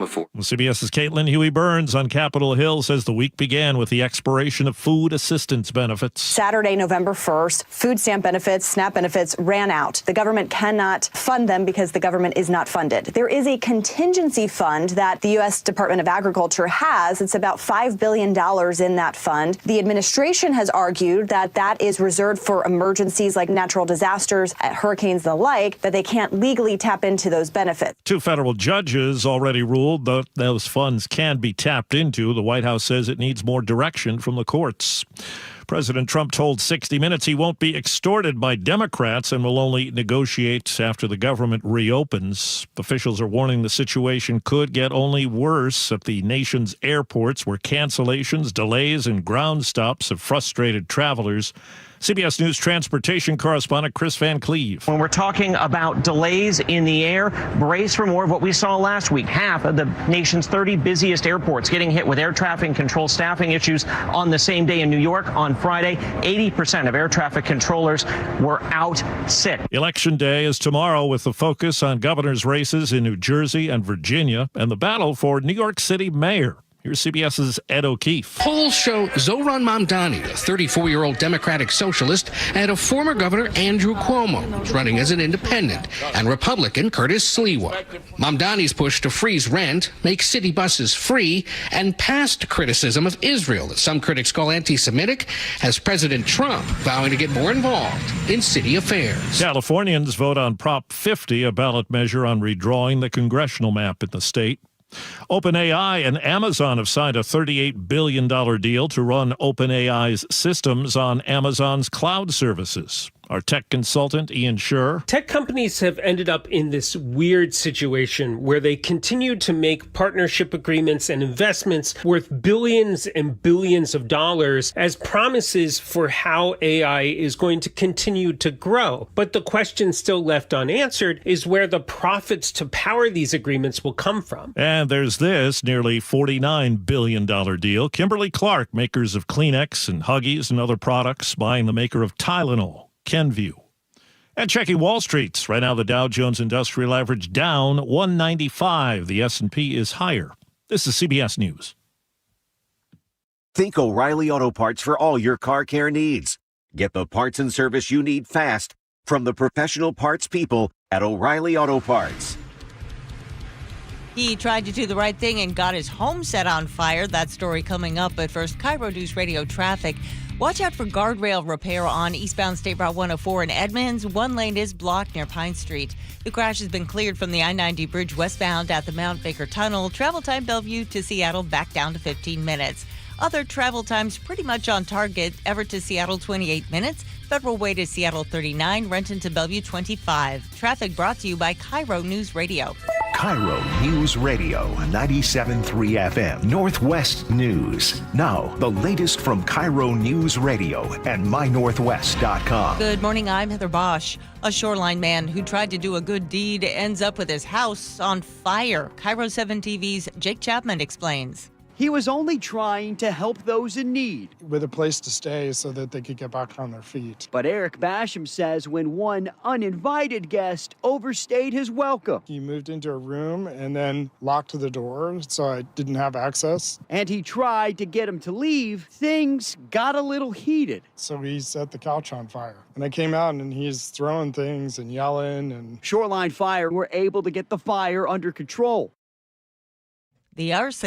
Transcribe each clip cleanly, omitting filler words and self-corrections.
before. CBS's Caitlin Huey-Burns on Capitol Hill says the week began with the expiration of food assistance benefits. Saturday, November 1st, food stamp benefits, SNAP benefits ran out. The government cannot fund them because the government is not funded. There is a contingency fund that the U.S. Department of Agriculture has. It's about $5 billion in that fund. The administration has argued that that is reserved for emergencies like natural disasters, hurricanes, and the like, that they can't legally tap into those benefits. 2 federal judges already ruled that those funds can be tapped into. The White House says it needs more direction from the courts. President Trump told 60 Minutes he won't be extorted by Democrats and will only negotiate after the government reopens. Officials are warning the situation could get only worse at the nation's airports, where cancellations, delays, and ground stops have frustrated travelers. CBS News transportation correspondent Chris Van Cleve. When we're talking about delays in the air, brace for more of what we saw last week. Half of the nation's 30 busiest airports getting hit with air traffic control staffing issues on the same day in New York. On Friday, 80% of air traffic controllers were out sick. Election day is tomorrow, with the focus on governor's races in New Jersey and Virginia and the battle for New York City mayor. Here's CBS's Ed O'Keefe. Polls show Zohran Mamdani, a 34-year-old Democratic socialist, and a former Governor Andrew Cuomo, who's running as an independent, and Republican Curtis Sliwa. Mamdani's push to freeze rent, make city buses free, and past criticism of Israel that some critics call anti-Semitic, has President Trump vowing to get more involved in city affairs. Californians vote on Prop 50, a ballot measure on redrawing the congressional map in the state. OpenAI and Amazon have signed a $38 billion deal to run OpenAI's systems on Amazon's cloud services. Our tech consultant, Ian Scher. Tech companies have ended up in this weird situation where they continue to make partnership agreements and investments worth billions and billions of dollars as promises for how AI is going to continue to grow. But the question still left unanswered is where the profits to power these agreements will come from. And there's this nearly $49 billion deal. Kimberly-Clark, makers of Kleenex and Huggies and other products, buying the maker of Tylenol, Kenvue. And checking Wall Street's. Right now, the Dow Jones Industrial Average down 195. The S&P is higher. This is CBS News. Think O'Reilly Auto Parts for all your car care needs. Get the parts and service you need fast from the professional parts people at O'Reilly Auto Parts. He tried to do the right thing and got his home set on fire. That story coming up. But first, KIRO Newsradio traffic. Watch out for guardrail repair on eastbound State Route 104 in Edmonds. One lane is blocked near Pine Street. The crash has been cleared from the I-90 bridge westbound at the Mount Baker Tunnel. Travel time Bellevue to Seattle back down to 15 minutes. Other travel times pretty much on target. Everett to Seattle, 28 minutes. Federal Way to Seattle, 39. Renton to Bellevue, 25. Traffic brought to you by KIRO News Radio. KIRO News Radio, 97.3 FM, Northwest News. Now, the latest from KIRO News Radio and mynorthwest.com. Good morning, I'm Heather Bosch. A shoreline man who tried to do a good deed ends up with his house on fire. KIRO 7 TV's Jake Chapman explains. He was only trying to help those in need, with a place to stay so that they could get back on their feet. But Eric Basham says when one uninvited guest overstayed his welcome. He moved into a room and then locked the door, so I didn't have access. And he tried to get him to leave. Things got a little heated. So he set the couch on fire. And I came out and he's throwing things and yelling. And Shoreline Fire were able to get the fire under control. The alleged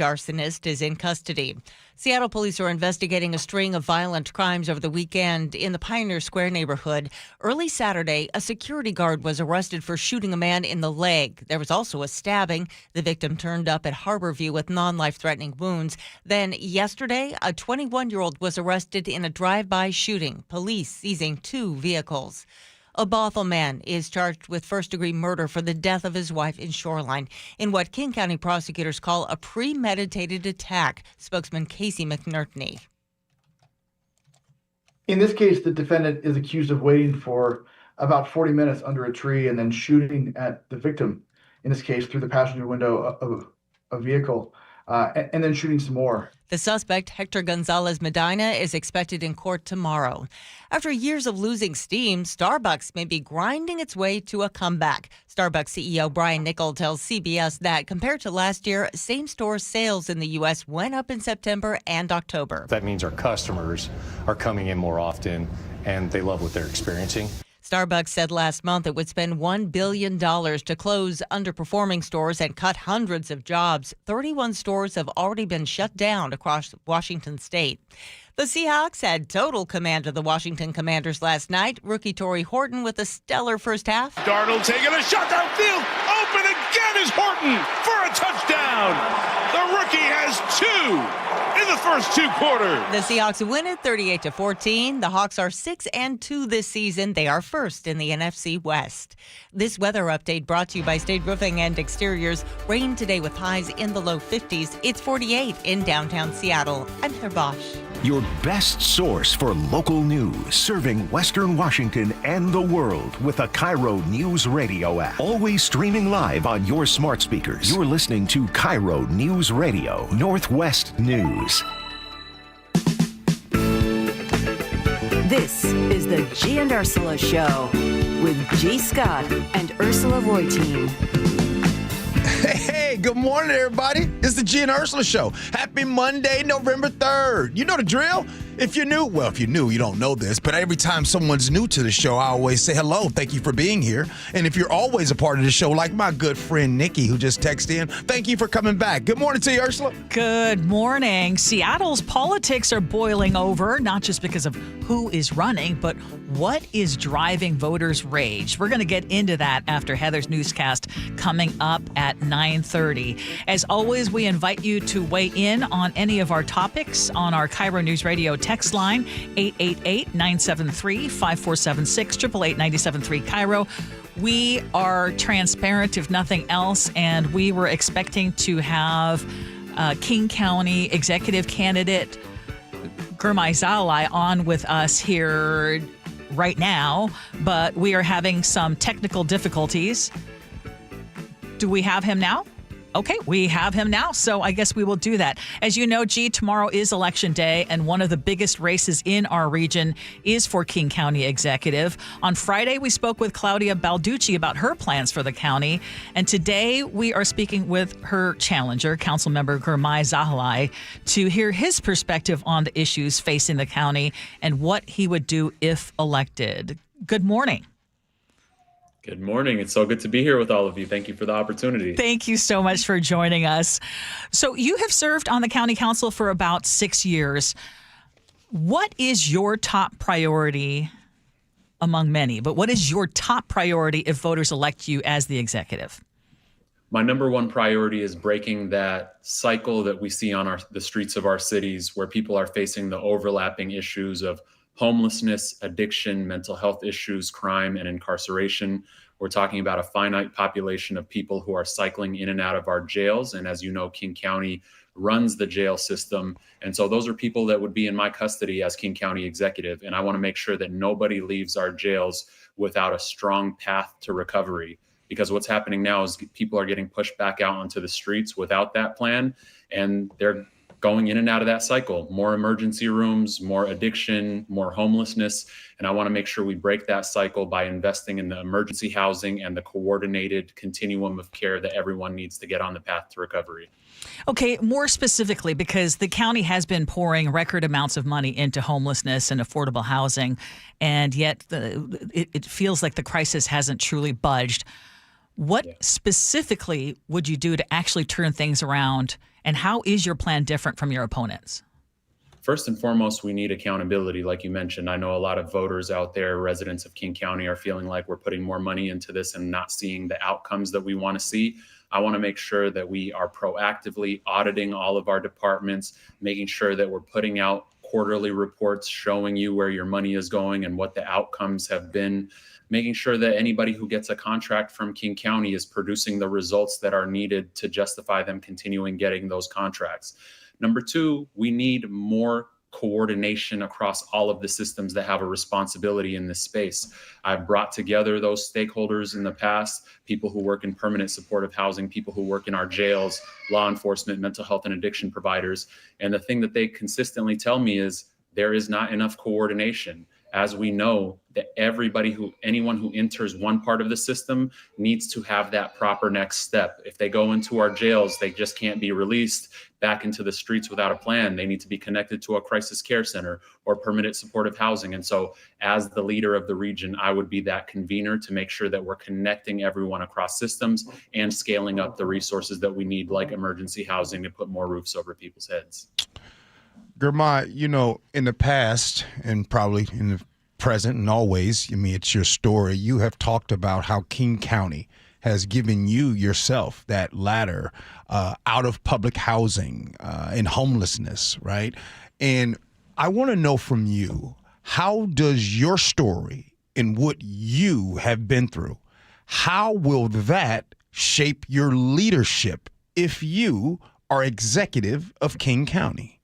arsonist, is in custody. Seattle police are investigating a string of violent crimes over the weekend in the Pioneer Square neighborhood. Early Saturday, a security guard was arrested for shooting a man in the leg. There was also a stabbing. The victim turned up at Harborview with non-life-threatening wounds. Then yesterday, a 21-year-old was arrested in a drive-by shooting, police seizing 2 vehicles. A Bothell man is charged with first-degree murder for the death of his wife in Shoreline in what King County prosecutors call a premeditated attack. Spokesman Casey McNertney. In this case, the defendant is accused of waiting for about 40 minutes under a tree and then shooting at the victim, in this case through the passenger window of a vehicle. and then shooting some more. The suspect, Hector Gonzalez Medina, is expected in court tomorrow. After years of losing steam, Starbucks may be grinding its way to a comeback. Starbucks CEO Brian Niccol tells CBS that compared to last year, same-store sales in the U.S. went up in September and October. That means our customers are coming in more often, and they love what they're experiencing. Starbucks said last month it would spend $1 billion to close underperforming stores and cut hundreds of jobs. 31 stores have already been shut down across Washington state. The Seahawks had total command of the Washington Commanders last night. Rookie Torrey Horton with a stellar first half. Darnold taking a shot downfield. Open again is Horton for a touchdown. The rookie has two in the first two quarters. The Seahawks win it 38-14. The Hawks are 6-2 this season. They are first in the NFC West. This weather update brought to you by State Roofing and Exteriors. Rain today with highs in the low 50s. It's 48 in downtown Seattle. I'm Heather Bosch. Your best source for local news, serving Western Washington and the world with the KIRO Newsradio App. Always streaming live on your smart speakers. You're listening to KIRO Newsradio, Northwest News. This is the Gee and Ursula Show with G. Scott and Ursula Reutin. Hey, good morning, everybody. It's the Gee and Ursula Show. Happy Monday, November 3rd. You know the drill. If you're new, you don't know this, but every time someone's new to the show, I always say hello. Thank you for being here. And if you're always a part of the show, like my good friend Nikki, who just texted in, thank you for coming back. Good morning to you, Ursula. Good morning. Seattle's politics are boiling over, not just because of who is running, but what is driving voters' rage. We're going to get into that after Heather's newscast coming up at 9:30. As always, we invite you to weigh in on any of our topics on our KIRO News Radio text line, 888-973-5476, 888-973 KIRO. We are transparent, if nothing else, and we were expecting to have King County executive candidate Gurmai Zalai on with us here right now, but we are having some technical difficulties. Do we have him now? Okay, we have him now, so I guess we will do that. As you know, G, tomorrow is Election Day, and one of the biggest races in our region is for King County Executive. On Friday, we spoke with Claudia Balducci about her plans for the county, and today we are speaking with her challenger, Councilmember Gurmai Zalai, to hear his perspective on the issues facing the county and what he would do if elected. Good morning. Good morning. It's so good to be here with all of you. Thank you for the opportunity. Thank you so much for joining us. So you have served on the county council for about 6 years. What is your top priority among many, but what is your top priority if voters elect you as the executive? My number one priority is breaking that cycle that we see on the streets of our cities where people are facing the overlapping issues of homelessness, addiction, mental health issues, crime, and incarceration. We're talking about a finite population of people who are cycling in and out of our jails. And as you know, King County runs the jail system. And so those are people that would be in my custody as King County executive. And I want to make sure that nobody leaves our jails without a strong path to recovery. Because what's happening now is people are getting pushed back out onto the streets without that plan. And they're going in and out of that cycle, more emergency rooms, more addiction, more homelessness. And I want to make sure we break that cycle by investing in the emergency housing and the coordinated continuum of care that everyone needs to get on the path to recovery. Okay, more specifically, because the county has been pouring record amounts of money into homelessness and affordable housing, and yet it feels like the crisis hasn't truly budged. What specifically would you do to actually turn things around? And how is your plan different from your opponents? First and foremost, we need accountability, like you mentioned. I know a lot of voters out there, residents of King County, are feeling like we're putting more money into this and not seeing the outcomes that we want to see. I want to make sure that we are proactively auditing all of our departments, making sure that we're putting out quarterly reports showing you where your money is going and what the outcomes have been, making sure that anybody who gets a contract from King County is producing the results that are needed to justify them continuing getting those contracts. Number two, we need more coordination across all of the systems that have a responsibility in this space. I've brought together those stakeholders in the past, people who work in permanent supportive housing, people who work in our jails, law enforcement, mental health and addiction providers. And the thing that they consistently tell me is there is not enough coordination. As we know, that anyone who enters one part of the system needs to have that proper next step. If they go into our jails, they just can't be released back into the streets without a plan. They need to be connected to a crisis care center or permanent supportive housing. And so as the leader of the region, I would be that convener to make sure that we're connecting everyone across systems and scaling up the resources that we need, like emergency housing, to put more roofs over people's heads. Germay, in the past and probably in the present and always, it's your story. You have talked about how King County has given you yourself that ladder out of public housing and homelessness, right? And I want to know from you, how does your story and what you have been through, how will that shape your leadership if you are executive of King County?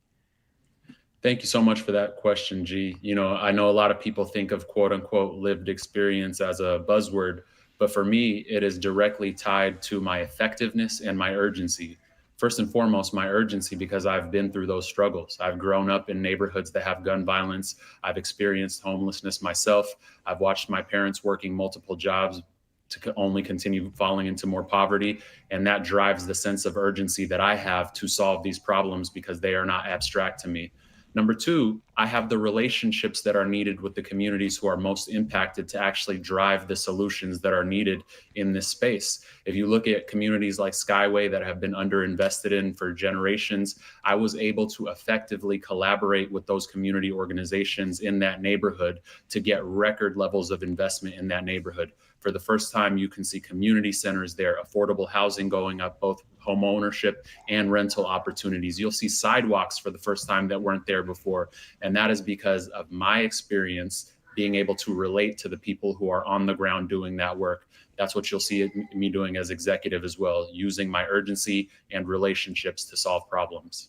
Thank you so much for that question, G. I know a lot of people think of quote unquote lived experience as a buzzword, but for me, it is directly tied to my effectiveness and my urgency. First and foremost, my urgency, because I've been through those struggles. I've grown up in neighborhoods that have gun violence. I've experienced homelessness myself. I've watched my parents working multiple jobs to only continue falling into more poverty. And that drives the sense of urgency that I have to solve these problems because they are not abstract to me. Number two, I have the relationships that are needed with the communities who are most impacted to actually drive the solutions that are needed in this space. If you look at communities like Skyway that have been underinvested in for generations, I was able to effectively collaborate with those community organizations in that neighborhood to get record levels of investment in that neighborhood. For the first time, you can see community centers there, affordable housing going up, both home ownership and rental opportunities. You'll see sidewalks for the first time that weren't there before. And that is because of my experience being able to relate to the people who are on the ground doing that work. That's what you'll see me doing as executive as well, using my urgency and relationships to solve problems.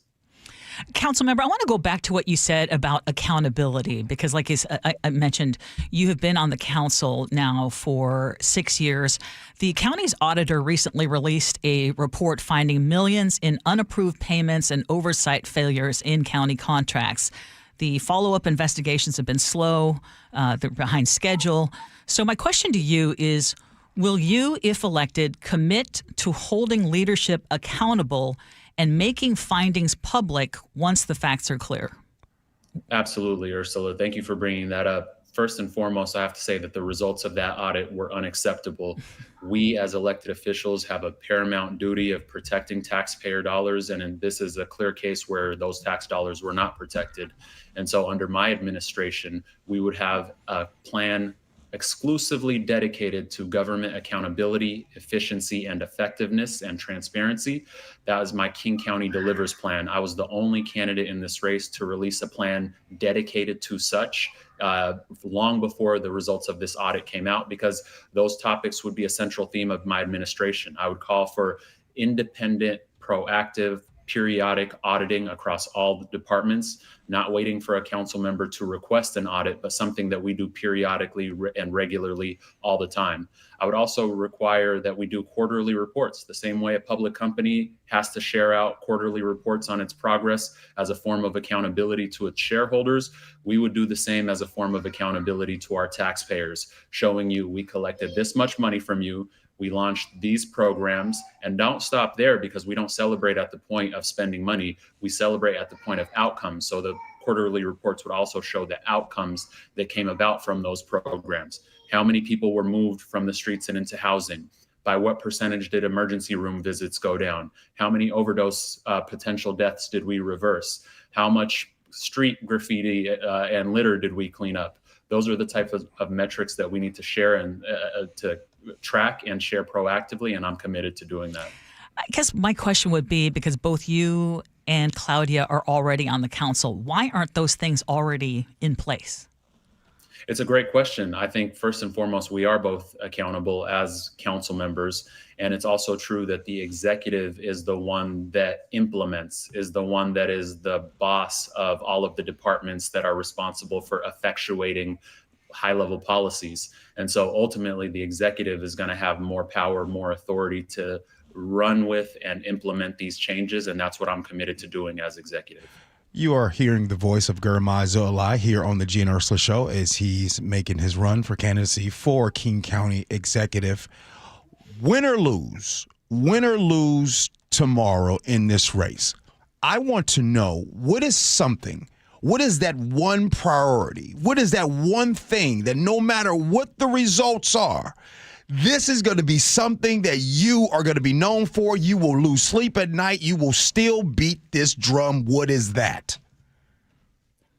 Councilmember, I want to go back to what you said about accountability, because like I mentioned, you have been on the council now for 6 years. The county's auditor recently released a report finding millions in unapproved payments and oversight failures in county contracts. The follow-up investigations have been slow, they're behind schedule. So my question to you is, will you, if elected, commit to holding leadership accountable and making findings public once the facts are clear? Absolutely, Ursula. Thank you for bringing that up. First and foremost, I have to say that the results of that audit were unacceptable. We as elected officials have a paramount duty of protecting taxpayer dollars, and this is a clear case where those tax dollars were not protected. And so under my administration, we would have a plan exclusively dedicated to government accountability, efficiency, and effectiveness and transparency. That is my King County Delivers plan. I was the only candidate in this race to release a plan dedicated to such long before the results of this audit came out, because those topics would be a central theme of my administration. I would call for independent, proactive, periodic auditing across all the departments, not waiting for a council member to request an audit, but something that we do periodically and regularly all the time. I would also require that we do quarterly reports, the same way a public company has to share out quarterly reports on its progress as a form of accountability to its shareholders. We would do the same as a form of accountability to our taxpayers, showing you we collected this much money from you, we launched these programs, and don't stop there, because we don't celebrate at the point of spending money. We celebrate at the point of outcomes. So the quarterly reports would also show the outcomes that came about from those programs. How many people were moved from the streets and into housing? By what percentage did emergency room visits go down? How many overdose potential deaths did we reverse? How much street graffiti and litter did we clean up? Those are the type of metrics that we need to share and to track and share proactively, and I'm committed to doing that. I guess my question would be, because both you and Claudia are already on the council, why aren't those things already in place? It's a great question. I think first and foremost, we are both accountable as council members. And it's also true that the executive is the one that implements, is the one that is the boss of all of the departments that are responsible for effectuating high-level policies. And so ultimately, the executive is going to have more power, more authority to run with and implement these changes. And that's what I'm committed to doing as executive. You are hearing the voice of Gurmai Zola here on the Gee and Ursula Show as he's making his run for candidacy for King County Executive. Win or lose tomorrow in this race, I want to know what is that one priority? What is that one thing that no matter what the results are, this is going to be something that you are going to be known for. You will lose sleep at night. You will still beat this drum. What is that?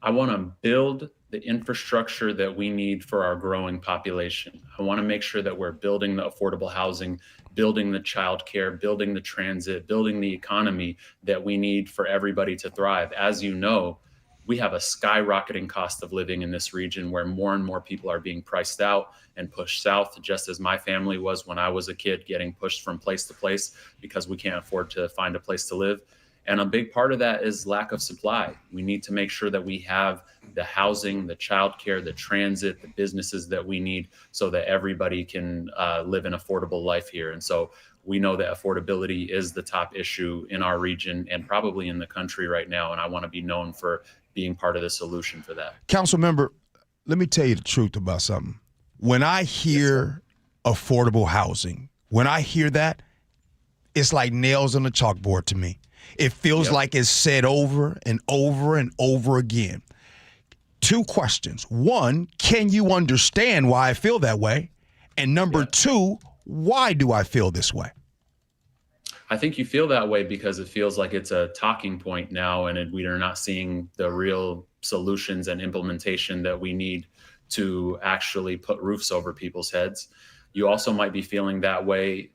I want to build the infrastructure that we need for our growing population. I want to make sure that we're building the affordable housing, building the childcare, building the transit, building the economy that we need for everybody to thrive. As you know, we have a skyrocketing cost of living in this region where more and more people are being priced out and pushed south, just as my family was when I was a kid, getting pushed from place to place because we can't afford to find a place to live. And a big part of that is lack of supply. We need to make sure that we have the housing, the childcare, the transit, the businesses that we need so that everybody can live an affordable life here. And so we know that affordability is the top issue in our region and probably in the country right now. And I want to be known for being part of the solution for that. Council member, let me tell you the truth about something. When I hear affordable housing, when I hear that, it's like nails on a chalkboard to me. It feels like it's said over and over and over again. Two questions. One, can you understand why I feel that way? And number two, why do I feel this way? I think you feel that way because it feels like it's a talking point now, and we are not seeing the real solutions and implementation that we need to actually put roofs over people's heads. You also might be feeling that way.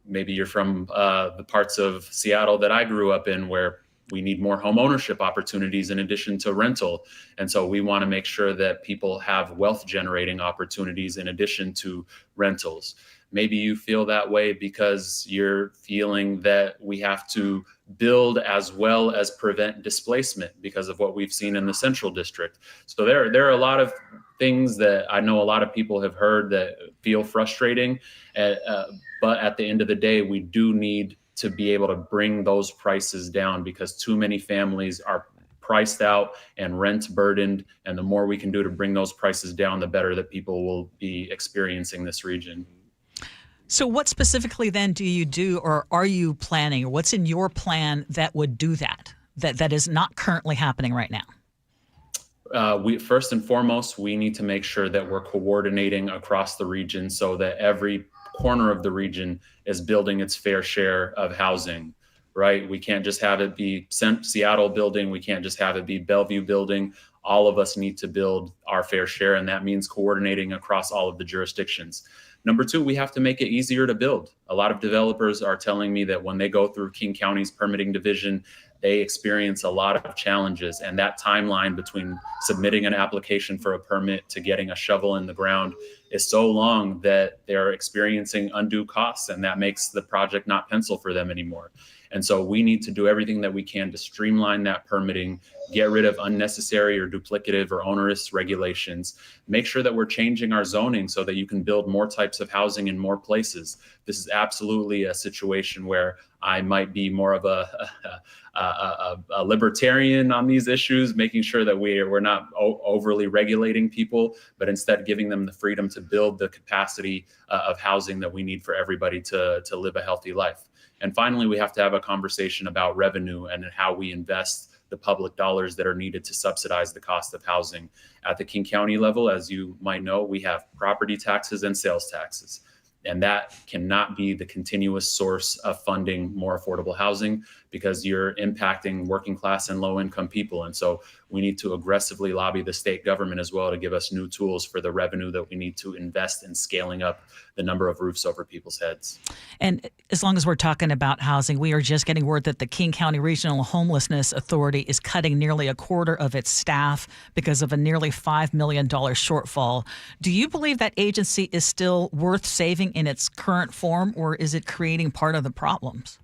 Maybe you're from the parts of Seattle that I grew up in where we need more home ownership opportunities in addition to rental. And so we want to make sure that people have wealth generating opportunities in addition to rentals. Maybe you feel that way because you're feeling that we have to build as well as prevent displacement because of what we've seen in the Central District. So there are a lot of things that I know a lot of people have heard that feel frustrating. But at the end of the day, we do need to be able to bring those prices down because too many families are priced out and rent burdened. And the more we can do to bring those prices down, the better that people will be experiencing this region. So what specifically then do you do, or are you planning, or what's in your plan that would do that is not currently happening right now? We first and foremost, we need to make sure that we're coordinating across the region so that every corner of the region is building its fair share of housing, right? We can't just have it be Seattle building. We can't just have it be Bellevue building. All of us need to build our fair share, and that means coordinating across all of the jurisdictions. Number two, we have to make it easier to build. A lot of developers are telling me that when they go through King County's permitting division, they experience a lot of challenges. And that timeline between submitting an application for a permit to getting a shovel in the ground is so long that they're experiencing undue costs, and that makes the project not pencil for them anymore. And so we need to do everything that we can to streamline that permitting, get rid of unnecessary or duplicative or onerous regulations, make sure that we're changing our zoning so that you can build more types of housing in more places. This is absolutely a situation where I might be more of a libertarian on these issues, making sure that we're not overly regulating people, but instead giving them the freedom to build the capacity of housing that we need for everybody to live a healthy life. And finally, we have to have a conversation about revenue and how we invest the public dollars that are needed to subsidize the cost of housing. At the King County level, as you might know, we have property taxes and sales taxes. And that cannot be the continuous source of funding more affordable housing, because you're impacting working class and low income people. And so we need to aggressively lobby the state government as well to give us new tools for the revenue that we need to invest in scaling up the number of roofs over people's heads. And as long as we're talking about housing, we are just getting word that the King County Regional Homelessness Authority is cutting nearly a quarter of its staff because of a nearly $5 million shortfall. Do you believe that agency is still worth saving in its current form, or is it creating part of the problems?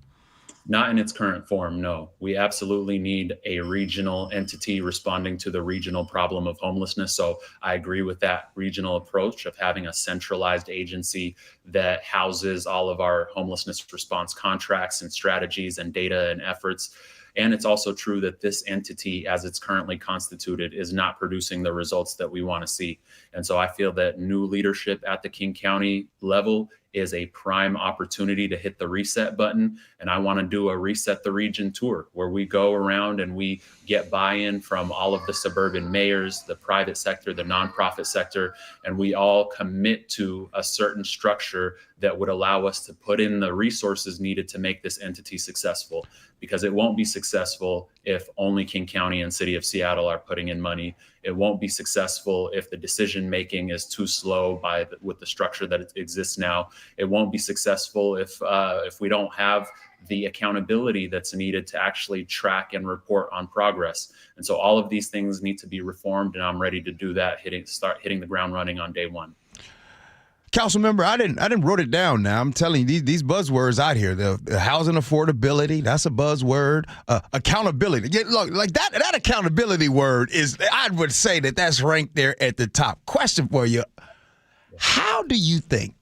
Not in its current form, no. We absolutely need a regional entity responding to the regional problem of homelessness. So I agree with that regional approach of having a centralized agency that houses all of our homelessness response contracts and strategies and data and efforts. And it's also true that this entity, as it's currently constituted, is not producing the results that we want to see. And so I feel that new leadership at the King County level is a prime opportunity to hit the reset button. And I want to do a Reset the Region tour where we go around and we get buy-in from all of the suburban mayors, the private sector, the nonprofit sector, and we all commit to a certain structure that would allow us to put in the resources needed to make this entity successful. Because it won't be successful if only King County and City of Seattle are putting in money. It won't be successful if the decision making is too slow with the structure that it exists now. It won't be successful if we don't have the accountability that's needed to actually track and report on progress. And so all of these things need to be reformed, and I'm ready to do that, start hitting the ground running on day one. Council member, I didn't wrote it down. Now I'm telling you these buzzwords out here. The housing affordability, that's a buzzword. Accountability, look, like that accountability word is, I would say that's ranked there at the top. Question for you: how do you think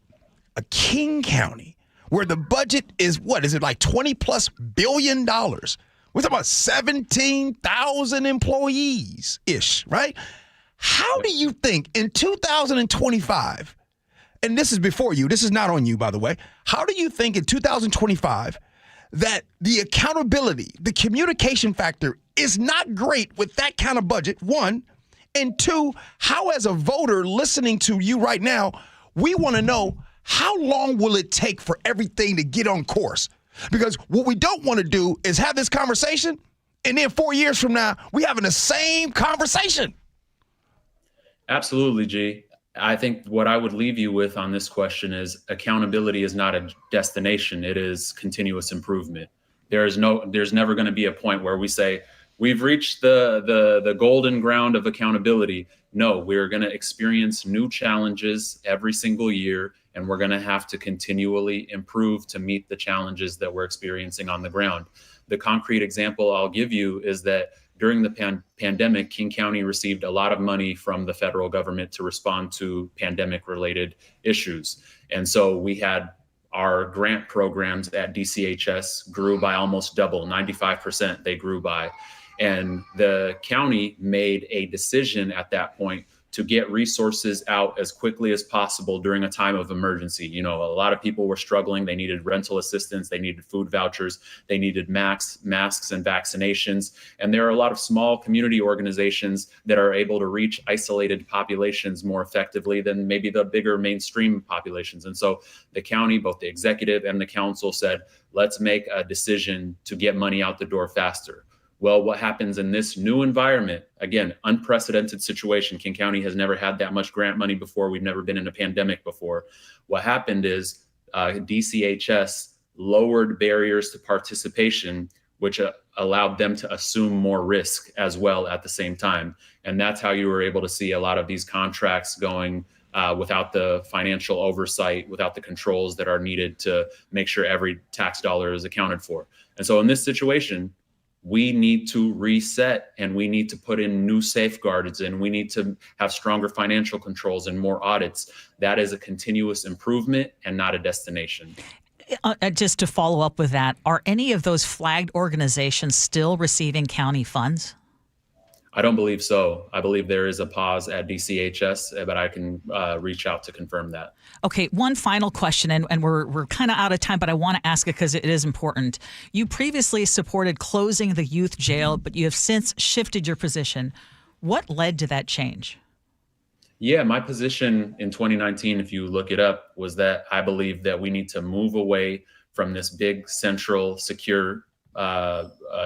a King County, where the budget is like $20+ billion? We're talking about 17,000 employees ish, right? How do you think in 2025? And this is before you, this is not on you, by the way. How do you think in 2025 that the accountability, the communication factor is not great with that kind of budget, one? And two, how as a voter listening to you right now, we want to know how long will it take for everything to get on course? Because what we don't want to do is have this conversation, and then 4 years from now, we having the same conversation. Absolutely, G. I think what I would leave you with on this question is accountability is not a destination. It is continuous improvement. There's never going to be a point where we say we've reached the golden ground of accountability. No, we're going to experience new challenges every single year, and we're going to have to continually improve to meet the challenges that we're experiencing on the ground. The concrete example I'll give you is that during the pandemic, King County received a lot of money from the federal government to respond to pandemic-related issues. And so we had our grant programs at DCHS grew by almost double, 95% they grew by. And the county made a decision at that point to get resources out as quickly as possible during a time of emergency. You know, a lot of people were struggling. They needed rental assistance. They needed food vouchers. They needed masks and vaccinations. And there are a lot of small community organizations that are able to reach isolated populations more effectively than maybe the bigger mainstream populations. And so the county, both the executive and the council, said, let's make a decision to get money out the door faster. Well, what happens in this new environment, again, unprecedented situation. King County has never had that much grant money before. We've never been in a pandemic before. What happened is DCHS lowered barriers to participation, which allowed them to assume more risk as well at the same time. And that's how you were able to see a lot of these contracts going without the financial oversight, without the controls that are needed to make sure every tax dollar is accounted for. And so in this situation, we need to reset, and we need to put in new safeguards, and we need to have stronger financial controls and more audits. That is a continuous improvement and not a destination. Just to follow up with that, are any of those flagged organizations still receiving county funds? I don't believe so. I believe there is a pause at DCHS, but I can reach out to confirm that. Okay, one final question, and we're kind of out of time, but I want to ask it because it is important. You previously supported closing the youth jail, but you have since shifted your position. What led to that change? Yeah, my position in 2019, if you look it up, was that I believe that we need to move away from this big central secure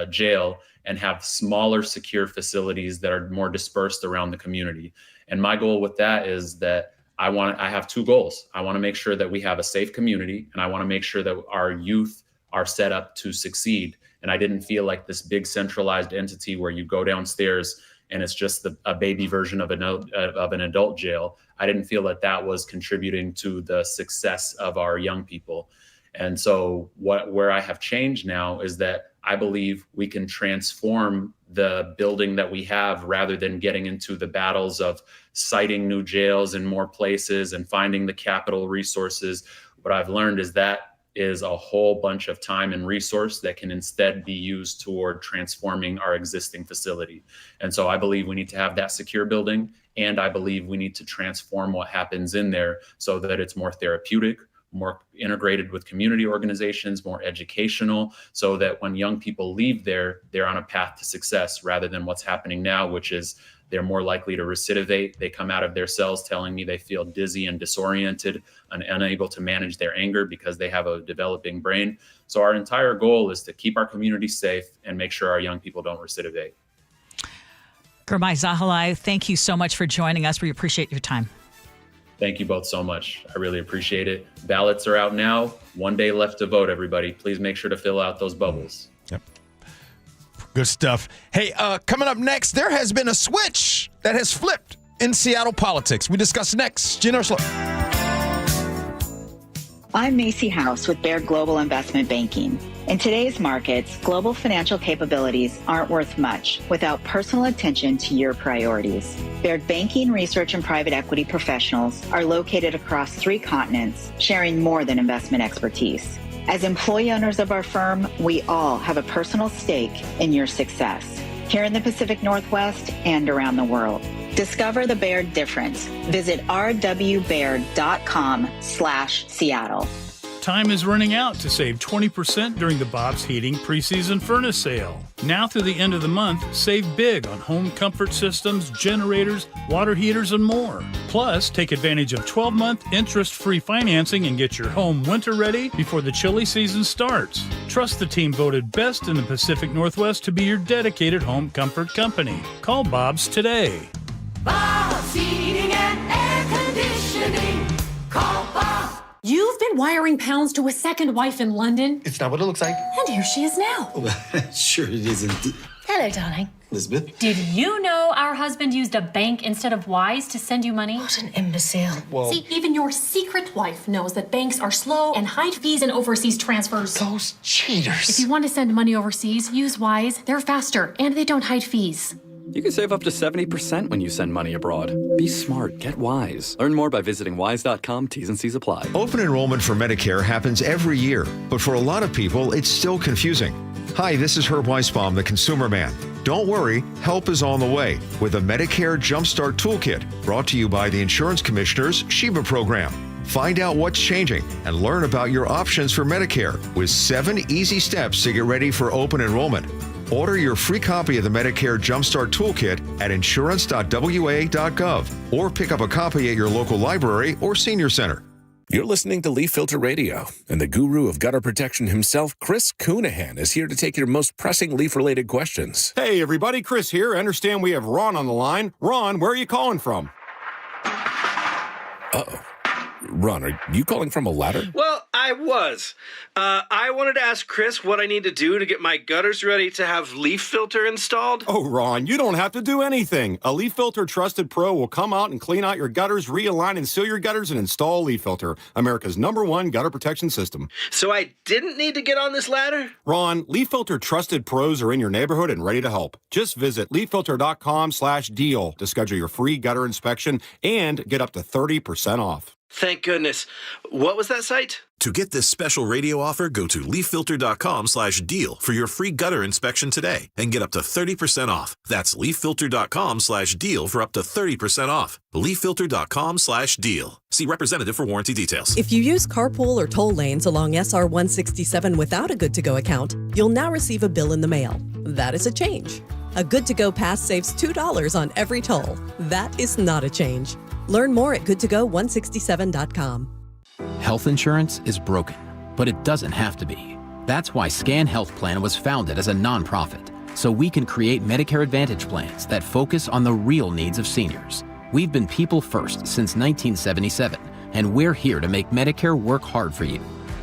jail and have smaller secure facilities that are more dispersed around the community. And my goal with that is that I have two goals. I want to make sure that we have a safe community, and I want to make sure that our youth are set up to succeed. And I didn't feel like this big centralized entity where you go downstairs and it's just a baby version of an adult jail. I didn't feel that that was contributing to the success of our young people. And so where I have changed now is that I believe we can transform the building that we have rather than getting into the battles of siting new jails in more places and finding the capital resources. What I've learned is that is a whole bunch of time and resource that can instead be used toward transforming our existing facility. And so I believe we need to have that secure building, and I believe we need to transform what happens in there so that it's more therapeutic, more integrated with community organizations, more educational, so that when young people leave there, they're on a path to success rather than what's happening now, which is they're more likely to recidivate. They come out of their cells telling me they feel dizzy and disoriented and unable to manage their anger because they have a developing brain. So our entire goal is to keep our community safe and make sure our young people don't recidivate. Gurmai Zahalai, thank you so much for joining us. We appreciate your time. Thank you both so much. I really appreciate it. Ballots are out now. 1 day left to vote, everybody. Please make sure to fill out those bubbles. Yep. Good stuff. Hey, coming up next, there has been a switch that has flipped in Seattle politics. We discuss next. Gee Ursula. I'm Macy House with Baird Global Investment Banking. In today's markets, global financial capabilities aren't worth much without personal attention to your priorities. Baird Banking, Research, and Private Equity professionals are located across 3 continents, sharing more than investment expertise. As employee owners of our firm, we all have a personal stake in your success, here in the Pacific Northwest and around the world. Discover the Baird difference. Visit rwbaird.com/Seattle. Time is running out to save 20% during the Bob's Heating preseason furnace sale. Now through the end of the month, save big on home comfort systems, generators, water heaters, and more. Plus, take advantage of 12-month interest-free financing and get your home winter ready before the chilly season starts. Trust the team voted best in the Pacific Northwest to be your dedicated home comfort company. Call Bob's today. Bob's Heating and Air Conditioning. Call Bob. You've been wiring pounds to a second wife in London. It's not what it looks like. And here she is now. Sure it isn't. Hello, darling. Elizabeth? Did you know our husband used a bank instead of Wise to send you money? What an imbecile. Well, see, even your secret wife knows that banks are slow and hide fees in overseas transfers. Those cheaters. If you want to send money overseas, use Wise. They're faster, and they don't hide fees. You can save up to 70% when you send money abroad. Be smart. Get Wise. Learn more by visiting wise.com. T's and C's apply. Open enrollment for Medicare happens every year, but for a lot of people, it's still confusing. Hi, this is Herb Weisbaum, the Consumer Man. Don't worry, help is on the way with a Medicare Jumpstart Toolkit brought to you by the Insurance Commissioner's Sheba program. Find out what's changing and learn about your options for Medicare with 7 easy steps to get ready for open enrollment. Order your free copy of the Medicare Jumpstart Toolkit at insurance.wa.gov or pick up a copy at your local library or senior center. You're listening to Leaf Filter Radio, and the guru of gutter protection himself, Chris Coonahan, is here to take your most pressing leaf-related questions. Hey, everybody, Chris here. I understand we have Ron on the line. Ron, where are you calling from? Uh-oh. Ron, are you calling from a ladder? Well, I was. I wanted to ask Chris what I need to do to get my gutters ready to have leaf filter installed. Oh, Ron, you don't have to do anything. A Leaf Filter Trusted Pro will come out and clean out your gutters, realign and seal your gutters, and install Leaf Filter, America's #1 gutter protection system. So I didn't need to get on this ladder? Ron, Leaf Filter Trusted Pros are in your neighborhood and ready to help. Just visit leaffilter.com/deal to schedule your free gutter inspection and get up to 30% off. Thank goodness. What was that site? To get this special radio offer, go to leaffilter.com/deal for your free gutter inspection today and get up to 30% off. That's leaffilter.com/deal for up to 30% off. leaffilter.com/deal. See representative for warranty details. If you use carpool or toll lanes along SR 167 without a Good to Go account, you'll now receive a bill in the mail. That is a change. A Good to Go pass saves $2 on every toll. That is not a change. Learn more at goodtogo167.com. Health insurance is broken, but it doesn't have to be. That's why Scan Health Plan was founded as a nonprofit, so we can create Medicare Advantage plans that focus on the real needs of seniors. We've been people first since 1977, and we're here to make Medicare work hard for you,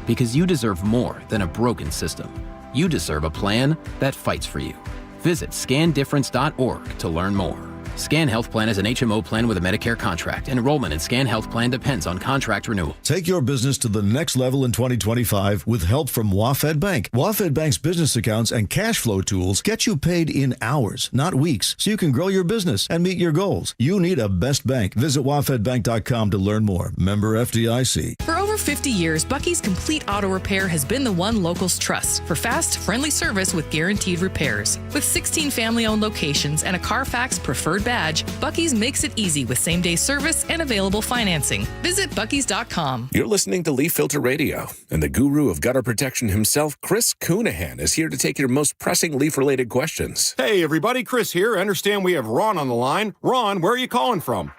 because you deserve more than a broken system. You deserve a plan that fights for you. Visit scandifference.org to learn more. Scan Health Plan is an HMO plan with a Medicare contract. Enrollment in Scan Health Plan depends on contract renewal. Take your business to the next level in 2025 with help from WaFd Bank. WaFd Bank's business accounts and cash flow tools get you paid in hours, not weeks, so you can grow your business and meet your goals. You need a best bank. Visit wafdbank.com to learn more. Member FDIC. For over 50 years, Bucky's Complete Auto Repair has been the one locals trust for fast, friendly service with guaranteed repairs. With 16 family-owned locations and a Carfax preferred badge, Bucky's makes it easy with same-day service and available financing. Visit buckys.com. You're listening to Leaf Filter Radio, and the guru of gutter protection himself, Chris Coonahan, is here to take your most pressing leaf-related questions. Hey, everybody, Chris here. I understand we have Ron on the line. Ron, where are you calling from?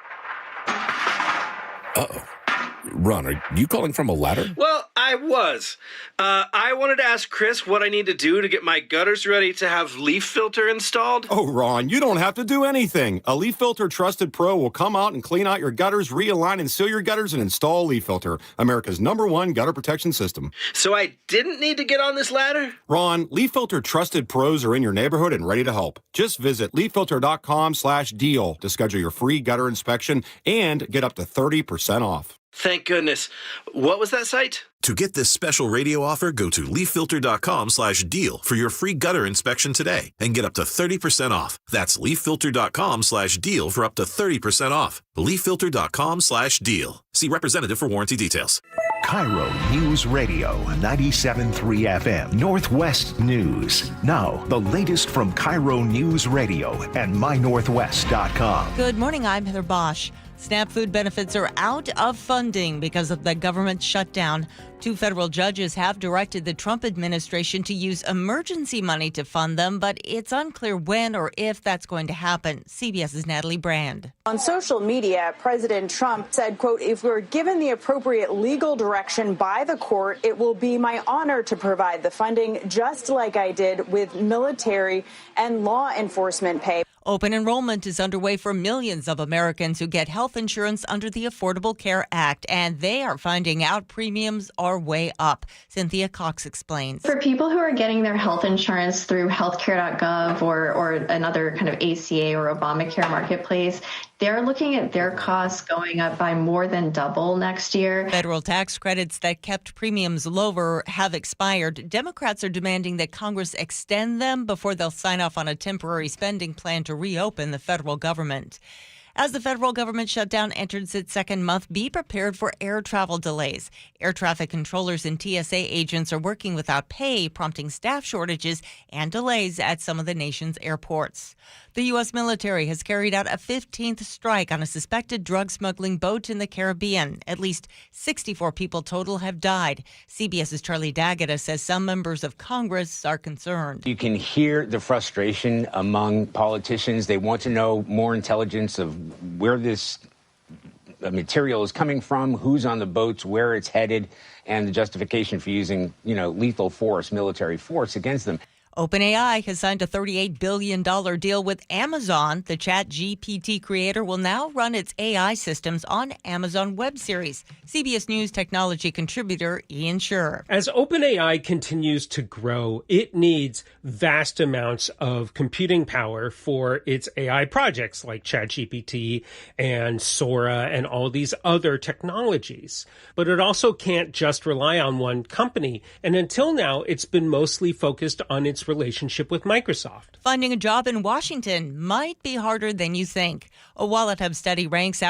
Uh-oh. Ron, are you calling from a ladder? Well, I was. I wanted to ask Chris what I need to do to get my gutters ready to have leaf filter installed. Oh, Ron, you don't have to do anything. A Leaf Filter Trusted Pro will come out and clean out your gutters, realign and seal your gutters, and install Leaf Filter, America's #1 gutter protection system. So I didn't need to get on this ladder? Ron, Leaf Filter Trusted Pros are in your neighborhood and ready to help. Just visit leaffilter.com/deal to schedule your free gutter inspection and get up to 30% off. Thank goodness. What was that site? To get this special radio offer, go to leaffilter.com/deal for your free gutter inspection today and get up to 30% off. That's leaffilter.com/deal for up to 30% off. leaffilter.com/deal. See representative for warranty details. KIRO News Radio 97.3 FM, Northwest News. Now, the latest from KIRO News Radio and mynorthwest.com. Good morning, I'm Heather Bosch. SNAP food benefits are out of funding because of the government shutdown. 2 federal judges have directed the Trump administration to use emergency money to fund them, but it's unclear when or if that's going to happen. CBS's Natalie Brand. On social media, President Trump said, quote, "If we're given the appropriate legal direction by the court, it will be my honor to provide the funding, just like I did with military and law enforcement pay." Open enrollment is underway for millions of Americans who get health insurance under the Affordable Care Act, and they are finding out premiums are way up. Cynthia Cox explains. For people who are getting their health insurance through healthcare.gov or another kind of ACA or Obamacare marketplace, they're looking at their costs going up by more than double next year. Federal tax credits that kept premiums lower have expired. Democrats are demanding that Congress extend them before they'll sign off on a temporary spending plan to reopen the federal government. As the federal government shutdown enters its second month, be prepared for air travel delays. Air traffic controllers and TSA agents are working without pay, prompting staff shortages and delays at some of the nation's airports. The U.S. military has carried out a 15th strike on a suspected drug smuggling boat in the Caribbean. At least 64 people total have died. CBS's Charlie D'Agata says some members of Congress are concerned. You can hear the frustration among politicians. They want to know more intelligence of where this material is coming from, who's on the boats, where it's headed, and the justification for using, lethal force, military force against them. OpenAI has signed a $38 billion deal with Amazon. The ChatGPT creator will now run its AI systems on Amazon Web Series. CBS News technology contributor Ian Scher. As OpenAI continues to grow, it needs vast amounts of computing power for its AI projects like ChatGPT and Sora and all these other technologies. But it also can't just rely on one company. And until now, it's been mostly focused on its relationship with Microsoft. Finding a job in Washington might be harder than you think. A Wallet Hub study ranks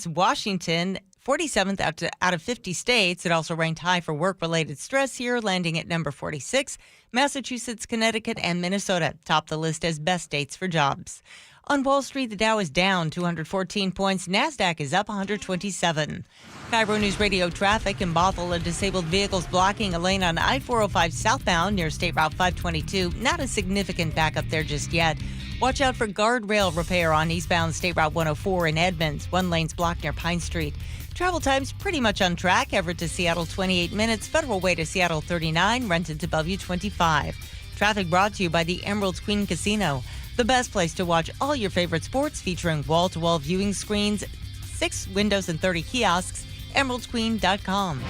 Washington 47th out of 50 states. It also ranked high for work-related stress here, landing at number 46. Massachusetts, Connecticut, and Minnesota top the list as best states for jobs. On Wall Street, the Dow is down 214 points. NASDAQ is up 127. KIRO News Radio traffic in Bothell, a disabled vehicles blocking a lane on I-405 southbound near State Route 522. Not a significant backup there just yet. Watch out for guardrail repair on eastbound State Route 104 in Edmonds. One lane's blocked near Pine Street. Travel time's pretty much on track. Everett to Seattle, 28 minutes. Federal Way to Seattle, 39. Renton to Bellevue, 25. Traffic brought to you by the Emerald's Queen Casino. The best place to watch all your favorite sports, featuring wall-to-wall viewing screens, 6 windows and 30 kiosks. EmeraldsQueen.com.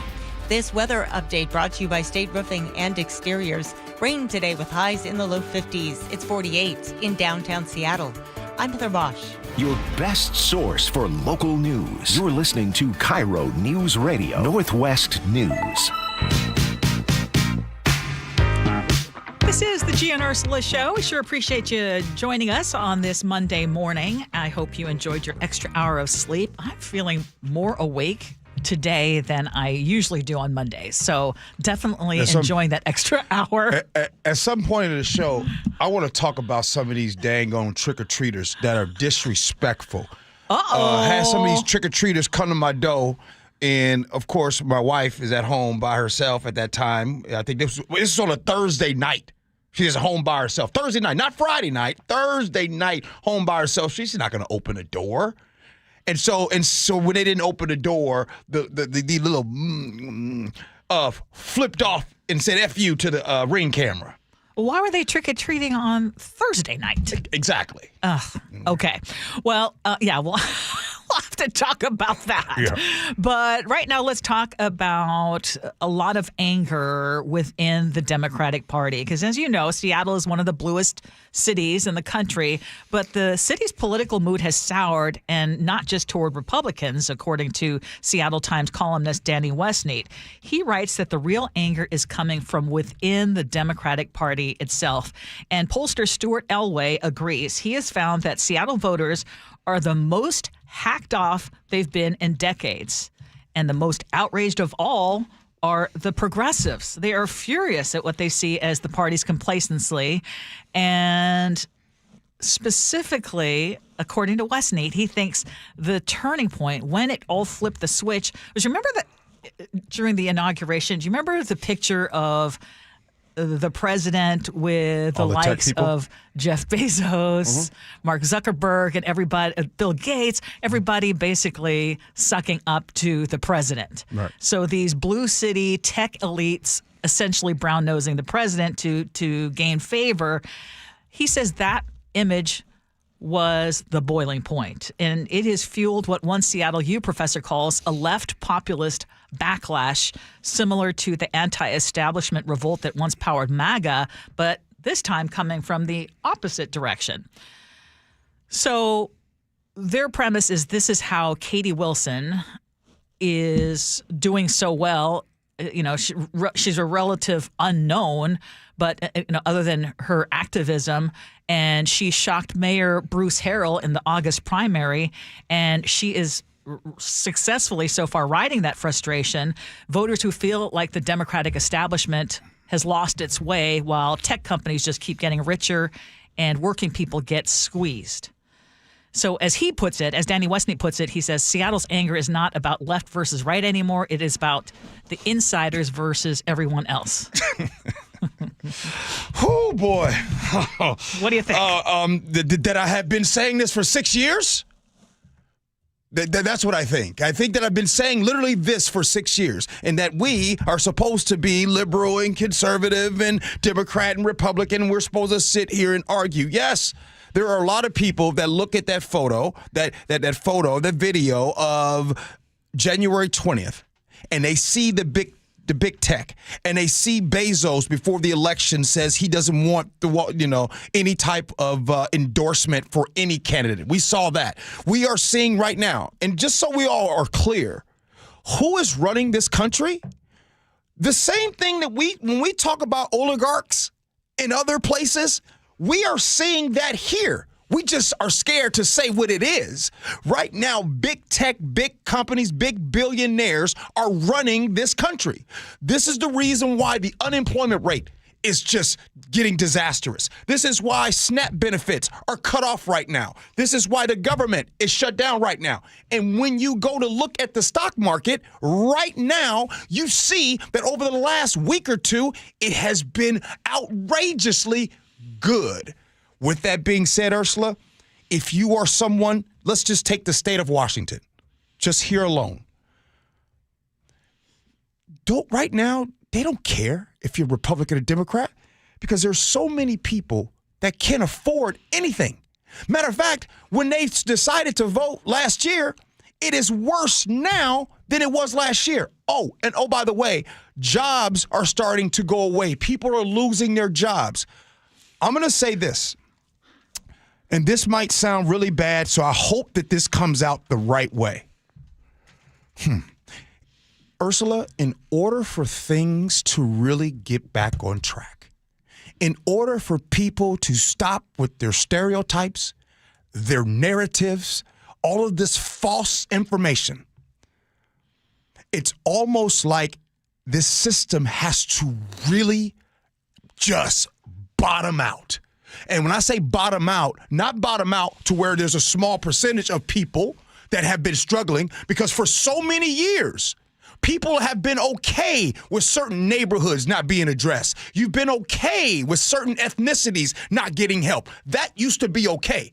This weather update brought to you by State Roofing and Exteriors. Rain today with highs in the low 50s. It's 48 in downtown Seattle. I'm Heather Bosch. Your best source for local news. You're listening to KIRO News Radio, Northwest News. This is the Gee and Ursula Show. We sure appreciate you joining us on this Monday morning. I hope you enjoyed your extra hour of sleep. I'm feeling more awake today than I usually do on Mondays. So definitely enjoying that extra hour. At some point in the show, I want to talk about some of these dang on trick-or-treaters that are disrespectful. Had some of these trick-or-treaters come to my door. And, of course, my wife is at home by herself at that time. I think this is on a Thursday night. She's home by herself. Thursday night, not Friday night. Thursday night, home by herself. She's not going to open the door. And so when they didn't open the door, the little flipped off and said F you to the Ring camera. Why were they trick-or-treating on Thursday night? Exactly. Okay. Well, we'll have to talk about that. Yeah. But right now, let's talk about a lot of anger within the Democratic Party. Because as you know, Seattle is one of the bluest cities in the country. But the city's political mood has soured, and not just toward Republicans, according to Seattle Times columnist Danny Westneat. He writes that the real anger is coming from within the Democratic Party itself. And pollster Stuart Elway agrees. He has found that Seattle voters are the most hacked off they've been in decades. And the most outraged of all are the progressives. They are furious at what they see as the party's complacency. And specifically, according to Westneat, he thinks the turning point when it all flipped the switch was, remember that during the inauguration, do you remember the picture of the president with the likes of Jeff Bezos, Mark Zuckerberg, and everybody, Bill Gates, everybody basically sucking up to the president. Right. So these blue city tech elites essentially brown-nosing the president to gain favor. He says that image was the boiling point, and it has fueled what one Seattle U professor calls a left populist backlash, similar to the anti-establishment revolt that once powered MAGA, but this time coming from the opposite direction. So their premise is this is how Katie Wilson is doing so well. You know, she's a relative unknown, but other than her activism, and she shocked Mayor Bruce Harrell in the August primary, and she is successfully so far riding that frustration. Voters who feel like the Democratic establishment has lost its way while tech companies just keep getting richer and working people get squeezed. So as he puts it, as Danny Westneat puts it, he says Seattle's anger is not about left versus right anymore. It is about the insiders versus everyone else. Oh, boy. What do you think? That I have been saying this for 6 years? That's what I think. I think that I've been saying literally this for 6 years, and that we are supposed to be liberal and conservative and Democrat and Republican. We're supposed to sit here and argue. Yes, there are a lot of people that look at that photo, that video of January 20th, and they see the big tech, and they see Bezos before the election says he doesn't want any type of endorsement for any candidate. We saw that. We are seeing right now, and just so we all are clear, who is running this country? The same thing that when we talk about oligarchs in other places, we are seeing that here. We just are scared to say what it is. Right now, big tech, big companies, big billionaires are running this country. This is the reason why the unemployment rate is just getting disastrous. This is why SNAP benefits are cut off right now. This is why the government is shut down right now. And when you go to look at the stock market right now, you see that over the last week or two, it has been outrageously good. With that being said, Ursula, if you are someone, let's just take the state of Washington, just here alone. Right now, they don't care if you're Republican or Democrat because there's so many people that can't afford anything. Matter of fact, when they decided to vote last year, it is worse now than it was last year. Oh, by the way, jobs are starting to go away. People are losing their jobs. I'm going to say this, and this might sound really bad, so I hope that this comes out the right way. Ursula, in order for things to really get back on track, in order for people to stop with their stereotypes, their narratives, all of this false information, it's almost like this system has to really just bottom out. And when I say bottom out, not bottom out to where there's a small percentage of people that have been struggling, because for so many years, people have been okay with certain neighborhoods not being addressed. You've been okay with certain ethnicities not getting help. That used to be okay.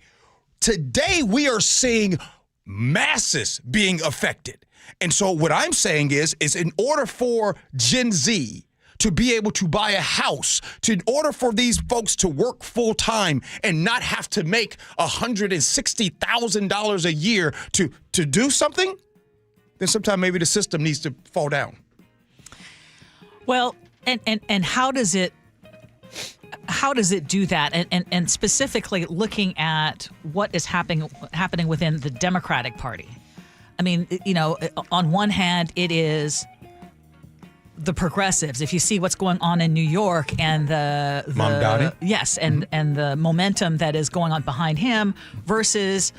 Today, we are seeing masses being affected. And so what I'm saying is in order for Gen Z to be able to buy a house, in order for these folks to work full time and not have to make $160,000 a year to do something, then sometime maybe the system needs to fall down. Well, and how does it do that? And specifically looking at what is happening within the Democratic Party. I mean, on one hand, it is the progressives. If you see what's going on in New York and the Mom Dottie? Yes, and the momentum that is going on behind him versus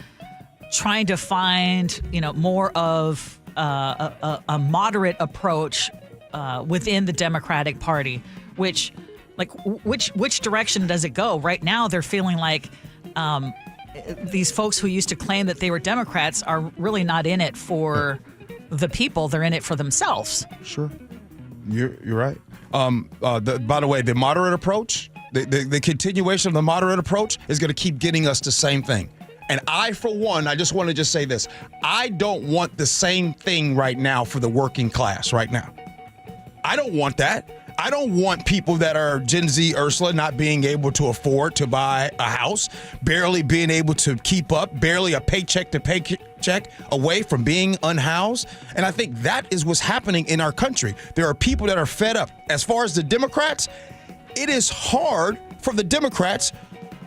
trying to find, more of a moderate approach within the Democratic Party, which direction does it go? Right now, they're feeling like these folks who used to claim that they were Democrats are really not in it for the people. They're in it for themselves. Sure. You're right. By the way, the moderate approach, the continuation of the moderate approach is going to keep getting us the same thing. And I, for one, I just want to say this. I don't want the same thing right now for the working class right now. I don't want that. I don't want people that are Gen Z, Ursula, not being able to afford to buy a house, barely being able to keep up, barely a paycheck to paycheck away from being unhoused. And I think that is what's happening in our country. There are people that are fed up. As far as the Democrats, it is hard for the Democrats.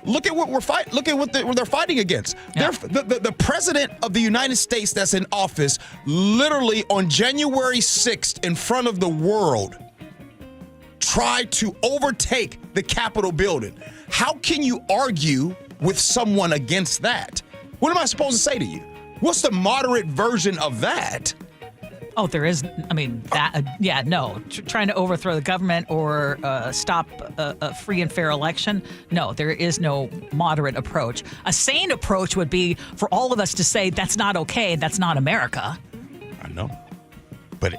Look at what we're fighting. Look at what they're fighting against. Yeah. The president of the United States that's in office, literally on January 6th in front of the world, tried to overtake the Capitol building. How can you argue with someone against that? What am I supposed to say to you? What's the moderate version of that? Oh, there is. I mean, trying to overthrow the government or stop a free and fair election. No, there is no moderate approach. A sane approach would be for all of us to say that's not okay. That's not America. I know, but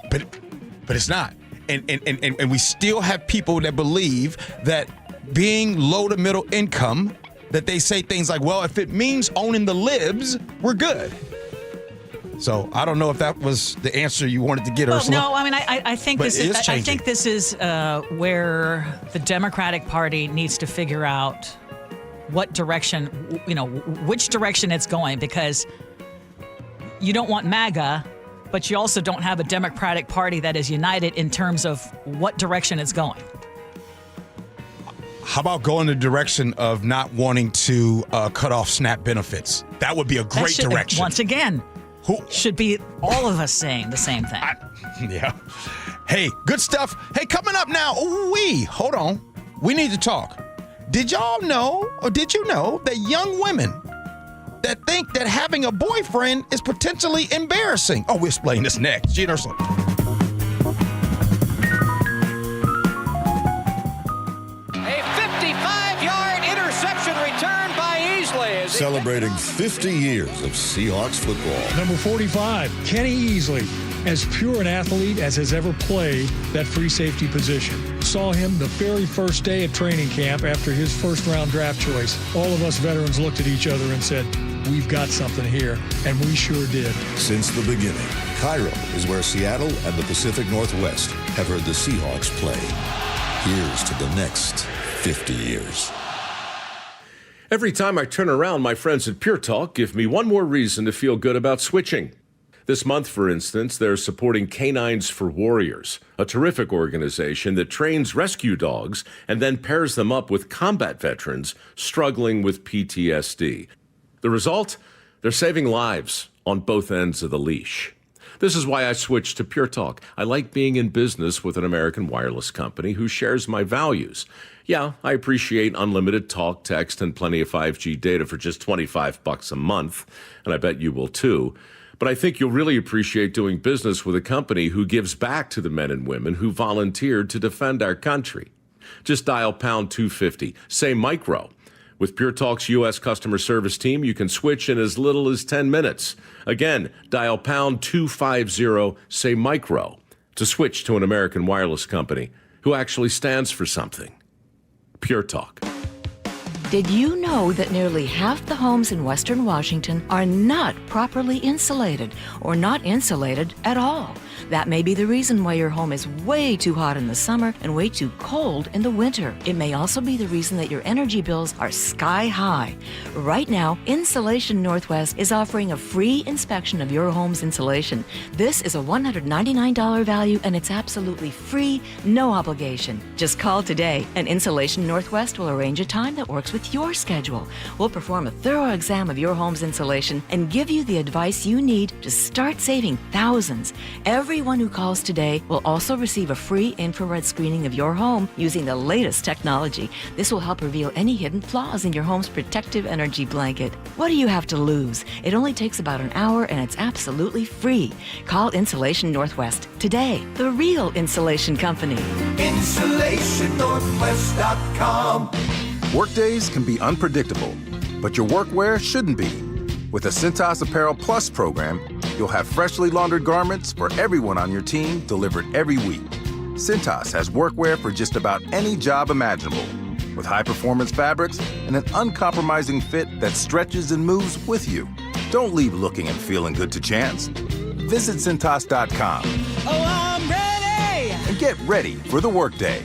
it's not. And we still have people that believe that being low to middle income, that they say things like, well, if it means owning the libs, we're good. So I don't know if that was the answer you wanted to get, Ursula. No, I mean, I think this is where the Democratic Party needs to figure out what direction, which direction it's going, because you don't want MAGA, but you also don't have a Democratic Party that is united in terms of what direction it's going. How about going the direction of not wanting to cut off SNAP benefits? That would be a great direction. Once again, should be all of us saying the same thing. Yeah. Hey, good stuff. Hey, coming up now. Hold on. We need to talk. Did y'all know, or did you know, that young women that think that having a boyfriend is potentially embarrassing? Oh, we'll explain this next. Gee Ursula. return by Easley. Celebrating 50 years of Seahawks football. Number 45, Kenny Easley. As pure an athlete as has ever played that free safety position. Saw him the very first day at training camp after his first-round draft choice. All of us veterans looked at each other and said, we've got something here, and we sure did. Since the beginning, KIRO is where Seattle and the Pacific Northwest have heard the Seahawks play. Here's to the next 50 years. Every time I turn around, my friends at Pure Talk give me one more reason to feel good about switching. This month, for instance, they're supporting Canines for Warriors, a terrific organization that trains rescue dogs and then pairs them up with combat veterans struggling with PTSD. The result? They're saving lives on both ends of the leash. This is why I switched to Pure Talk. I like being in business with an American wireless company who shares my values. Yeah, I appreciate unlimited talk, text, and plenty of 5G data for just $25 a month, and I bet you will too. But I think you'll really appreciate doing business with a company who gives back to the men and women who volunteered to defend our country. Just dial pound 250, say micro. With Pure Talk's U.S. customer service team, you can switch in as little as 10 minutes. Again, dial pound 250, say micro, to switch to an American wireless company who actually stands for something. Pure Talk. Did you know that nearly half the homes in Western Washington are not properly insulated or not insulated at all? That may be the reason why your home is way too hot in the summer and way too cold in the winter. It may also be the reason that your energy bills are sky high. Right now, Insulation Northwest is offering a free inspection of your home's insulation. This is a $199 value and it's absolutely free, no obligation. Just call today and Insulation Northwest will arrange a time that works with your schedule. We'll perform a thorough exam of your home's insulation and give you the advice you need to start saving thousands. Everyone who calls today will also receive a free infrared screening of your home using the latest technology. This will help reveal any hidden flaws in your home's protective energy blanket. What do you have to lose? It only takes about an hour and it's absolutely free. Call Insulation Northwest today, the real insulation company. InsulationNorthwest.com. Workdays can be unpredictable, but your workwear shouldn't be. With the Cintas Apparel Plus program, you'll have freshly laundered garments for everyone on your team delivered every week. Cintas has workwear for just about any job imaginable, with high-performance fabrics and an uncompromising fit that stretches and moves with you. Don't leave looking and feeling good to chance. Visit Cintas.com. Oh, I'm ready! And get ready for the workday.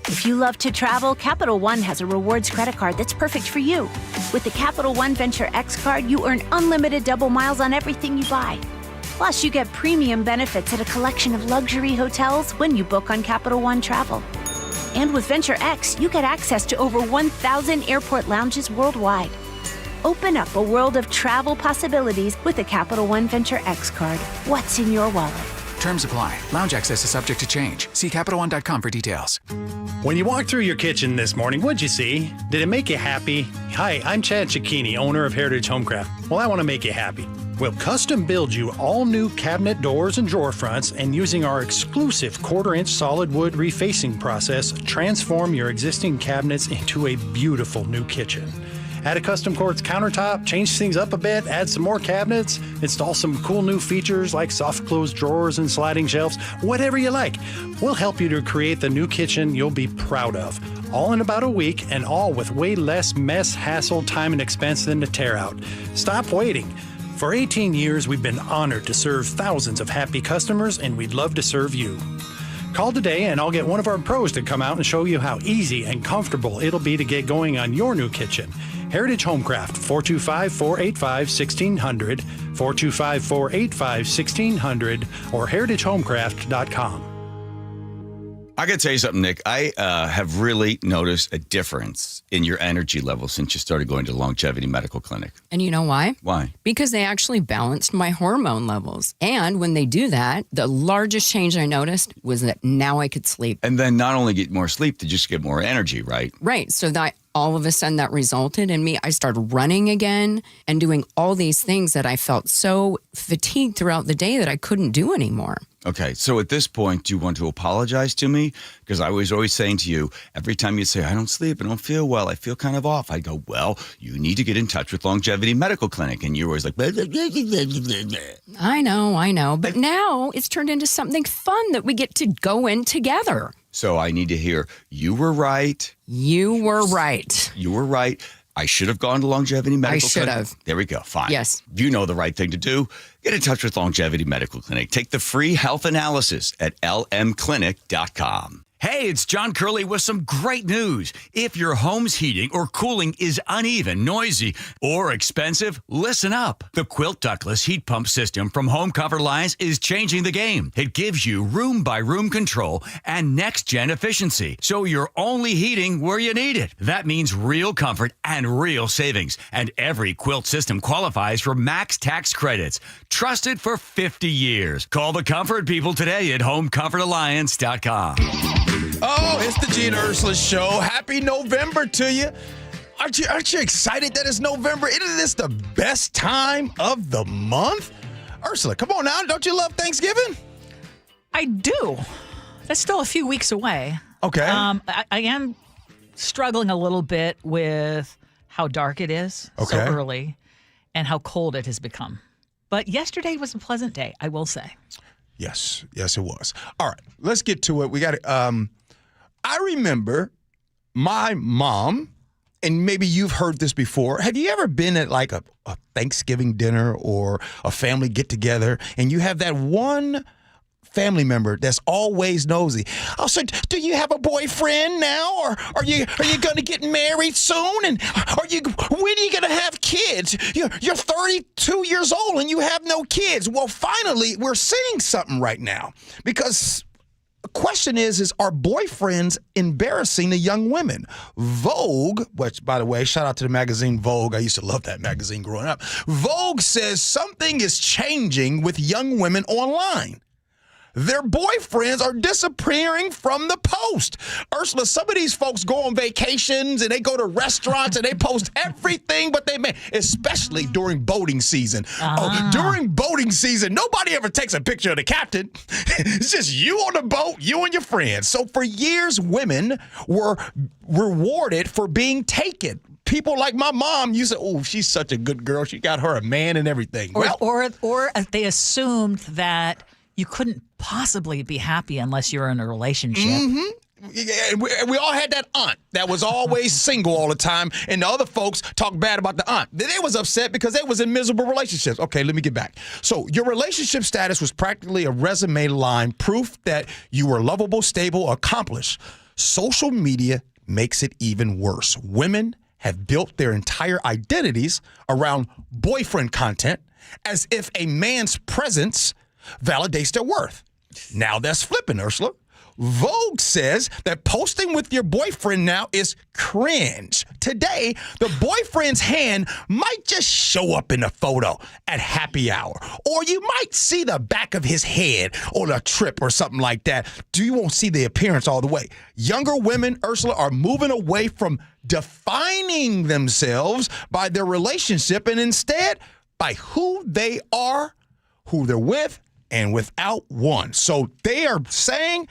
If you love to travel, Capital One has a rewards credit card that's perfect for you. With the Capital One Venture X card, you earn unlimited double miles on everything you buy. Plus, you get premium benefits at a collection of luxury hotels when you book on Capital One Travel. And with Venture X, you get access to over 1,000 airport lounges worldwide. Open up a world of travel possibilities with the Capital One Venture X card. What's in your wallet? Terms apply. Lounge access is subject to change. See CapitalOne.com for details. When you walked through your kitchen this morning, what'd you see? Did it make you happy? Hi, I'm Chad Cicchini, owner of Heritage Homecraft. Well, I want to make you happy. We'll custom build you all new cabinet doors and drawer fronts, and using our exclusive 1/4-inch solid wood refacing process, transform your existing cabinets into a beautiful new kitchen. Add a custom quartz countertop, change things up a bit, add some more cabinets, install some cool new features like soft close drawers and sliding shelves, whatever you like. We'll help you to create the new kitchen you'll be proud of. All in about a week and all with way less mess, hassle, time, and expense than to tear out. Stop waiting. For 18 years, we've been honored to serve thousands of happy customers, and we'd love to serve you. Call today and I'll get one of our pros to come out and show you how easy and comfortable it'll be to get going on your new kitchen. Heritage Homecraft, 425-485-1600, 425-485-1600, or heritagehomecraft.com. I got to tell you something, Nick. I have really noticed a difference in your energy level since you started going to the Longevity Medical Clinic. And you know why? Why? Because they actually balanced my hormone levels. And when they do that, the largest change I noticed was that now I could sleep. And then not only get more sleep, to just get more energy, right? Right. So that all of a sudden that resulted in me. I started running again and doing all these things that I felt so fatigued throughout the day that I couldn't do anymore. Okay, so at this point, do you want to apologize to me? Because I was always saying to you, every time you say, I don't sleep, I don't feel well, I feel kind of off, I go, well, you need to get in touch with Longevity Medical Clinic. And you're always like, blah, blah, blah, blah, blah, blah. I know. But now it's turned into something fun that we get to go in together. So I need to hear, you were right. You were right. You were right. I should have gone to Longevity Medical Clinic. I should have. There we go. Fine. Yes. You know the right thing to do. Get in touch with Longevity Medical Clinic. Take the free health analysis at lmclinic.com. Hey, it's John Curley with some great news. If your home's heating or cooling is uneven, noisy, or expensive, listen up. The Quilt Ductless Heat Pump System from Home Comfort Alliance is changing the game. It gives you room-by-room control and next-gen efficiency, so you're only heating where you need it. That means real comfort and real savings, and every quilt system qualifies for max tax credits. Trusted for 50 years. Call the comfort people today at homecomfortalliance.com. Oh, it's the Gee and Ursula Show. Happy November to you. Aren't you excited that it's November? Isn't this the best time of the month? Ursula, come on now. Don't you love Thanksgiving? I do. That's still a few weeks away. Okay. I am struggling a little bit with how dark it is so early and how cold it has become. But yesterday was a pleasant day, I will say. Yes, it was. All right, let's get to it. We got to. I remember my mom, and maybe you've heard this before. Have you ever been at like a Thanksgiving dinner or a family get together, and you have that one family member that's always nosy? Oh, so do you have a boyfriend now, or are you going to get married soon? And when are you going to have kids? You're 32 years old and you have no kids. Well, finally, we're seeing something right now, because the question is are boyfriends embarrassing the young women? Vogue, which, by the way, shout out to the magazine Vogue. I used to love that magazine growing up. Vogue says something is changing with young women online. Their boyfriends are disappearing from the post. Ursula, some of these folks go on vacations and they go to restaurants and they post everything but they make, especially during boating season. Oh, during boating season, nobody ever takes a picture of the captain. It's just you on the boat, you and your friends. So for years, women were rewarded for being taken. People like my mom used to, oh, she's such a good girl. She got her a man and everything. Or they assumed that you couldn't possibly be happy unless you're in a relationship. Mm-hmm. We all had that aunt that was always single all the time, and the other folks talk bad about the aunt. They was upset because they was in miserable relationships. Okay, let me get back. So your relationship status was practically a resume line, proof that you were lovable, stable, accomplished. Social media makes it even worse. Women have built their entire identities around boyfriend content as if a man's presence validates their worth. Now that's flipping, Ursula. Vogue says that posting with your boyfriend now is cringe. Today, the boyfriend's hand might just show up in a photo at happy hour, or you might see the back of his head on a trip or something like that. You won't see the appearance all the way. Younger women, Ursula, are moving away from defining themselves by their relationship and instead by who they are, who they're with, and without one. So they are saying,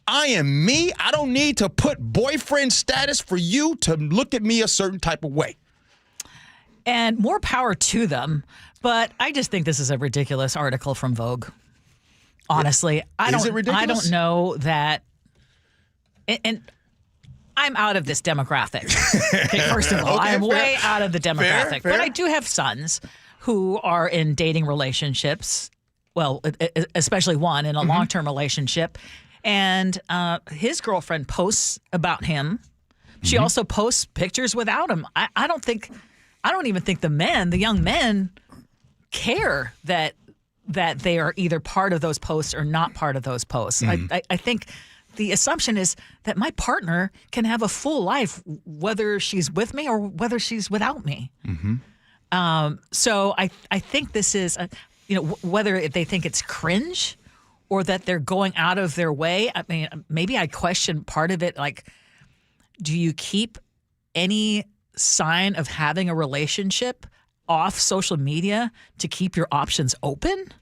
I am me. I don't need to put boyfriend status for you to look at me a certain type of way. And more power to them. But I just think this is a ridiculous article from Vogue. Honestly, I don't know that. And I'm out of this demographic. Okay, first of all, I'm way out of the demographic. Fair. But I do have sons who are in dating relationships. Well, especially one in a long-term relationship. And his girlfriend posts about him. She also posts pictures without him. I don't even think the young men care that they are either part of those posts or not part of those posts. I think the assumption is that my partner can have a full life, whether she's with me or whether she's without me. So I think this is whether they think it's cringe or that they're going out of their way. I mean, maybe I question part of it. Like, do you keep any sign of having a relationship off social media to keep your options open?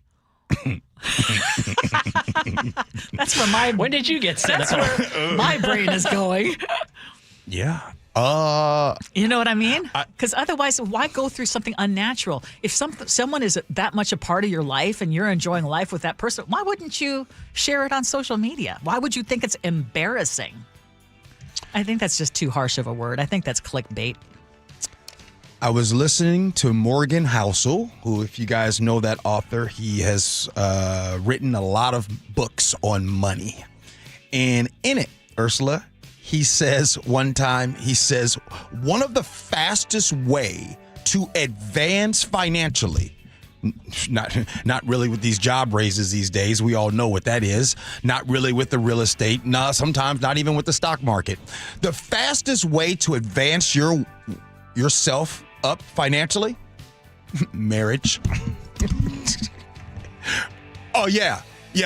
That's where my when did you get cynical? That's where my brain is going. Yeah. You know what I mean? Because otherwise, why go through something unnatural? If someone is that much a part of your life and you're enjoying life with that person, why wouldn't you share it on social media? Why would you think it's embarrassing? I think that's just too harsh of a word. I think that's clickbait. I was listening to Morgan Housel, who, if you guys know that author, he has written a lot of books on money. And in it, Ursula, he says one time, one of the fastest way to advance financially, not really with these job raises these days. We all know what that is. Not really with the real estate. No, sometimes not even with the stock market. The fastest way to advance yourself up financially, marriage. Oh yeah,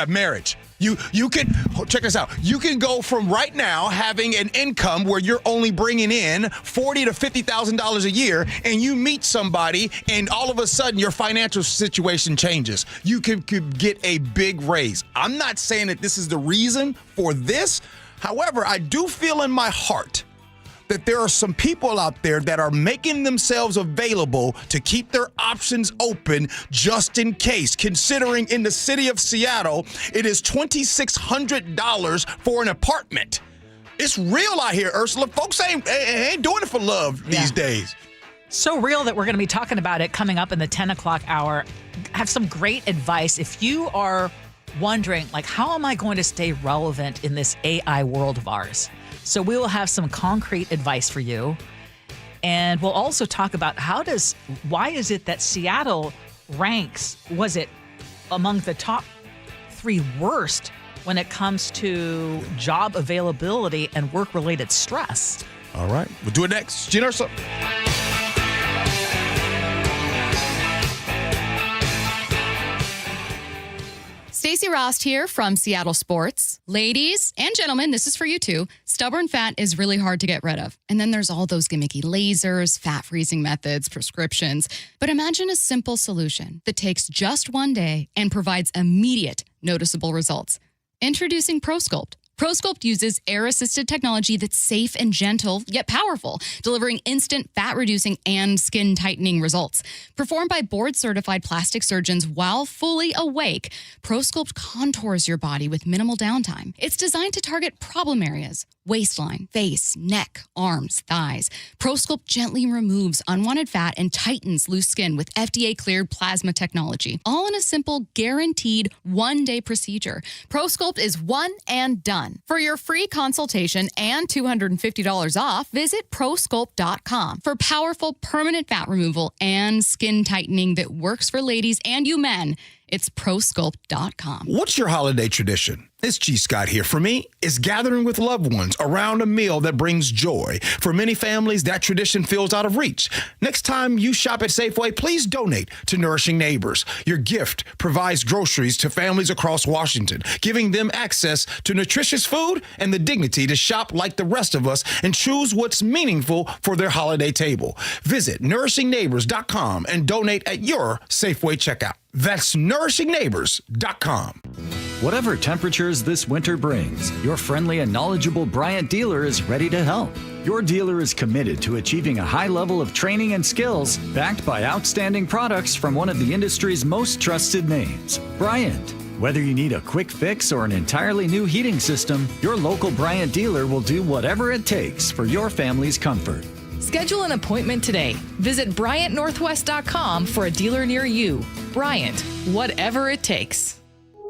marriage. You can check this out. You can go from right now having an income where you're only bringing in $40,000 to $50,000 a year, and you meet somebody, and all of a sudden your financial situation changes. You could get a big raise. I'm not saying that this is the reason for this. However, I do feel in my heart that there are some people out there that are making themselves available to keep their options open just in case, considering in the city of Seattle, it is $2,600 for an apartment. It's real out here, Ursula. Folks ain't doing it for love these days. So real that we're going to be talking about it coming up in the 10 o'clock hour. Have some great advice. If you are wondering, like, how am I going to stay relevant in this AI world of ours? So we will have some concrete advice for you. And we'll also talk about why is it that Seattle ranks, was it among the top 3 worst when it comes to job availability and work-related stress? All right. We'll do it next. Gee and Ursula. Stacey Rost here from Seattle Sports. Ladies and gentlemen, this is for you too. Stubborn fat is really hard to get rid of. And then there's all those gimmicky lasers, fat freezing methods, prescriptions. But imagine a simple solution that takes just one day and provides immediate, noticeable results. Introducing ProSculpt. ProSculpt uses air-assisted technology that's safe and gentle, yet powerful, delivering instant fat-reducing and skin-tightening results. Performed by board-certified plastic surgeons while fully awake, ProSculpt contours your body with minimal downtime. It's designed to target problem areas: waistline, face, neck, arms, thighs. ProSculpt gently removes unwanted fat and tightens loose skin with FDA-cleared plasma technology, all in a simple, guaranteed one-day procedure. ProSculpt is one and done. For your free consultation and $250 off, visit ProSculpt.com. For powerful permanent fat removal and skin tightening that works for ladies and you men, it's ProSculpt.com. What's your holiday tradition? It's G. Scott here. For me, it's gathering with loved ones around a meal that brings joy. For many families, that tradition feels out of reach. Next time you shop at Safeway, please donate to Nourishing Neighbors. Your gift provides groceries to families across Washington, giving them access to nutritious food and the dignity to shop like the rest of us and choose what's meaningful for their holiday table. Visit nourishingneighbors.com and donate at your Safeway checkout. That's nourishingneighbors.com. Whatever temperatures this winter brings, your friendly and knowledgeable Bryant dealer is ready to help. Your dealer is committed to achieving a high level of training and skills, backed by outstanding products from one of the industry's most trusted names, Bryant. Whether you need a quick fix or an entirely new heating system, your local Bryant dealer will do whatever it takes for your family's comfort. Schedule an appointment today. Visit BryantNorthwest.com for a dealer near you. Bryant, whatever it takes.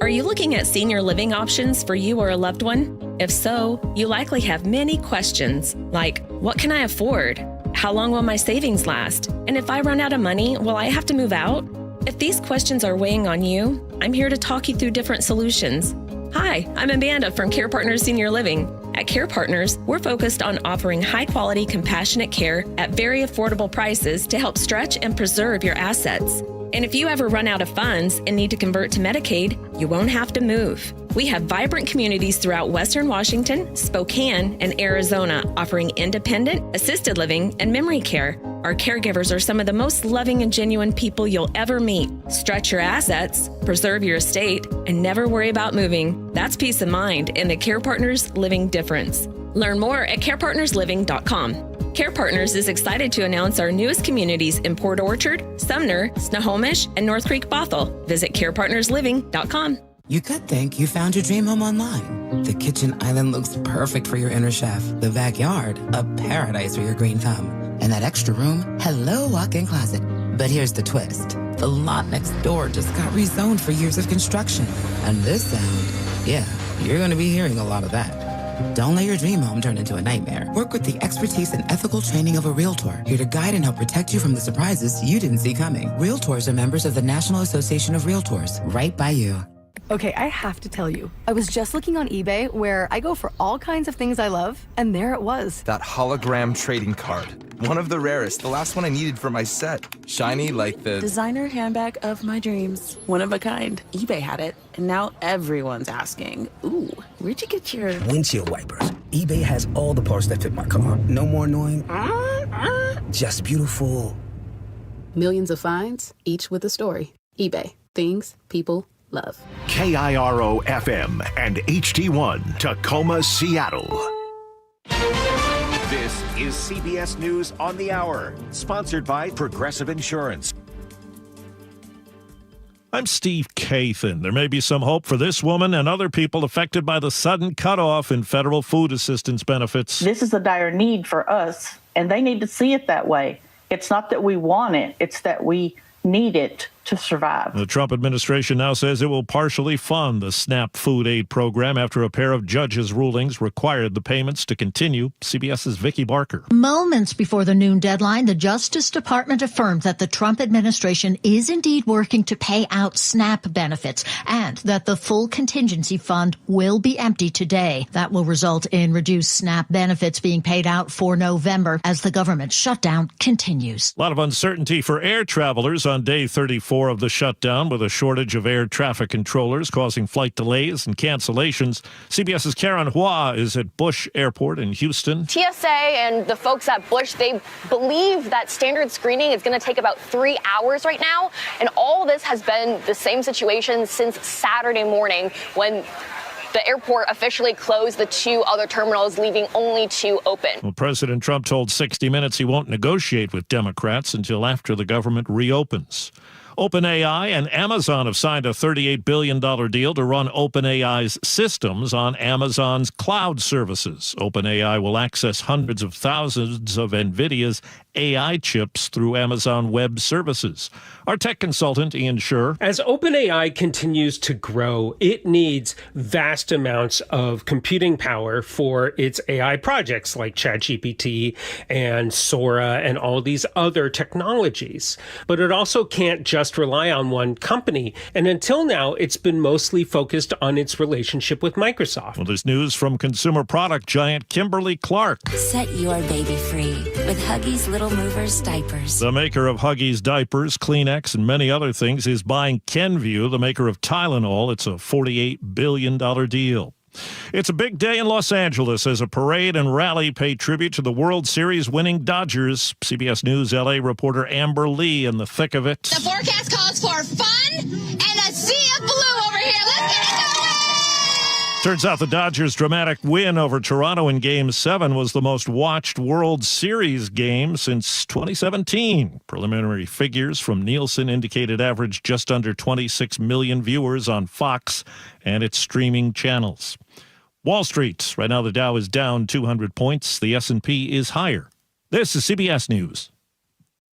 Are you looking at senior living options for you or a loved one? If so, you likely have many questions like, what can I afford? How long will my savings last? And if I run out of money, will I have to move out? If these questions are weighing on you, I'm here to talk you through different solutions. Hi, I'm Amanda from Care Partners Senior Living. At Care Partners, we're focused on offering high-quality, compassionate care at very affordable prices to help stretch and preserve your assets. And if you ever run out of funds and need to convert to Medicaid, you won't have to move. We have vibrant communities throughout Western Washington, Spokane, and Arizona offering independent, assisted living, and memory care. Our caregivers are some of the most loving and genuine people you'll ever meet. Stretch your assets, preserve your estate, and never worry about moving. That's peace of mind and the Care Partners Living difference. Learn more at carepartnersliving.com. Care Partners is excited to announce our newest communities in Port Orchard, Sumner, Snohomish, and North Creek Bothell. Visit carepartnersliving.com. You could think you found your dream home online. The kitchen island looks perfect for your inner chef. The backyard, a paradise for your green thumb. And that extra room, hello walk-in closet. But here's the twist. The lot next door just got rezoned for years of construction. And this sound, yeah, you're going to be hearing a lot of that. Don't let your dream home turn into a nightmare. Work with the expertise and ethical training of a Realtor, here to guide and help protect you from the surprises you didn't see coming. Realtors are members of the National Association of Realtors, right by you. Okay, I have to tell you, I was just looking on eBay where I go for all kinds of things I love, and there it was. That hologram trading card. One of the rarest, the last one I needed for my set. Shiny like the designer handbag of my dreams. One of a kind. eBay had it, and now everyone's asking, ooh, where'd you get your windshield wipers? eBay has all the parts that fit my car. No more annoying, just beautiful. Millions of finds, each with a story. eBay. Things people love. KIRO FM and HD1 Tacoma, Seattle. This is CBS News on the Hour, sponsored by Progressive Insurance. I'm Steve Kathan. There may be some hope for this woman and other people affected by the sudden cutoff in federal food assistance benefits. This is a dire need for us, and they need to see it that way. It's not that we want it, it's that we need it to survive. The Trump administration now says it will partially fund the SNAP food aid program after a pair of judges' rulings required the payments to continue. CBS's Vicki Barker. Moments before the noon deadline, the Justice Department affirmed that the Trump administration is indeed working to pay out SNAP benefits and that the full contingency fund will be empty today. That will result in reduced SNAP benefits being paid out for November as the government shutdown continues. A lot of uncertainty for air travelers on day 34 of the shutdown, with a shortage of air traffic controllers causing flight delays and cancellations. CBS's Karen Hua is at Bush Airport in Houston. TSA and the folks at Bush, they believe that standard screening is going to take about 3 hours right now. And all this has been the same situation since Saturday morning when the airport officially closed the 2 other terminals, leaving only 2 open. Well, President Trump told 60 Minutes he won't negotiate with Democrats until after the government reopens. OpenAI and Amazon have signed a $38 billion deal to run OpenAI's systems on Amazon's cloud services. OpenAI will access hundreds of thousands of NVIDIA's AI chips through Amazon Web Services. Our tech consultant, Ian Scher. As OpenAI continues to grow, it needs vast amounts of computing power for its AI projects like ChatGPT and Sora and all these other technologies. But it also can't just rely on one company. And until now, it's been mostly focused on its relationship with Microsoft. Well, there's news from consumer product giant Kimberly-Clark. Set your baby free with Huggies Little Movers diapers. The maker of Huggies diapers, Kleenex, and many other things is buying Kenvue, the maker of Tylenol. It's a $48 billion deal. It's a big day in Los Angeles as a parade and rally pay tribute to the World Series winning Dodgers. CBS News LA reporter Amber Lee in the thick of it. The forecast calls for fun and a sea of blue over here. Let's get it going! Turns out the Dodgers' dramatic win over Toronto in Game 7 was the most watched World Series game since 2017. Preliminary figures from Nielsen indicated averaged just under 26 million viewers on Fox and its streaming channels. Wall Street, right now the Dow is down 200 points. The S&P is higher. This is CBS News.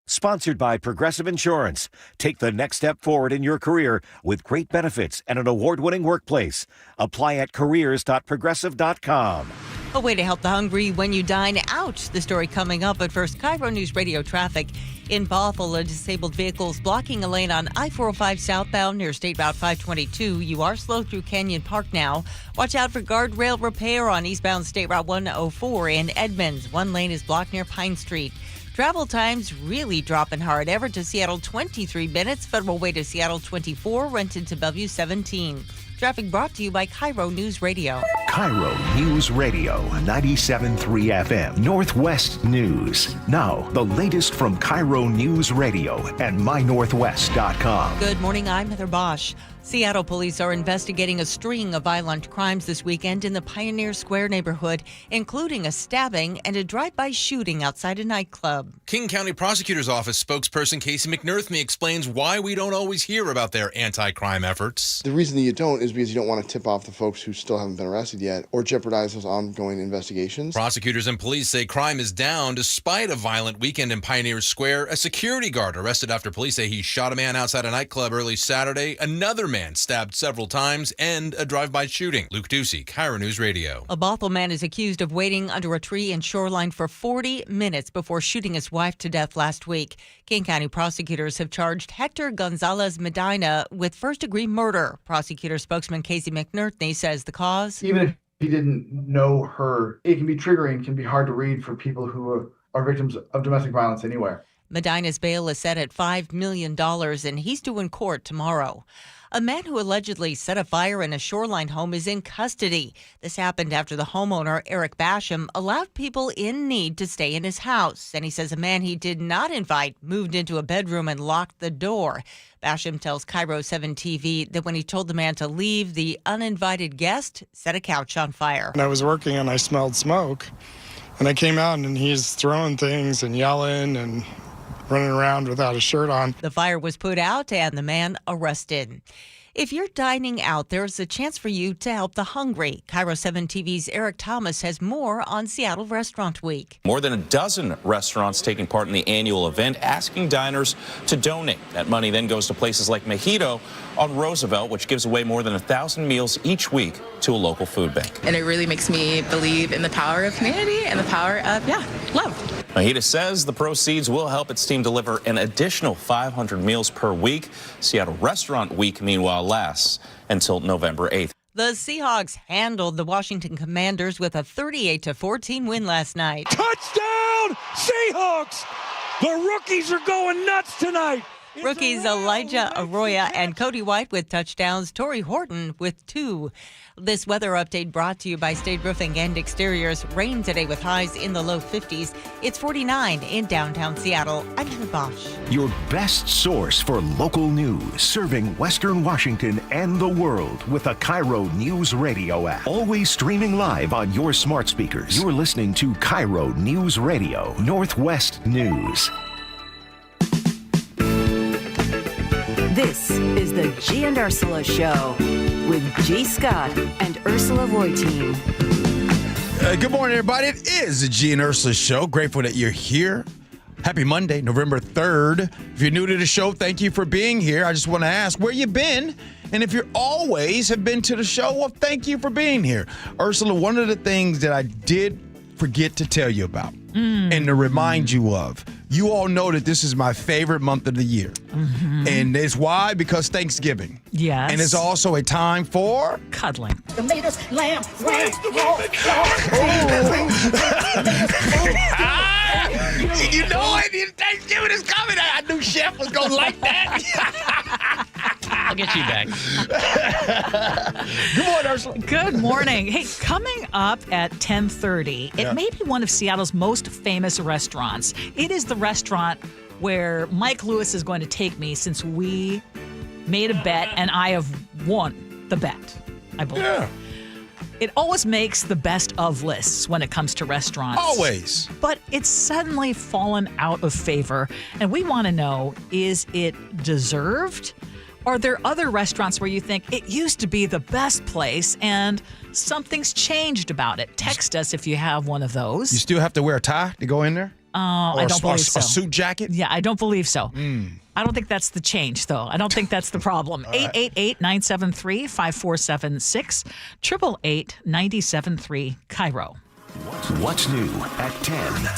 Sponsored by Progressive Insurance. Take the next step forward in your career with great benefits and an award-winning workplace. Apply at careers.progressive.com. A way to help the hungry when you dine out. The story coming up, but first, KIRO News Radio traffic. In Bothell, a disabled vehicle is blocking a lane on I-405 southbound near State Route 522. You are slow through Canyon Park now. Watch out for guardrail repair on eastbound State Route 104 in Edmonds. One lane is blocked near Pine Street. Travel times really dropping hard. Everett to Seattle, 23 minutes. Federal Way to Seattle, 24. Renton to Bellevue, 17. Traffic brought to you by KIRO News Radio. KIRO News Radio, 97.3 FM, Northwest News. Now, the latest from KIRO News Radio and mynorthwest.com. Good morning, I'm Heather Bosch. Seattle police are investigating a string of violent crimes this weekend in the Pioneer Square neighborhood, including a stabbing and a drive-by shooting outside a nightclub. King County Prosecutor's Office spokesperson Casey McNerthney explains why we don't always hear about their anti-crime efforts. The reason that you don't is because you don't want to tip off the folks who still haven't been arrested yet or jeopardize those ongoing investigations. Prosecutors and police say crime is down despite a violent weekend in Pioneer Square. A security guard arrested after police say he shot a man outside a nightclub early Saturday. Another man stabbed several times, and a drive-by shooting. Luke Ducey, KIRO News Radio. A Bothell man is accused of waiting under a tree in Shoreline for 40 minutes before shooting his wife to death last week. King County prosecutors have charged Hector Gonzalez Medina with first-degree murder. Prosecutor spokesman Casey McNerthney says the cause? Even if he didn't know her, it can be triggering, can be hard to read for people who are victims of domestic violence anywhere. Medina's bail is set at $5 million, and he's due in court tomorrow. A man who allegedly set a fire in a Shoreline home is in custody. This happened after the homeowner, Eric Basham, allowed people in need to stay in his house. And he says a man he did not invite moved into a bedroom and locked the door. Basham tells KIRO 7 TV that when he told the man to leave, the uninvited guest set a couch on fire. And I was working and I smelled smoke. And I came out and he's throwing things and yelling and running around without a shirt on. The fire was put out and the man arrested. If you're dining out, there's a chance for you to help the hungry. KIRO 7 TV's Eric Thomas has more on Seattle Restaurant Week. More than a dozen restaurants taking part in the annual event, asking diners to donate. That money then goes to places like Mojito on Roosevelt, which gives away more than 1,000 meals each week to a local food bank. And it really makes me believe in the power of community and the power of, love. Mojito says the proceeds will help its team deliver an additional 500 meals per week. Seattle Restaurant Week, meanwhile, lasts until November 8th. The Seahawks handled the Washington Commanders with a 38-14 win last night. Touchdown, Seahawks! The rookies are going nuts tonight. Rookies Elijah Arroyo and Cody White with touchdowns, Torrey Horton with 2. This weather update brought to you by State Roofing and Exteriors. Rain today with highs in the low 50s. It's 49 in downtown Seattle. I'm Heather Bosch. Your best source for local news, serving Western Washington and the world with a KIRO News Radio app. Always streaming live on your smart speakers. You're listening to KIRO News Radio, Northwest News. This is the Gee and Ursula Show with G. Scott and Ursula Reutin. Good morning, everybody. It is the Gee and Ursula Show. Grateful that you're here. Happy Monday, November 3rd. If you're new to the show, thank you for being here. I just want to ask where you been. And if you always have been to the show, well, thank you for being here. Ursula, one of the things that I did forget to tell you about and to remind you of, you all know that this is my favorite month of the year. Mm-hmm. And it's why? Because Thanksgiving. Yes. And it's also a time for cuddling. The latest lamb. You know it. Thanksgiving is coming. I knew Chef was going to like that. I'll get you back. Good morning, Ursula. Good morning. Hey, coming up at 10:30, it may be one of Seattle's most famous restaurants. It is the restaurant where Mike Lewis is going to take me since we made a bet and I have won the bet, I believe. Yeah. It always makes the best of lists when it comes to restaurants. Always. But it's suddenly fallen out of favor. And we want to know, is it deserved? Are there other restaurants where you think it used to be the best place and something's changed about it? Text us if you have one of those. You still have to wear a tie to go in there? I don't believe so. A suit jacket? Yeah, I don't believe so. I don't think that's the change, though. I don't think that's the problem. 888-973-5476, 888-973-KIRO. What's new at 10?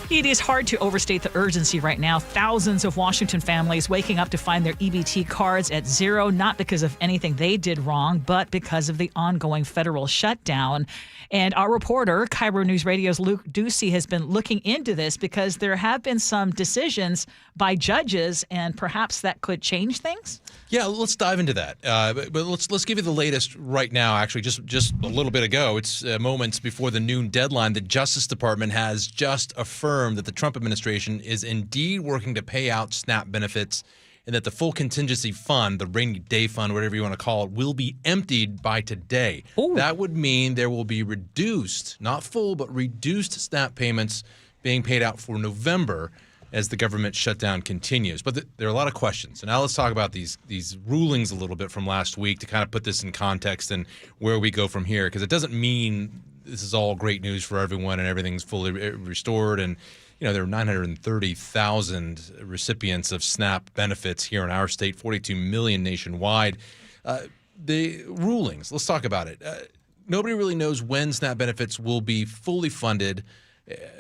It is hard to overstate the urgency right now. Thousands of Washington families waking up to find their EBT cards at zero, not because of anything they did wrong, but because of the ongoing federal shutdown. And our reporter, KIRO Newsradio's Luke Ducey, has been looking into this because there have been some decisions by judges, and perhaps that could change things. Yeah, let's dive into that. But let's give you the latest right now. Actually, just a little bit ago, it's moments before the noon deadline. The Justice Department has just affirmed that the Trump administration is indeed working to pay out SNAP benefits, and that the full contingency fund, the rainy day fund, whatever you want to call it, will be emptied by today. Ooh. That would mean there will be reduced, not full, but reduced SNAP payments being paid out for November as the government shutdown continues. But there are a lot of questions. And now let's talk about these rulings a little bit from last week to kind of put this in context and where we go from here. Because it doesn't mean this is all great news for everyone and everything's fully restored. And, there are 930,000 recipients of SNAP benefits here in our state, 42 million nationwide. The rulings, let's talk about it. Nobody really knows when SNAP benefits will be fully funded.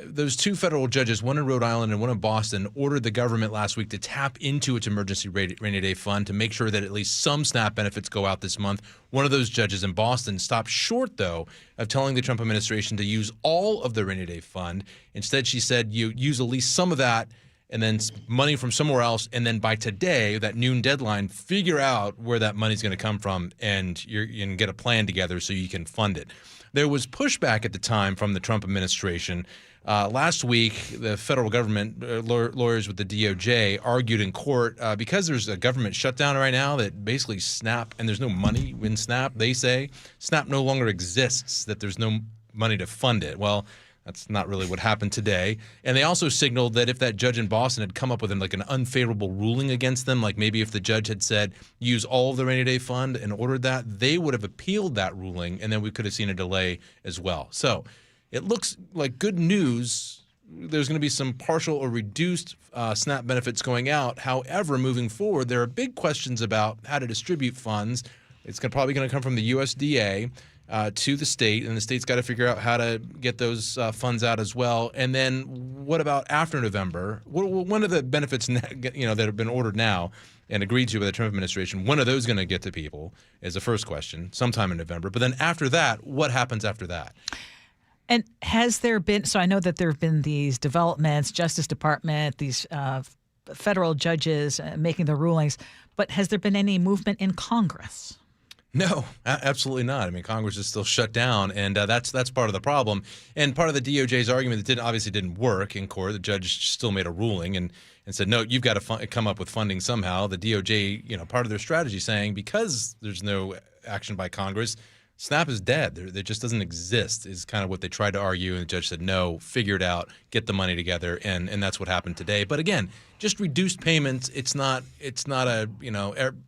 Those two federal judges, one in Rhode Island and one in Boston, ordered the government last week to tap into its emergency rainy day fund to make sure that at least some SNAP benefits go out this month. One of those judges in Boston stopped short, though, of telling the Trump administration to use all of the rainy day fund. Instead, she said you use at least some of that and then money from somewhere else, and then by today, that noon deadline, figure out where that money's going to come from, and you can get a plan together so you can fund it. There was pushback at the time from the Trump administration. Last week, the federal government, lawyers with the DOJ, argued in court because there's a government shutdown right now that basically SNAP, and there's no money in SNAP, they say, SNAP no longer exists, that there's no money to fund it. Well, that's not really what happened today. And they also signaled that if that judge in Boston had come up with an unfavorable ruling against them, like maybe if the judge had said, use all of the rainy day fund and ordered that, they would have appealed that ruling, and then we could have seen a delay as well. So it looks like good news. There's going to be some partial or reduced SNAP benefits going out. However, moving forward, there are big questions about how to distribute funds. It's probably going to come from the USDA. To the state, and the state's got to figure out how to get those funds out as well. And then what about after November? When are the benefits that have been ordered now and agreed to by the Trump administration, when are those going to get to people is the first question, sometime in November. But then after that, what happens after that? And has there been, so I know that there have been these developments, Justice Department, these federal judges making the rulings, but has there been any movement in Congress? No, absolutely not. I mean, Congress is still shut down, and that's part of the problem. And part of the DOJ's argument that obviously didn't work in court. The judge still made a ruling and said, no, you've got to come up with funding somehow. The DOJ, part of their strategy saying because there's no action by Congress, SNAP is dead. It just doesn't exist is kind of what they tried to argue. And the judge said, no, figure it out, get the money together. And that's what happened today. But again, just reduced payments. It's not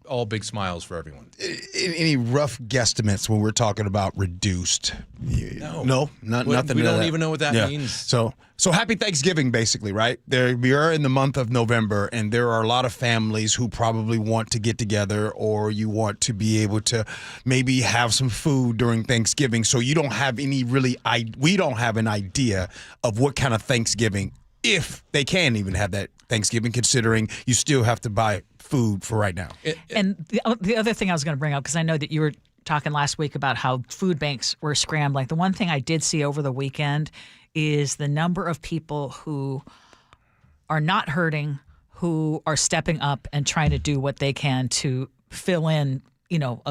all big smiles for everyone. Any rough guesstimates when we're talking about reduced? No, nothing. We don't even know what that means. So happy Thanksgiving, basically, right? We are in the month of November, and there are a lot of families who probably want to get together, or you want to be able to maybe have some food during Thanksgiving. So you don't have we don't have an idea of what kind of Thanksgiving, if they can even have that Thanksgiving, considering you still have to buy food for right now. And the other thing I was going to bring up, because I know that you were talking last week about how food banks were scrambling. The one thing I did see over the weekend is the number of people who are not hurting, who are stepping up and trying to do what they can to fill in,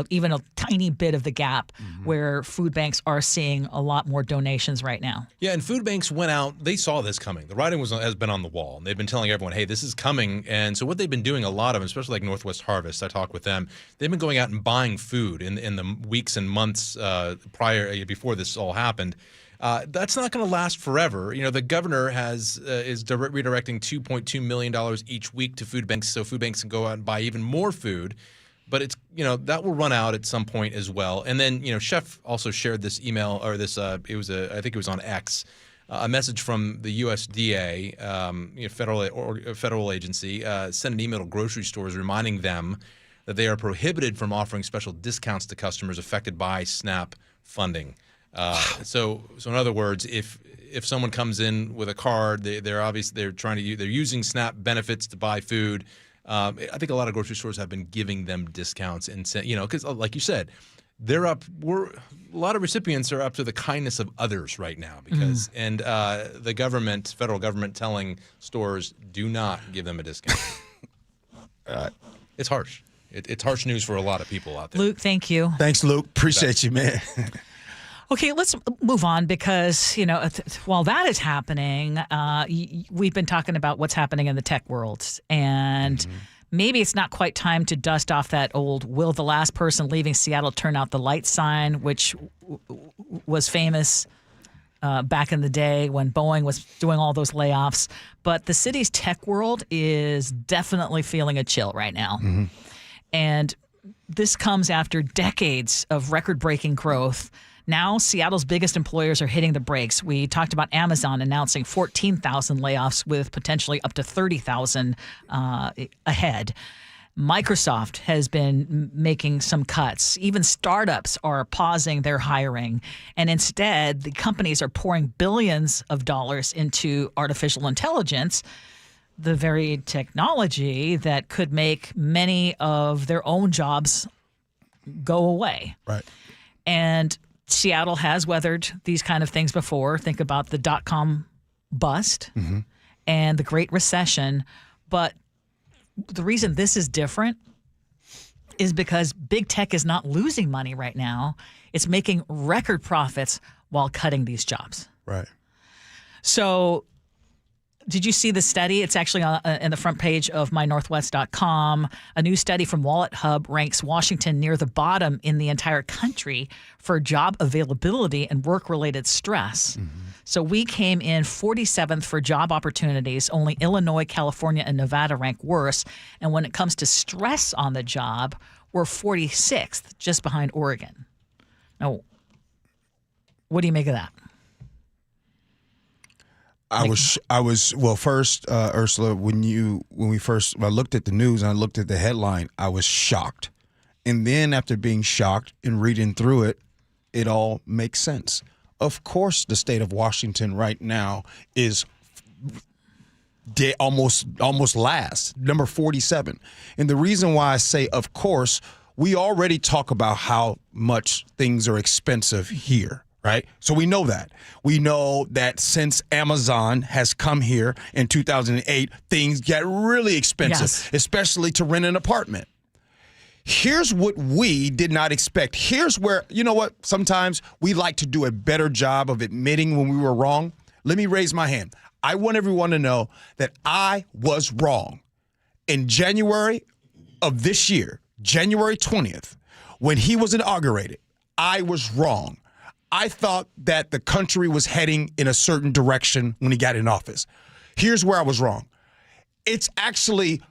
even a tiny bit of the gap where food banks are seeing a lot more donations right now. Yeah, and food banks went out. They saw this coming. The writing has been on the wall. And they've been telling everyone, hey, this is coming. And so what they've been doing a lot of, especially like Northwest Harvest, I talked with them, they've been going out and buying food in the weeks and months before this all happened. That's not going to last forever. The governor is redirecting $2.2 million each week to food banks, so food banks can go out and buy even more food. But it's that will run out at some point as well. And then Chef also shared this email or this I think it was on X, a message from the USDA, federal agency, sent an email to grocery stores reminding them that they are prohibited from offering special discounts to customers affected by SNAP funding. So in other words, if someone comes in with a card, they're using SNAP benefits to buy food. I think a lot of grocery stores have been giving them discounts, and because like you said, a lot of recipients are up to the kindness of others right now because the federal government telling stores do not give them a discount. It's harsh. It's harsh news for a lot of people out there. Luke, thank you. Thanks, Luke. Appreciate you, man. Okay, let's move on because, while that is happening, we've been talking about what's happening in the tech world. And maybe it's not quite time to dust off that old "will the last person leaving Seattle turn out the light" sign, which was famous back in the day when Boeing was doing all those layoffs. But the city's tech world is definitely feeling a chill right now. Mm-hmm. And this comes after decades of record-breaking growth. Now, Seattle's biggest employers are hitting the brakes. We talked about Amazon announcing 14,000 layoffs with potentially up to 30,000 ahead. Microsoft has been making some cuts. Even startups are pausing their hiring. And instead, the companies are pouring billions of dollars into artificial intelligence, the very technology that could make many of their own jobs go away. Right. And Seattle has weathered these kind of things before. Think about the dot-com bust and the Great Recession. But the reason this is different is because big tech is not losing money right now. It's making record profits while cutting these jobs. Right. So did you see the study? It's actually in the front page of mynorthwest.com. A new study from Wallet Hub ranks Washington near the bottom in the entire country for job availability and work-related stress. So we came in 47th for job opportunities. Only Illinois, California, and Nevada rank worse. And when it comes to stress on the job, we're 46th, just behind Oregon. Now, what do you make of that? First, Ursula, when I looked at the news and I looked at the headline, I was shocked. And then after being shocked and reading through it, it all makes sense. Of course, the state of Washington right now is almost last, number 47. And the reason why I say, of course, we already talk about how much things are expensive here. Right? So we know that. We know that since Amazon has come here in 2008, things get really expensive, especially to rent an apartment. Here's what we did not expect. Here's where, sometimes we like to do a better job of admitting when we were wrong. Let me raise my hand. I want everyone to know that I was wrong. In January of this year, January 20th, when he was inaugurated, I was wrong. I thought that the country was heading in a certain direction when he got in office. Here's where I was wrong. It's actually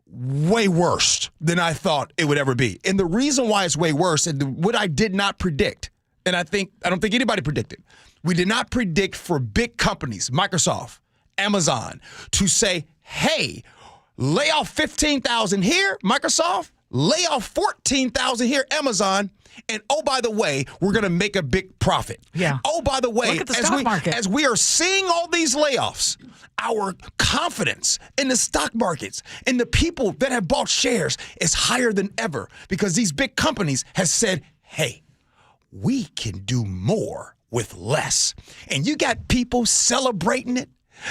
way worse than I thought it would ever be. And the reason why it's way worse, and what I did not predict, and I don't think anybody predicted, we did not predict for big companies, Microsoft, Amazon, to say, hey, lay off 15,000 here, Microsoft, lay off 14,000 here, Amazon. And oh, by the way, we're going to make a big profit. Yeah. Oh, by the way, look at the stock market. As we are seeing all these layoffs, our confidence in the stock markets and the people that have bought shares is higher than ever because these big companies have said, hey, we can do more with less. And you got people celebrating it.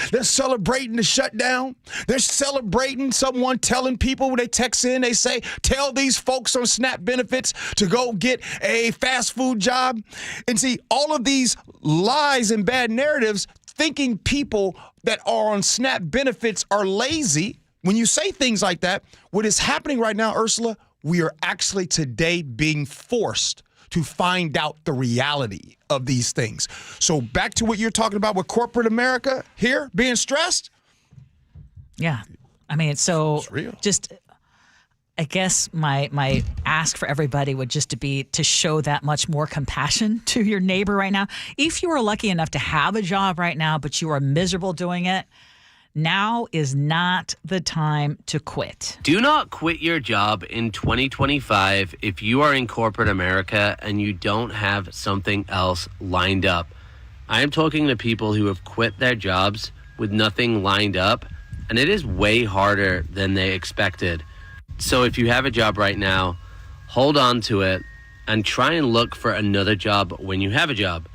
They're celebrating the shutdown. They're celebrating someone telling people when they text in, they say, tell these folks on SNAP benefits to go get a fast food job. And see, all of these lies and bad narratives, thinking people that are on SNAP benefits are lazy. When you say things like that, what is happening right now, Ursula, we are actually today being forced to find out the reality of these things. So back to what you're talking about with corporate America here being stressed. Yeah. I mean, so just, I guess my ask for everybody would just to be to show that much more compassion to your neighbor right now. If you are lucky enough to have a job right now, but you are miserable doing it, Now is not the time to quit. Do not quit your job in 2025 if you are in corporate America and you don't have something else lined up. I am talking to people who have quit their jobs with nothing lined up, and it is way harder than they expected. So if you have a job right now, hold on to it and try and look for another job when you have a job.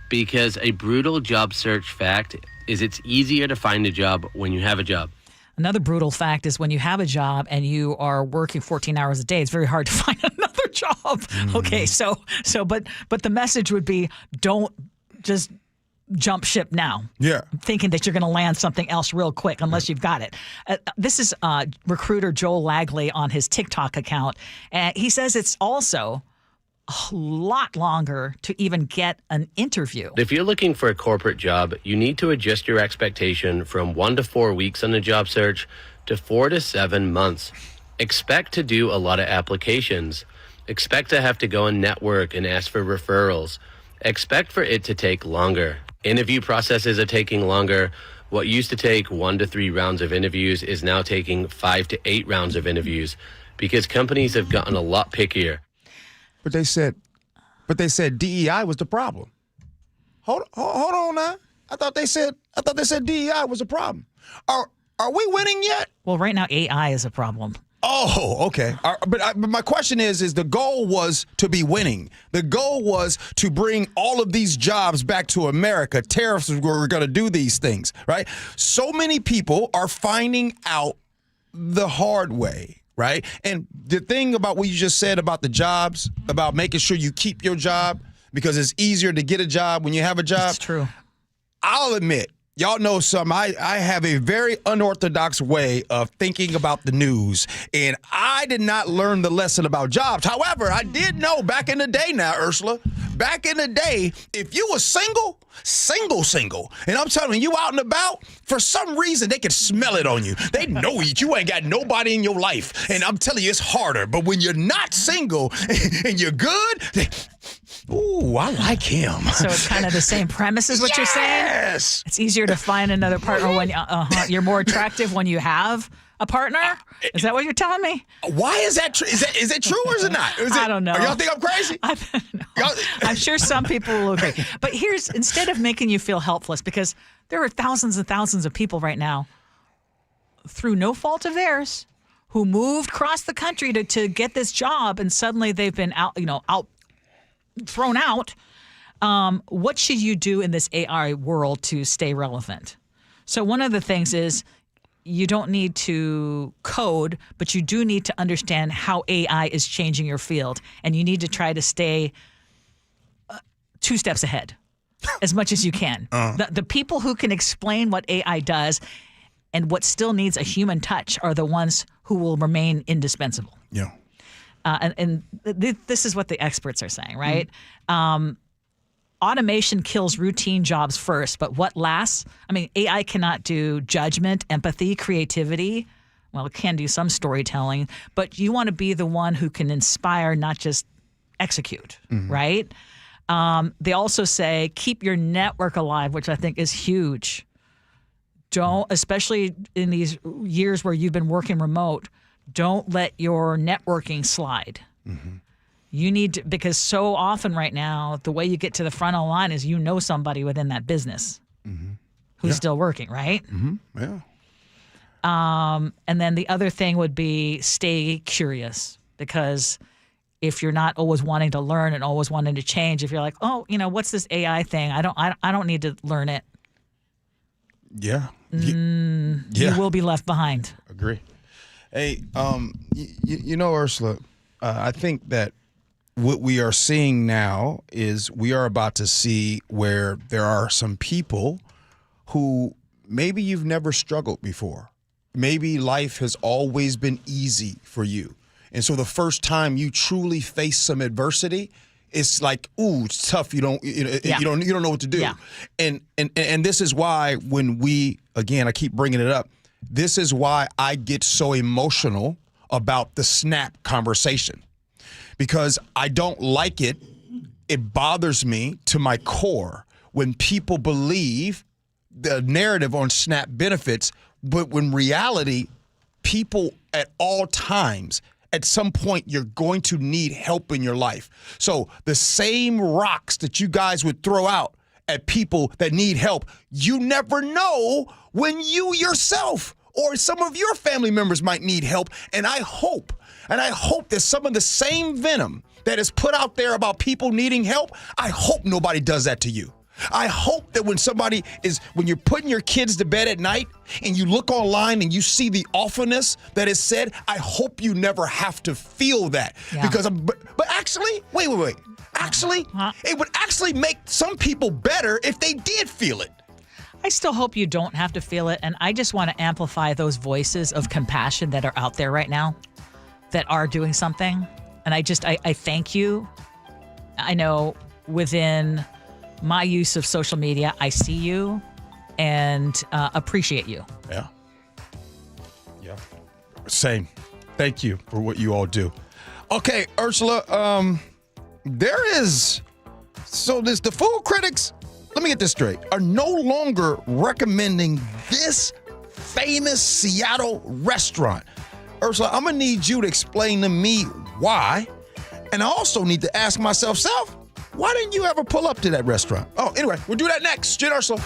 Because a brutal job search fact is it's easier to find a job when you have a job. Another brutal fact is when you have a job and you are working 14 hours a day, it's very hard to find another job. Okay, but the message would be don't just jump ship now. Yeah. Thinking that you're going to land something else real quick unless you've got it. This is recruiter Joel Lagley on his TikTok account. And he says it's also a lot longer to even get an interview. If you're looking for a corporate job, you need to adjust your expectation from 1 to 4 weeks on the job search to 4 to 7 months. Expect to do a lot of applications. Expect to have to go and network and ask for referrals. Expect for it to take longer. Interview processes are taking longer. What used to take 1 to 3 rounds of interviews is now taking 5 to 8 rounds of interviews because companies have gotten a lot pickier. But they said DEI was the problem. Hold on now. I thought they said DEI was a problem. Are we winning yet? Well, right now AI is a problem. Oh, okay. But my question is the goal was to be winning. The goal was to bring all of these jobs back to America. Tariffs were going to do these things, right? So many people are finding out the hard way. Right. And the thing about what you just said about the jobs, about making sure you keep your job because it's easier to get a job when you have a job. That's true. I'll admit, y'all know something. I have a very unorthodox way of thinking about the news, and I did not learn the lesson about jobs. However, I did know back in the day now, Ursula, back in the day, if you were single, and I'm telling you out and about, for some reason, they can smell it on you. They know you ain't got nobody in your life, and I'm telling you, it's harder. But when you're not single and you're good, ooh, I like him. So it's kind of the same premise is what you're saying? Yes. It's easier to find another partner when you're more attractive when you have a partner? Is that what you're telling me? Why is that true? Is it true or is it not? I don't know. Y'all think I'm crazy? I'm sure some people will agree. But instead of making you feel helpless, because there are thousands and thousands of people right now, through no fault of theirs, who moved across the country to get this job, and suddenly they've been thrown out. What should you do in this AI world to stay relevant? So one of the things is you don't need to code, but you do need to understand how AI is changing your field, and you need to try to stay 2 steps ahead as much as you can. The people who can explain what AI does and what still needs a human touch are the ones who will remain indispensable. Yeah. This is what the experts are saying, right? Automation kills routine jobs first, but what lasts? I mean, AI cannot do judgment, empathy, creativity. Well, it can do some storytelling, but you want to be the one who can inspire, not just execute, right? They also say keep your network alive, which I think is huge. Don't, especially in these years where you've been working remote, don't let your networking slide. You need to, because so often right now, the way you get to the front of the line is somebody within that business who's still working, right? Yeah. And then the other thing would be stay curious, because if you're not always wanting to learn and always wanting to change, if you're like, oh, what's this AI thing? I don't need to learn it. Yeah. You will be left behind. Agree. Hey, Ursula, I think that what we are seeing now is we are about to see where there are some people who maybe you've never struggled before. Maybe life has always been easy for you. And so the first time you truly face some adversity, it's like, ooh, it's tough. You don't know what to do. Yeah. And this is why when I keep bringing it up, this is why I get so emotional about the SNAP conversation, because I don't like it. It bothers me to my core when people believe the narrative on SNAP benefits, but when reality, people at all times, at some point, you're going to need help in your life. So the same rocks that you guys would throw out at people that need help, you never know when you yourself or some of your family members might need help. And I hope that some of the same venom that is put out there about people needing help, I hope nobody does that to you. I hope that when you're putting your kids to bed at night and you look online and you see the awfulness that is said, I hope you never have to feel that. Yeah. But actually, wait. Actually, it would actually make some people better if they did feel it. I still hope you don't have to feel it. And I just want to amplify those voices of compassion that are out there right now that are doing something. And I thank you. I know within my use of social media, I see you and appreciate you. Yeah. Same. Thank you for what you all do. Okay, Ursula, the food critics, let me get this straight, are no longer recommending this famous Seattle restaurant. Ursula, I'm going to need you to explain to me why. And I also need to ask myself, why didn't you ever pull up to that restaurant? Oh, anyway, we'll do that next. Gee Ursula.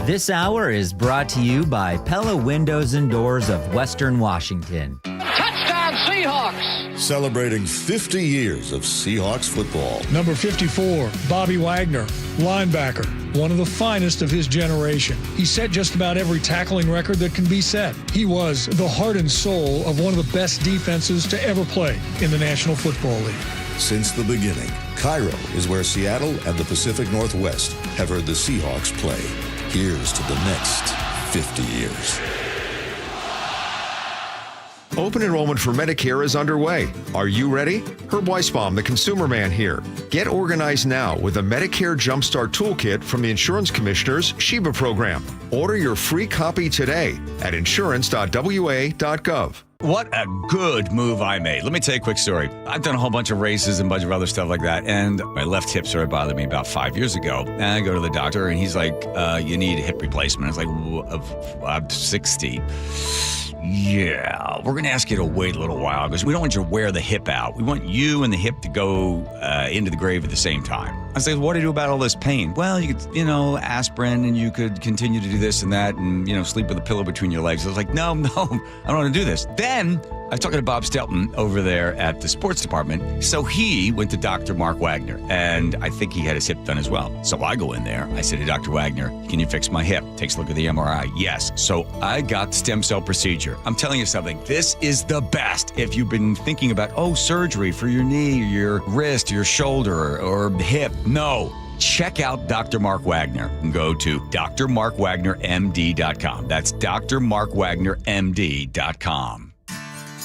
This hour is brought to you by Pella Windows and Doors of Western Washington. Touchdown, Seahawks! Celebrating 50 years of Seahawks football. Number 54, Bobby Wagner, linebacker, one of the finest of his generation. He set just about every tackling record that can be set. He was the heart and soul of one of the best defenses to ever play in the National Football League. Since the beginning, KIRO is where Seattle and the Pacific Northwest have heard the Seahawks play. Here's to the next 50 years. Open enrollment for Medicare is underway. Are you ready? Herb Weisbaum, the consumer man here. Get organized now with a Medicare Jumpstart Toolkit from the Insurance Commissioner's Sheba program. Order your free copy today at insurance.wa.gov. What a good move I made. Let me tell you a quick story. I've done a whole bunch of races and a bunch of other stuff like that, and my left hip started bothering me about 5 years ago. And I go to the doctor, and he's like, you need a hip replacement. I was like, I'm 60. Yeah, we're going to ask you to wait a little while because we don't want you to wear the hip out. We want you and the hip to go into the grave at the same time. I said, what do you do about all this pain? Well, you could, aspirin, and you could continue to do this and that and, sleep with a pillow between your legs. I was like, no, I don't want to do this. Then I was talking to Bob Stelton over there at the sports department. So he went to Dr. Mark Wagner, and I think he had his hip done as well. So I go in there. I said to Dr. Wagner, can you fix my hip? Takes a look at the MRI. Yes. So I got the stem cell procedure. I'm telling you something. This is the best. If you've been thinking about, surgery for your knee, your wrist, your shoulder, or hip. No. Check out Dr. Mark Wagner and go to drmarkwagnermd.com. That's drmarkwagnermd.com.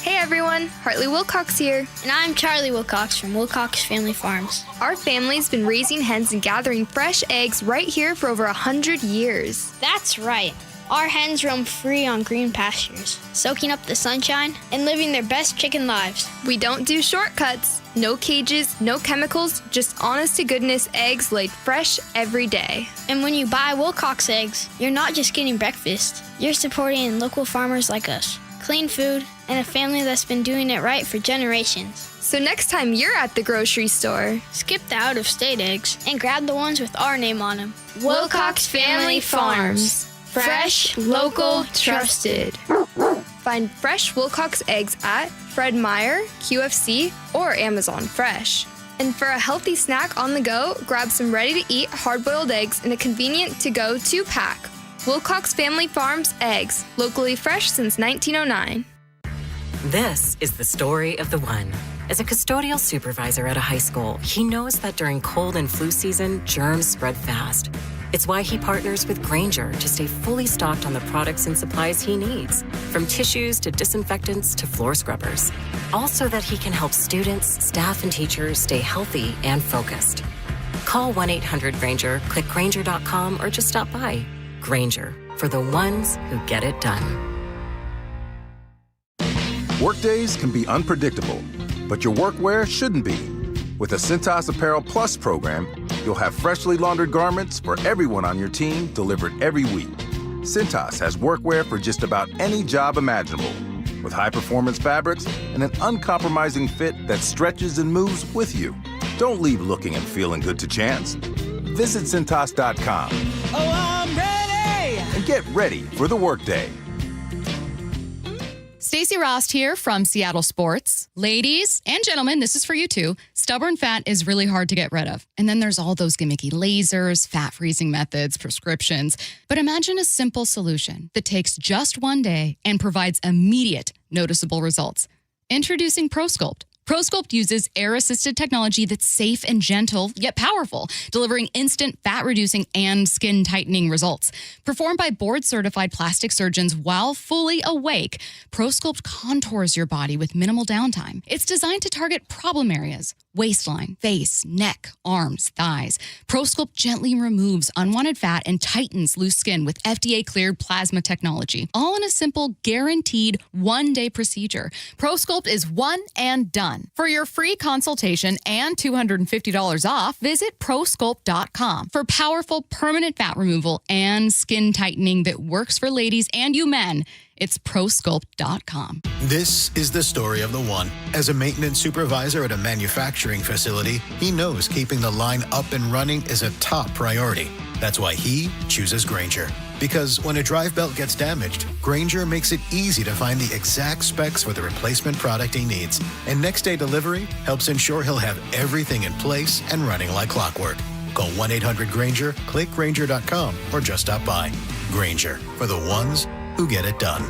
Hey everyone, Hartley Wilcox here. And I'm Charlie Wilcox from Wilcox Family Farms. Our family's been raising hens and gathering fresh eggs right here for over 100 years. That's right. Our hens roam free on green pastures, soaking up the sunshine and living their best chicken lives. We don't do shortcuts. No cages, no chemicals, just honest-to-goodness eggs laid fresh every day. And when you buy Wilcox eggs, you're not just getting breakfast. You're supporting local farmers like us. Clean food, and a family that's been doing it right for generations. So next time you're at the grocery store, skip the out-of-state eggs and grab the ones with our name on them. Wilcox Family Farms. Fresh, local, trusted. Find fresh Wilcox eggs at Fred Meyer, QFC, or Amazon Fresh. And for a healthy snack on the go, grab some ready-to-eat hard-boiled eggs in a convenient to-go 2-pack. Wilcox Family Farms eggs, locally fresh since 1909. This is the story of the one. As a custodial supervisor at a high school, he knows that during cold and flu season, germs spread fast. It's why he partners with Grainger to stay fully stocked on the products and supplies he needs, from tissues to disinfectants to floor scrubbers. All so that he can help students, staff, and teachers stay healthy and focused. Call 1-800-GRAINGER, click Grainger.com, or just stop by. Grainger, for the ones who get it done. Workdays can be unpredictable, but your workwear shouldn't be. With a Cintas Apparel Plus program, you'll have freshly laundered garments for everyone on your team delivered every week. Cintas has workwear for just about any job imaginable, with high-performance fabrics and an uncompromising fit that stretches and moves with you. Don't leave looking and feeling good to chance. Visit Cintas.com. Oh, I'm ready! And get ready for the workday. Stacey Rost here from Seattle Sports. Ladies and gentlemen, this is for you too. Stubborn fat is really hard to get rid of. And then there's all those gimmicky lasers, fat freezing methods, prescriptions. But imagine a simple solution that takes just one day and provides immediate, noticeable results. Introducing ProSculpt. ProSculpt uses air-assisted technology that's safe and gentle, yet powerful, delivering instant fat-reducing and skin-tightening results. Performed by board-certified plastic surgeons while fully awake, ProSculpt contours your body with minimal downtime. It's designed to target problem areas: waistline, face, neck, arms, thighs. ProSculpt gently removes unwanted fat and tightens loose skin with FDA-cleared plasma technology, all in a simple, guaranteed one-day procedure. ProSculpt is one and done. For your free consultation and $250 off, visit ProSculpt.com for powerful permanent fat removal and skin tightening that works for ladies and you men. It's ProSculpt.com. This is the story of the one. As a maintenance supervisor at a manufacturing facility, he knows keeping the line up and running is a top priority. That's why he chooses Grainger. Because when a drive belt gets damaged, Grainger makes it easy to find the exact specs for the replacement product he needs. And next day delivery helps ensure he'll have everything in place and running like clockwork. Call 1-800-GRAINGER, click Grainger.com, or just stop by. Grainger, for the ones who get it done.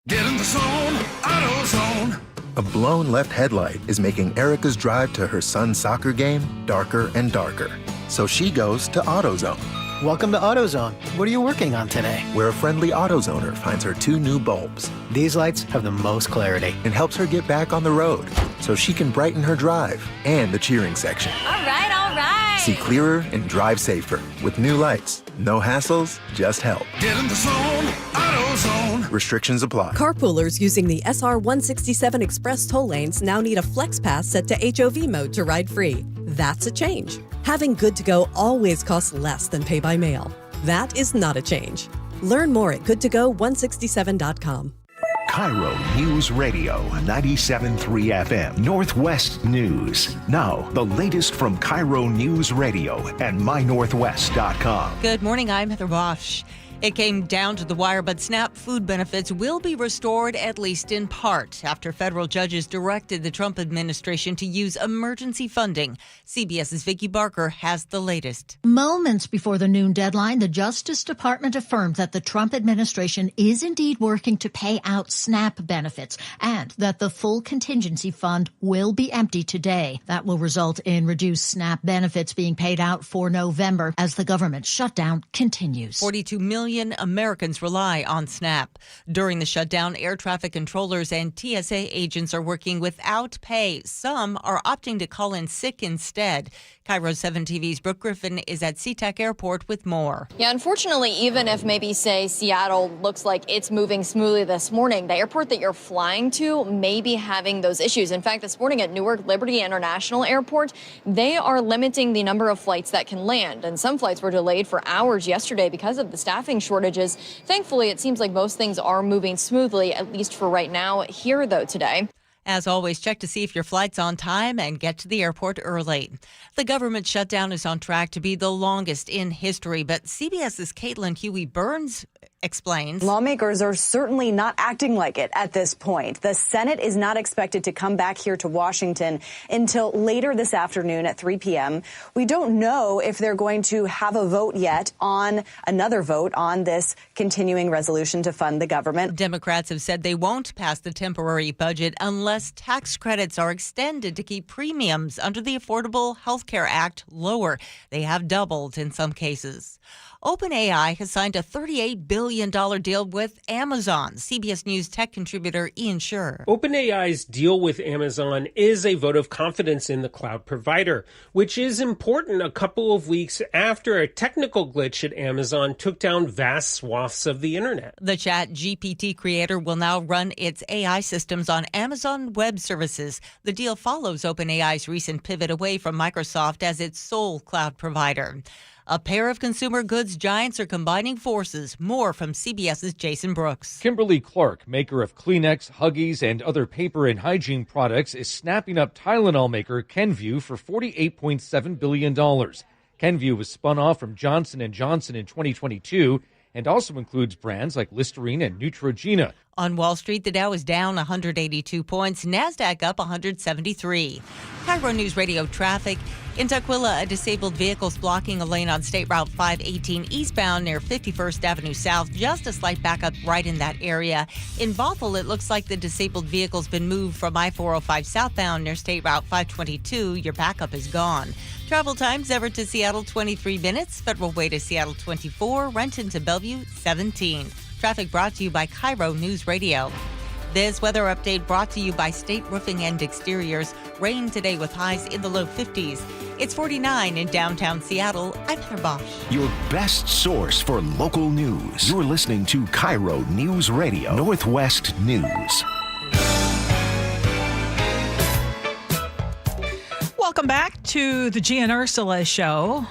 Get in the zone, AutoZone. A blown left headlight is making Erica's drive to her son's soccer game darker and darker. So she goes to AutoZone. Welcome to AutoZone. What are you working on today? Where a friendly AutoZoner finds her 2 new bulbs. These lights have the most clarity. And helps her get back on the road so she can brighten her drive and the cheering section. All right, all right. See clearer and drive safer with new lights. No hassles, just help. Get in the zone, AutoZone. Restrictions apply. Carpoolers using the SR 167 Express toll lanes now need a Flex Pass set to HOV mode to ride free. That's a change. Having Good to Go always costs less than pay by mail. That is not a change. Learn more at goodtogo167.com. KIRO Newsradio 97.3 FM Northwest News. Now, the latest from KIRO Newsradio and mynorthwest.com. Good morning, I'm Heather Bosch. It came down to the wire, but SNAP food benefits will be restored, at least in part, after federal judges directed the Trump administration to use emergency funding. CBS's Vicki Barker has the latest. Moments before the noon deadline, the Justice Department affirmed that the Trump administration is indeed working to pay out SNAP benefits and that the full contingency fund will be empty today. That will result in reduced SNAP benefits being paid out for November as the government shutdown continues. 42 million Americans rely on SNAP. During the shutdown, air traffic controllers and TSA agents are working without pay. Some are opting to call in sick instead. KIRO 7 TV's Brooke Griffin is at SeaTac Airport with more. Yeah, unfortunately, even if maybe, say, Seattle looks like it's moving smoothly this morning, the airport that you're flying to may be having those issues. In fact, this morning at Newark Liberty International Airport, they are limiting the number of flights that can land. And some flights were delayed for hours yesterday because of the staffing shortages. Thankfully, it seems like most things are moving smoothly, at least for right now. Here, though, today. As always, check to see if your flight's on time and get to the airport early. The government shutdown is on track to be the longest in history, but CBS's Caitlin Huey-Burns explains. Lawmakers are certainly not acting like it at this point. The Senate is not expected to come back here to Washington until later this afternoon at 3 p.m. We don't know if they're going to have a vote yet on another vote on this continuing resolution to fund the government. Democrats have said they won't pass the temporary budget unless tax credits are extended to keep premiums under the Affordable Health Care Act lower. They have doubled in some cases. OpenAI has signed a $38 billion billion deal with Amazon. CBS News tech contributor Ian Scher. OpenAI's deal with Amazon is a vote of confidence in the cloud provider, which is important a couple of weeks after a technical glitch at Amazon took down vast swaths of the internet. The ChatGPT creator will now run its AI systems on Amazon Web Services. The deal follows OpenAI's recent pivot away from Microsoft as its sole cloud provider. A pair of consumer goods giants are combining forces. More from CBS's Jason Brooks. Kimberly-Clark, maker of Kleenex, Huggies, and other paper and hygiene products, is snapping up Tylenol maker Kenvue for $48.7 billion. Kenvue was spun off from Johnson & Johnson in 2022 and also includes brands like Listerine and Neutrogena. On Wall Street, the Dow is down 182 points, NASDAQ up 173. KIRO News Radio traffic. In Tukwila, a disabled vehicle is blocking a lane on State Route 518 eastbound near 51st Avenue South. Just a slight backup right in that area. In Bothell, it looks like the disabled vehicle's been moved from I-405 southbound near State Route 522. Your backup is gone. Travel times, Everett to Seattle, 23 minutes. Federal Way to Seattle, 24. Renton to Bellevue, 17. Traffic brought to you by KIRO News Radio. This weather update brought to you by State Roofing and Exteriors. Rain today with highs in the low 50s. It's 49 in downtown Seattle. I'm Heather Bosch. Your best source for local news. You're listening to KIRO News Radio, Northwest News. Welcome back to the Gee and Ursula Show.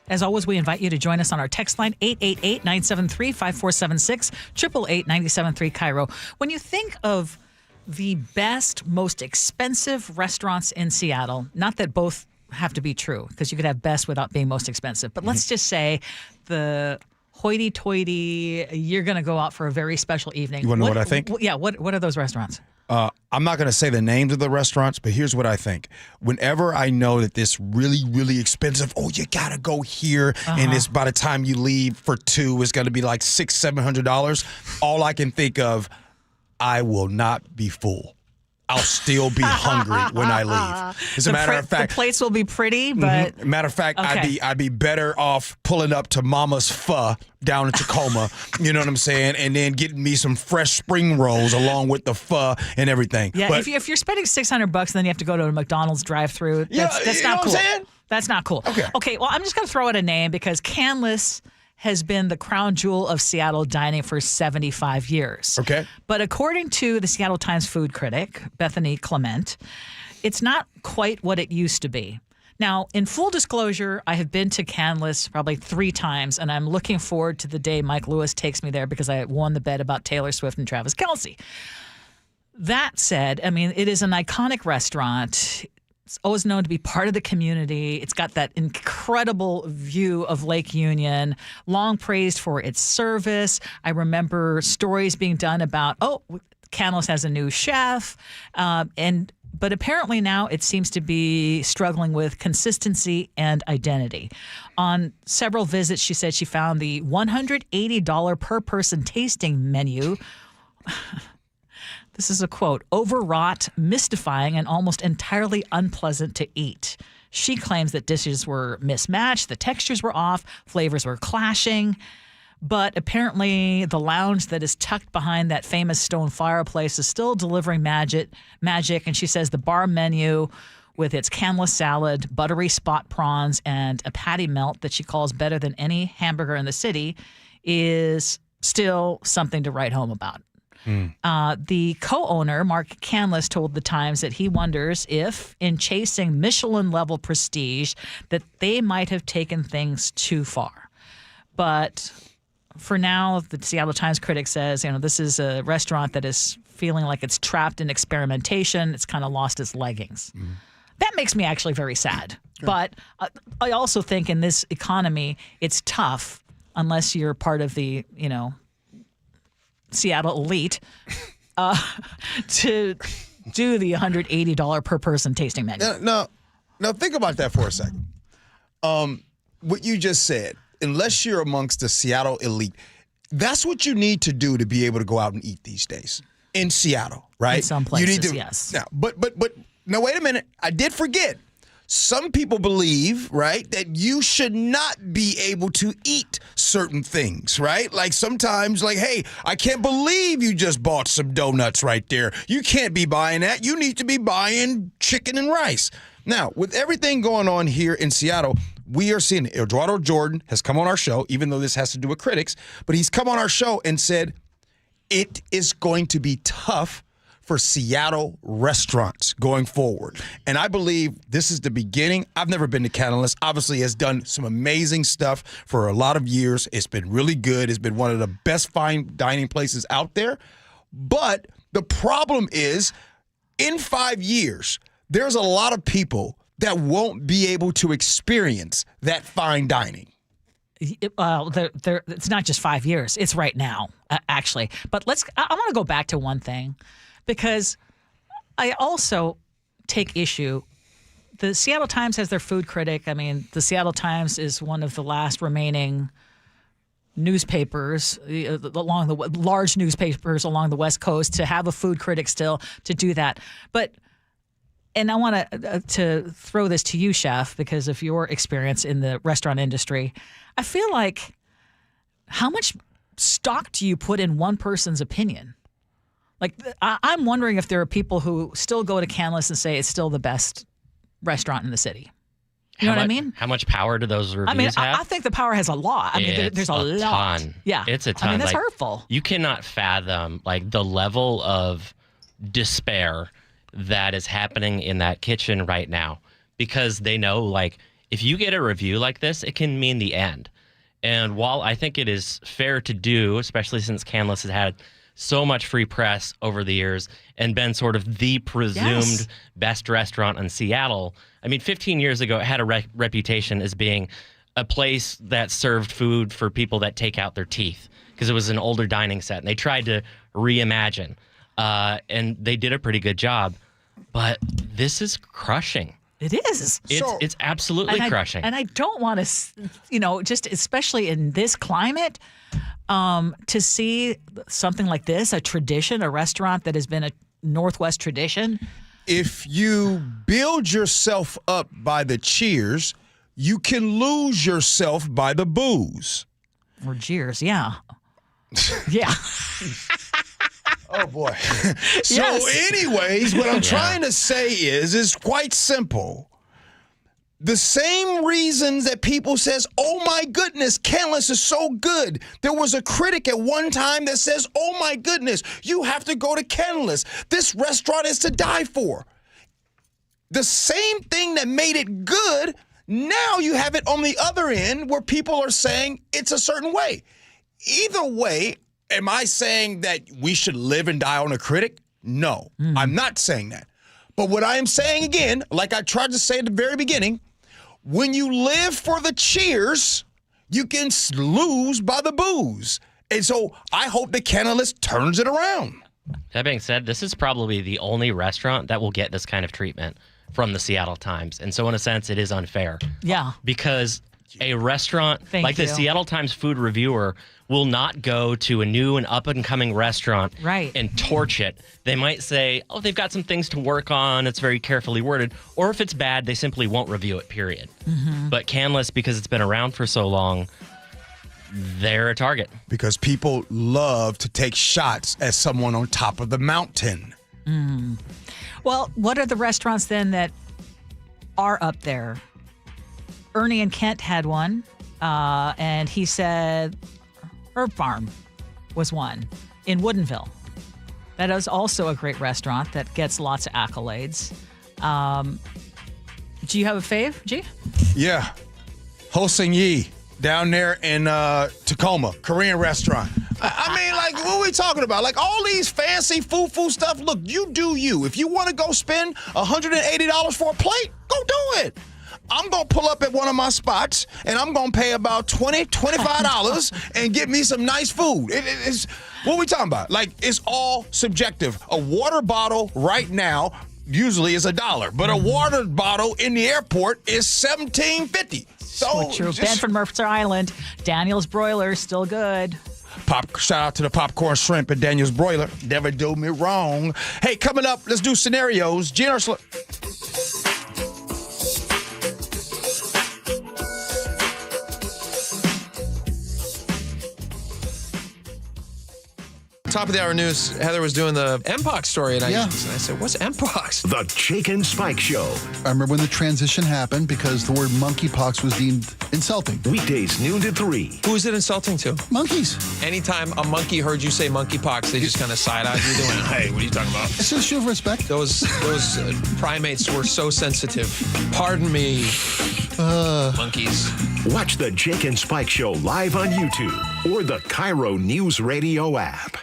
As always, we invite you to join us on our text line, 888-973-5476, 888-973 KIRO. When you think of the best, most expensive restaurants in Seattle, not that both have to be true, because you could have best without being most expensive, but let's just say the hoity-toity, you're going to go out for a very special evening. You want to know what I think? Yeah, what are those restaurants? I'm not going to say the names of the restaurants, but here's what I think. Whenever I know that this really, really expensive, you got to go here, and it's by the time you leave for two, it's going to be like $600-700. All I can think of, I will not be full. I'll still be hungry when I leave. As a matter of fact, the plates will be pretty, but matter of fact, okay. I'd be better off pulling up to Mama's Pho down in Tacoma. You know what I'm saying? And then getting me some fresh spring rolls along with the pho and everything. Yeah, but, if you're spending $600 and then you have to go to a McDonald's drive-through, that's not cool. That's not cool. Okay. Well, I'm just going to throw out a name because Canlis has been the crown jewel of Seattle dining for 75 years. Okay. But according to the Seattle Times food critic, Bethany Clement, it's not quite what it used to be. Now, in full disclosure, I have been to Canlis probably 3 times, and I'm looking forward to the day Mike Lewis takes me there because I won the bet about Taylor Swift and Travis Kelce. That said, I mean, it is an iconic restaurant. It's always known to be part of the community. It's got that incredible view of Lake Union, long praised for its service. I remember stories being done about, Canlis has a new chef. But apparently now it seems to be struggling with consistency and identity. On several visits, she said she found the $180 per person tasting menu. This is a quote, overwrought, mystifying, and almost entirely unpleasant to eat. She claims that dishes were mismatched, the textures were off, flavors were clashing. But apparently the lounge that is tucked behind that famous stone fireplace is still delivering magic. And she says the bar menu with its Canlis salad, buttery spot prawns, and a patty melt that she calls better than any hamburger in the city is still something to write home about. The co-owner, Mark Canlis, told The Times that he wonders if, in chasing Michelin-level prestige, that they might have taken things too far. But for now, the Seattle Times critic says, this is a restaurant that is feeling like it's trapped in experimentation. It's kind of lost its leggings. That makes me actually very sad. Sure. But I also think in this economy, it's tough unless you're part of the, Seattle elite to do the $180 per person tasting menu. Now, think about that for a second. What you just said, unless you're amongst the Seattle elite, that's what you need to do to be able to go out and eat these days in Seattle, right? In some places, you need to, yes. Now, but now wait a minute. I did forget. some people believe, right, that you should not be able to eat certain things, right? Like sometimes, like, hey, I can't believe you just bought some donuts right there. You can't be buying that. You need to be buying chicken and rice. Now, with everything going on here in Seattle, we are seeing Eduardo Jordan has come on our show, even though this has to do with critics, but he's come on our show and said it is going to be tough for Seattle restaurants going forward. And I believe this is the beginning. I've never been to Catalyst. Obviously, has done some amazing stuff for a lot of years. It's been really good. It's been one of the best fine dining places out there. But the problem is, in 5 years, there's a lot of people that won't be able to experience that fine dining. It's not just 5 years. It's right now, actually. But I want to go back to one thing, because I also take issue. The Seattle Times has their food critic. I mean, the Seattle Times is one of the last remaining newspapers along the large newspapers along the West Coast to have a food critic still to do that. And I want to throw this to you, Chef, because of your experience in the restaurant industry. I feel like, how much stock do you put in one person's opinion? Like, I'm wondering if there are people who still go to Canlis and say it's still the best restaurant in the city. You know what I mean? How much power do those reviews have? I think the power has a lot. I mean, there's a lot. Ton. Yeah. It's a ton. I mean, that's hurtful. You cannot fathom, like, the level of despair that is happening in that kitchen right now, because they know, like, if you get a review like this, it can mean the end. And while I think it is fair to do, especially since Canlis has had so much free press over the years and been sort of the presumed best restaurant in Seattle. I mean, 15 years ago, it had a reputation as being a place that served food for people that take out their teeth, because it was an older dining set. And they tried to reimagine, and they did a pretty good job. But this is crushing. It is. It's absolutely crushing. And I don't want to, just especially in this climate, to see something like this, a tradition, a restaurant that has been a Northwest tradition. If you build yourself up by the cheers, you can lose yourself by the booze. Or jeers, yeah. Yeah. Oh, boy. So anyways, what I'm trying to say is quite simple. The same reasons that people says, oh, my goodness, Canlis is so good. There was a critic at one time that says, oh, my goodness, you have to go to Canlis. This restaurant is to die for. The same thing that made it good, now you have it on the other end where people are saying it's a certain way. Either way, am I saying that we should live and die on a critic? No, I'm not saying that. But what I am saying again, like I tried to say at the very beginning, when you live for the cheers, you can lose by the booze. And so I hope the Canalist turns it around. That being said, this is probably the only restaurant that will get this kind of treatment from the Seattle Times. And so in a sense, it is unfair. Yeah. Because a restaurant the Seattle Times food reviewer will not go to a new and up-and-coming restaurant and torch it. They might say, oh, they've got some things to work on. It's very carefully worded. Or if it's bad, they simply won't review it, period. Mm-hmm. But Canlis, because it's been around for so long, they're a target. Because people love to take shots at someone on top of the mountain. Mm. Well, what are the restaurants then that are up there? Ernie and Kent had one, and he said Herb Farm was one in Woodinville. That is also a great restaurant that gets lots of accolades. Do you have a fave, G? Yeah. Ho Sing Yi down there in Tacoma, Korean restaurant. I mean, like, what are we talking about? Like, all these fancy foo-foo stuff, look, you do you. If you want to go spend $180 for a plate, go do it. I'm going to pull up at one of my spots, and I'm going to pay about $20, $25 and get me some nice food. It's what are we talking about? Like, it's all subjective. A water bottle right now usually is $1, but a water bottle in the airport is $17.50. So true. Banford Mercer Island, Daniel's Broiler, still good. Shout out to the popcorn shrimp at Daniel's Broiler. Never do me wrong. Hey, coming up, let's do scenarios. Gee Ursula. top of the hour news, Heather was doing the Mpox story, and I said, what's Mpox? The Jake and Spike Show. I remember when the transition happened because the word monkeypox was deemed insulting. Weekdays noon to 3. Who is it insulting to? Monkeys. Anytime a monkey heard you say monkeypox, they just kind of side-eyed you doing, hey, what are you talking about? It's just a show of respect. Those primates were so sensitive. Pardon me, monkeys. Watch the Jake and Spike Show live on YouTube or the KIRO Newsradio app.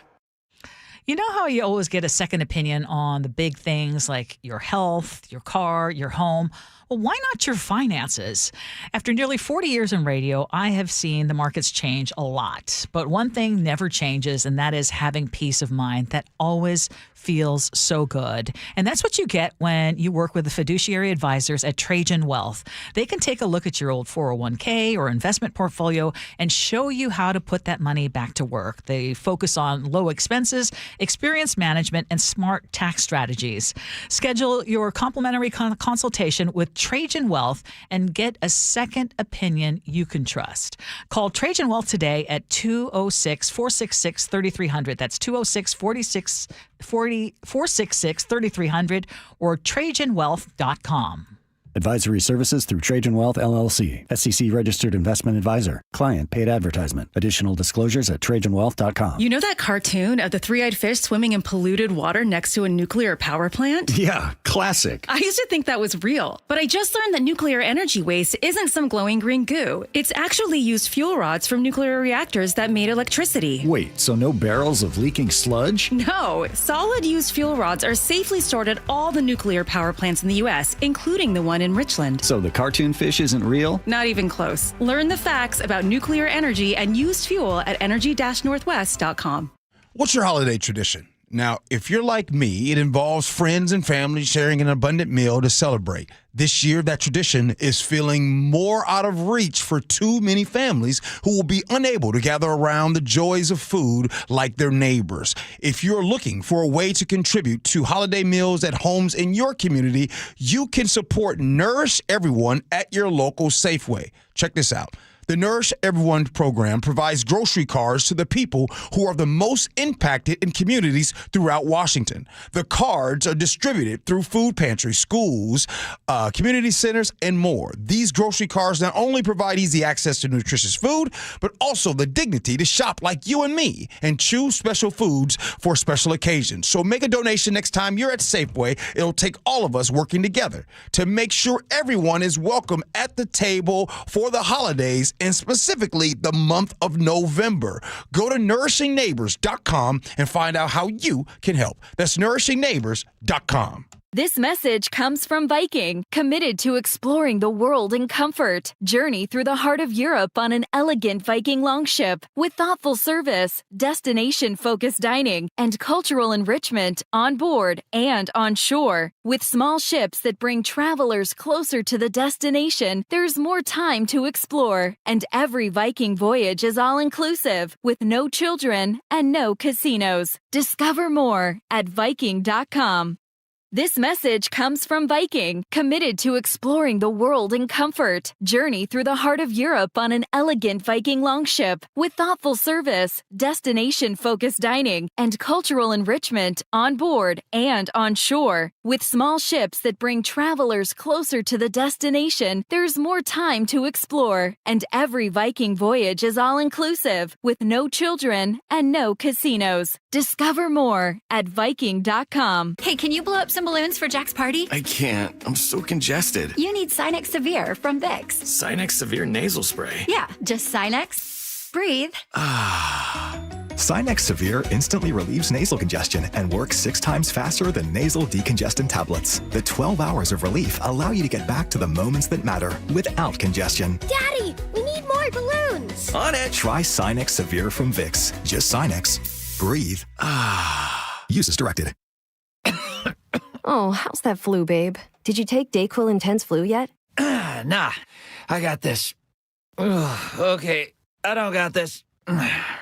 You know how you always get a second opinion on the big things like your health, your car, your home? Well, why not your finances? After nearly 40 years in radio, I have seen the markets change a lot. But one thing never changes, and that is having peace of mind. That always feels so good. And that's what you get when you work with the fiduciary advisors at Trajan Wealth. They can take a look at your old 401k or investment portfolio and show you how to put that money back to work. They focus on low expenses, experience management, and smart tax strategies. Schedule your complimentary consultation with Trajan Wealth and get a second opinion you can trust. Call Trajan Wealth today at 206-466-3300. That's 206-466-3300 or TrajanWealth.com. Advisory services through Trajan Wealth, LLC. SEC registered investment advisor. Client paid advertisement. Additional disclosures at TrajanWealth.com. You know that cartoon of the three-eyed fish swimming in polluted water next to a nuclear power plant? Yeah, classic. I used to think that was real, but I just learned that nuclear energy waste isn't some glowing green goo. It's actually used fuel rods from nuclear reactors that made electricity. Wait, so no barrels of leaking sludge? No, solid used fuel rods are safely stored at all the nuclear power plants in the U.S., including the one in Richland. So the cartoon fish isn't real? Not even close. Learn the facts about nuclear energy and used fuel at energy-northwest.com. What's your holiday tradition? Now, if you're like me, it involves friends and family sharing an abundant meal to celebrate. This year, that tradition is feeling more out of reach for too many families who will be unable to gather around the joys of food like their neighbors. If you're looking for a way to contribute to holiday meals at homes in your community, you can support Nourish Everyone at your local Safeway. Check this out. The Nourish Everyone program provides grocery cards to the people who are the most impacted in communities throughout Washington. The cards are distributed through food pantries, schools, community centers, and more. These grocery cards not only provide easy access to nutritious food, but also the dignity to shop like you and me and choose special foods for special occasions. So make a donation next time you're at Safeway. It'll take all of us working together to make sure everyone is welcome at the table for the holidays, and specifically the month of November. Go to nourishingneighbors.com and find out how you can help. That's nourishingneighbors.com. This message comes from Viking, committed to exploring the world in comfort. Journey through the heart of Europe on an elegant Viking longship with thoughtful service, destination-focused dining, and cultural enrichment on board and on shore. With small ships that bring travelers closer to the destination, there's more time to explore. And every Viking voyage is all-inclusive, with no children and no casinos. Discover more at Viking.com. This message comes from Viking, committed to exploring the world in comfort. Journey through the heart of Europe on an elegant Viking longship with thoughtful service, destination-focused dining, and cultural enrichment on board and on shore. With small ships that bring travelers closer to the destination, there's more time to explore. And every Viking voyage is all-inclusive, with no children and no casinos. Discover more at Viking.com. Hey, can you blow up some balloons for Jack's party? I can't. I'm so congested. You need Sinex Severe from Vicks. Sinex Severe nasal spray. Yeah, just Sinex. Breathe. Sinex Severe instantly relieves nasal congestion and works 6 times faster than nasal decongestant tablets. The 12 hours of relief allow you to get back to the moments that matter without congestion. Daddy, we need more balloons. On it! Try Sinex Severe from Vicks. Just Sinex. Breathe. Use as directed. Oh, how's that flu, babe? Did you take DayQuil Intense Flu yet? Nah, I got this. Ugh, okay, I don't got this.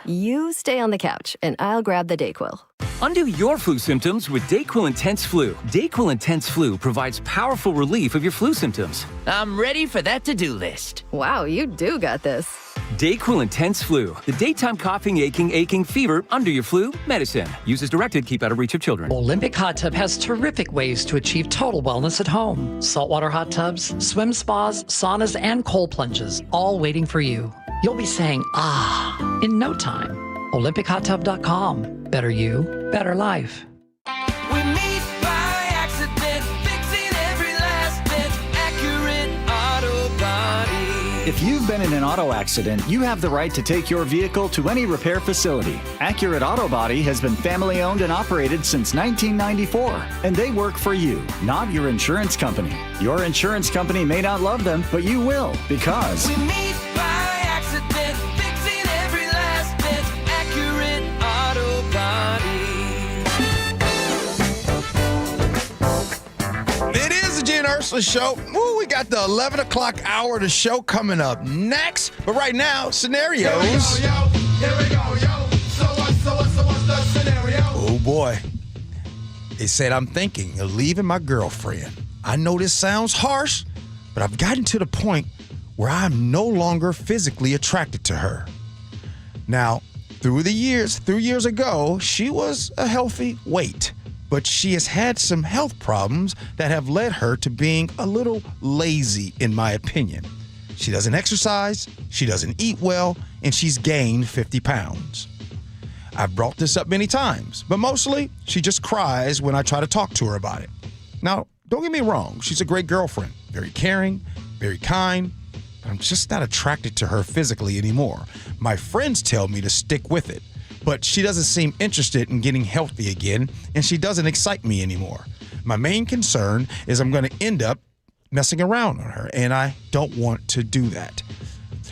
You stay on the couch, and I'll grab the DayQuil. Undo your flu symptoms with DayQuil Intense Flu. DayQuil Intense Flu provides powerful relief of your flu symptoms. I'm ready for that to-do list. Wow, you do got this. DayQuil Intense Flu, the daytime coughing, aching fever under your flu medicine. Use as directed, keep out of reach of children. Olympic Hot Tub has terrific ways to achieve total wellness at home. Saltwater hot tubs, swim spas, saunas, and cold plunges, all waiting for you. You'll be saying, ah, in no time. OlympicHotTub.com. Better you, better life. We meet by accident, fixing every last bit, accurate auto body. If you've been in an auto accident, you have the right to take your vehicle to any repair facility. Accurate Auto Body has been family owned and operated since 1994, and they work for you, not your insurance company. Your insurance company may not love them, but you will, because We meet by accident, fixing every last bit, accurate auto body. It is the Gee and Ursula Show. Woo, we got the 11 o'clock hour of the show coming up next. But right now, scenarios. Here we go, yo. So what's the scenario? Oh, boy. They said, I'm thinking of leaving my girlfriend. I know this sounds harsh, but I've gotten to the point where I'm no longer physically attracted to her. Now, through years ago, she was a healthy weight, but she has had some health problems that have led her to being a little lazy, in my opinion. She doesn't exercise, she doesn't eat well, and she's gained 50 pounds. I've brought this up many times, but mostly she just cries when I try to talk to her about it. Now, don't get me wrong, she's a great girlfriend, very caring, very kind, but I'm just not attracted to her physically anymore. My friends tell me to stick with it, but she doesn't seem interested in getting healthy again, and she doesn't excite me anymore. My main concern is I'm going to end up messing around on her, and I don't want to do that.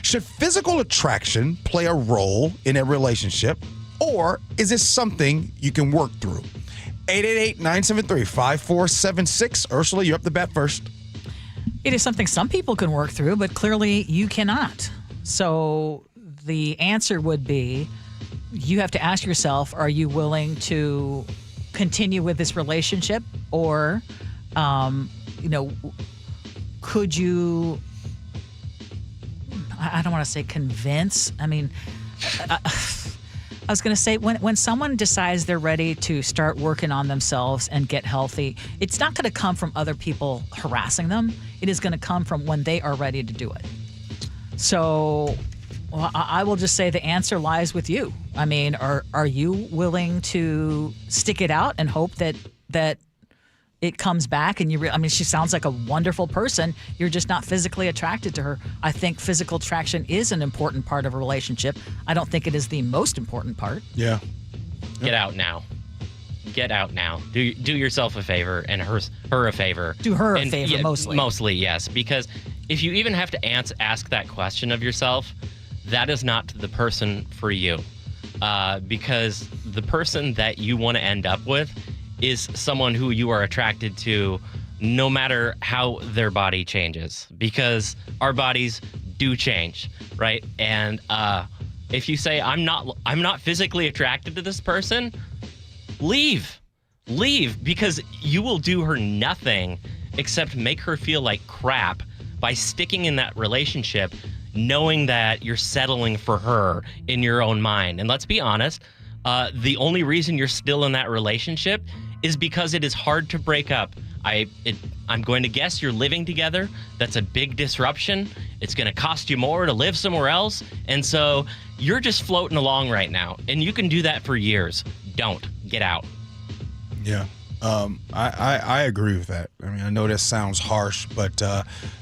Should physical attraction play a role in a relationship, or is it something you can work through? 888-973-5476. Ursula, you're up the bat first. It is something some people can work through, but clearly you cannot. So the answer would be you have to ask yourself, are you willing to continue with this relationship? Or, could you, I don't want to say convince. I mean, I was going to say, when someone decides they're ready to start working on themselves and get healthy, it's not going to come from other people harassing them. It is going to come from when they are ready to do it. So I will just say the answer lies with you. I mean, are you willing to stick it out and hope that it comes back and she sounds like a wonderful person. You're just not physically attracted to her. I think physical attraction is an important part of a relationship. I don't think it is the most important part. Yeah. Get out now. Get out now. Do yourself a favor and her a favor. Do her a favor, mostly. Mostly, yes. Because if you even have to ask that question of yourself, that is not the person for you. Because the person that you want to end up with is someone who you are attracted to no matter how their body changes, because our bodies do change, right? And if you say I'm not physically attracted to this person, leave, because you will do her nothing except make her feel like crap by sticking in that relationship, knowing that you're settling for her in your own mind. And let's be honest, the only reason you're still in that relationship is because it is hard to break up. I'm going to guess you're living together. That's a big disruption. It's going to cost you more to live somewhere else. And so you're just floating along right now. And you can do that for years. Don't. Get out. Yeah. I agree with that. I mean, I know that sounds harsh, but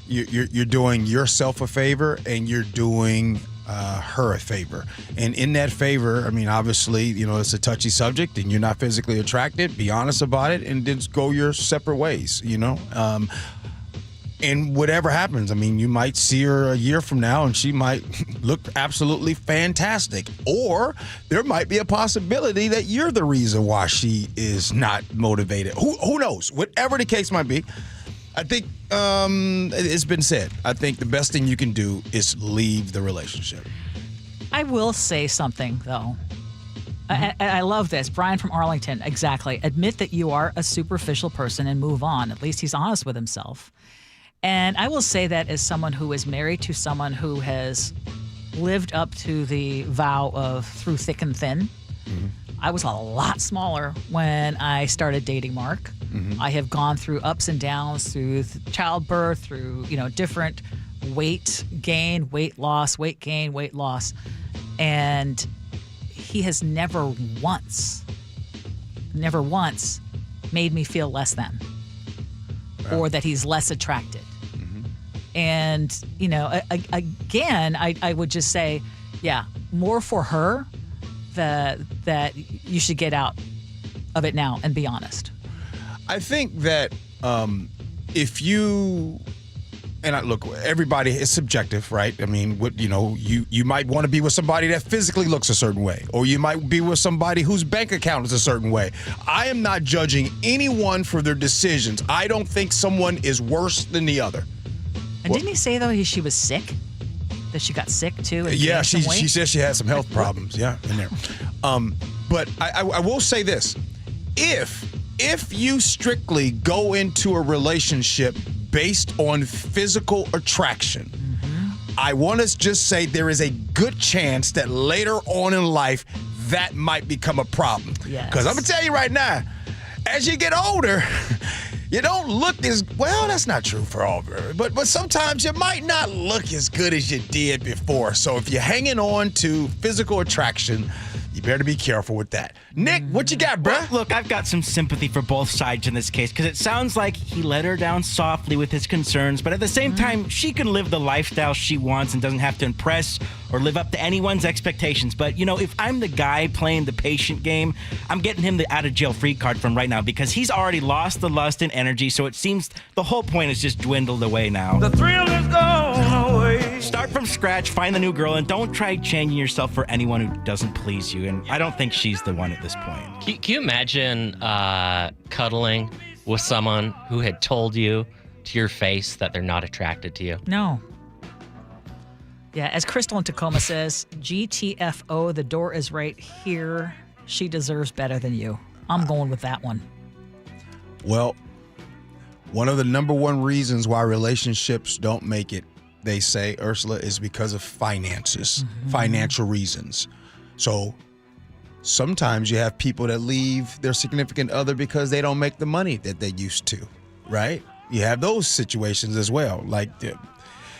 you're doing yourself a favor and you're doing her a favor. And in that favor, I mean, obviously, it's a touchy subject and you're not physically attracted. Be honest about it and then go your separate ways, And whatever happens, I mean, you might see her a year from now and she might look absolutely fantastic. Or there might be a possibility that you're the reason why she is not motivated. Who knows? Whatever the case might be, I think it's been said. I think the best thing you can do is leave the relationship. I will say something, though. I love this. Brian from Arlington, exactly. Admit that you are a superficial person and move on. At least he's honest with himself. And I will say that as someone who is married to someone who has lived up to the vow of through thick and thin. Mm-hmm. I was a lot smaller when I started dating Mark. Mm-hmm. I have gone through ups and downs, through childbirth, through different weight gain, weight loss, weight gain, weight loss, and he has never once made me feel less than, or that he's less attracted. And, again, I would just say, yeah, more for her that you should get out of it now and be honest. I think that if you, look, everybody is subjective, right? I mean, you might want to be with somebody that physically looks a certain way, or you might be with somebody whose bank account is a certain way. I am not judging anyone for their decisions. I don't think someone is worse than the other. And didn't he say, though, she was sick? That she got sick, too? And yeah, she said she had some health problems, yeah, in there. But I will say this. If you strictly go into a relationship based on physical attraction, I want to just say there is a good chance that later on in life, that might become a problem. Yes. Because I'm going to tell you right now, as you get older, you don't look as well. That's not true for all, but sometimes you might not look as good as you did before. So if you're hanging on to physical attraction, you better be careful with that. Nick, what you got, bruh? Well, look, I've got some sympathy for both sides in this case because it sounds like he let her down softly with his concerns, but at the same time, she can live the lifestyle she wants and doesn't have to impress or live up to anyone's expectations. But, if I'm the guy playing the patient game, I'm getting him the out-of-jail-free card from right now because he's already lost the lust and energy, so it seems the whole point is just dwindled away now. The thrill is gone away. Start from scratch, find the new girl, and don't try changing yourself for anyone who doesn't please you. And I don't think she's the one at this point. Can you imagine cuddling with someone who had told you to your face that they're not attracted to you? No. Yeah, as Crystal in Tacoma says, GTFO, the door is right here. She deserves better than you. I'm going with that one. Well, one of the number one reasons why relationships don't make it, they say, Ursula, is because of finances, financial reasons. So sometimes you have people that leave their significant other because they don't make the money that they used to, right? You have those situations as well.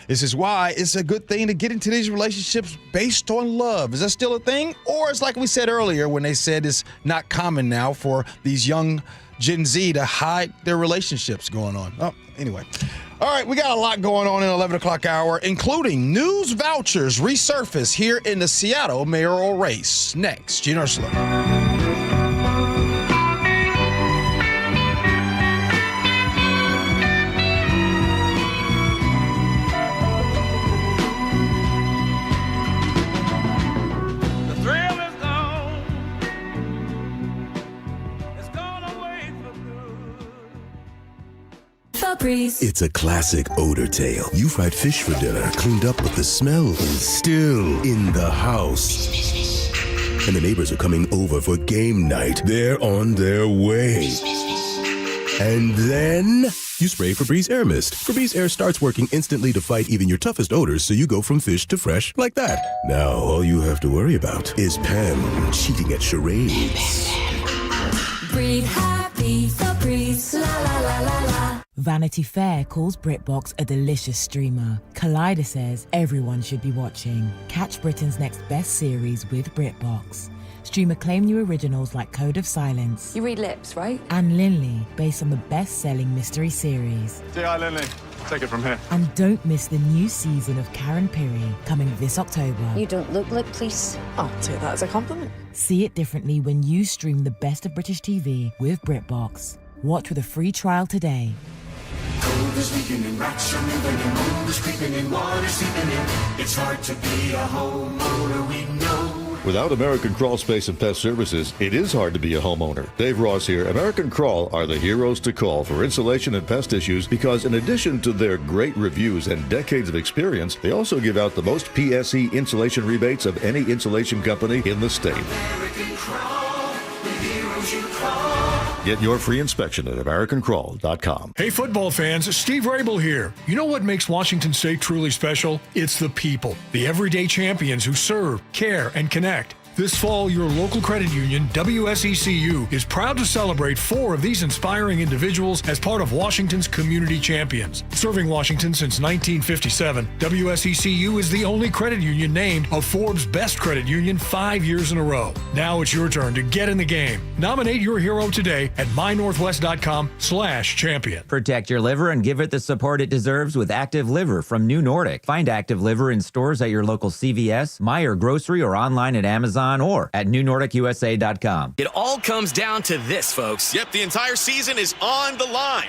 This is why it's a good thing to get into these relationships based on love. Is that still a thing? Or it's like we said earlier when they said it's not common now for these young Gen Z to hide their relationships going on. Oh, anyway. All right, we got a lot going on in 11 o'clock hour, including news vouchers resurface here in the Seattle mayoral race. Next, Gee Ursula. It's a classic odor tale. You fried fish for dinner, cleaned up, but the smell is still in the house. And the neighbors are coming over for game night. They're on their way. And then you spray Febreze Air Mist. Febreze Air starts working instantly to fight even your toughest odors, so you go from fish to fresh like that. Now all you have to worry about is Pam cheating at charades. Breathe happy, Febreze, la la la la la. Vanity Fair calls BritBox a delicious streamer. Collider says everyone should be watching. Catch Britain's next best series with BritBox. Stream acclaimed new originals like Code of Silence. You read lips, right? And Linley, based on the best-selling mystery series. Say hi, Linley. Take it from here. And don't miss the new season of Karen Piri coming this October. You don't look like police. I'll take that as a compliment. See it differently when you stream the best of British TV with BritBox. Watch with a free trial today. Cold is leaking and rats are moving and mold is creeping and water seeping in. It's hard to be a homeowner, we know. Without American Crawl Space and Pest Services, it is hard to be a homeowner. Dave Ross here. American Crawl are the heroes to call for insulation and pest issues because in addition to their great reviews and decades of experience, they also give out the most PSE insulation rebates of any insulation company in the state. American Crawl, the heroes you call. Get your free inspection at AmericanCrawl.com. Hey, football fans, Steve Rabel here. You know what makes Washington State truly special? It's the people, the everyday champions who serve, care, and connect. This fall, your local credit union, WSECU, is proud to celebrate 4 of these inspiring individuals as part of Washington's Community Champions. Serving Washington since 1957, WSECU is the only credit union named a Forbes Best Credit Union 5 years in a row. Now it's your turn to get in the game. Nominate your hero today at mynorthwest.com/champion. Protect your liver and give it the support it deserves with Active Liver from New Nordic. Find Active Liver in stores at your local CVS, Meijer Grocery, or online at Amazon or at newnordicusa.com. It all comes down to this, folks. Yep, the entire season is on the line.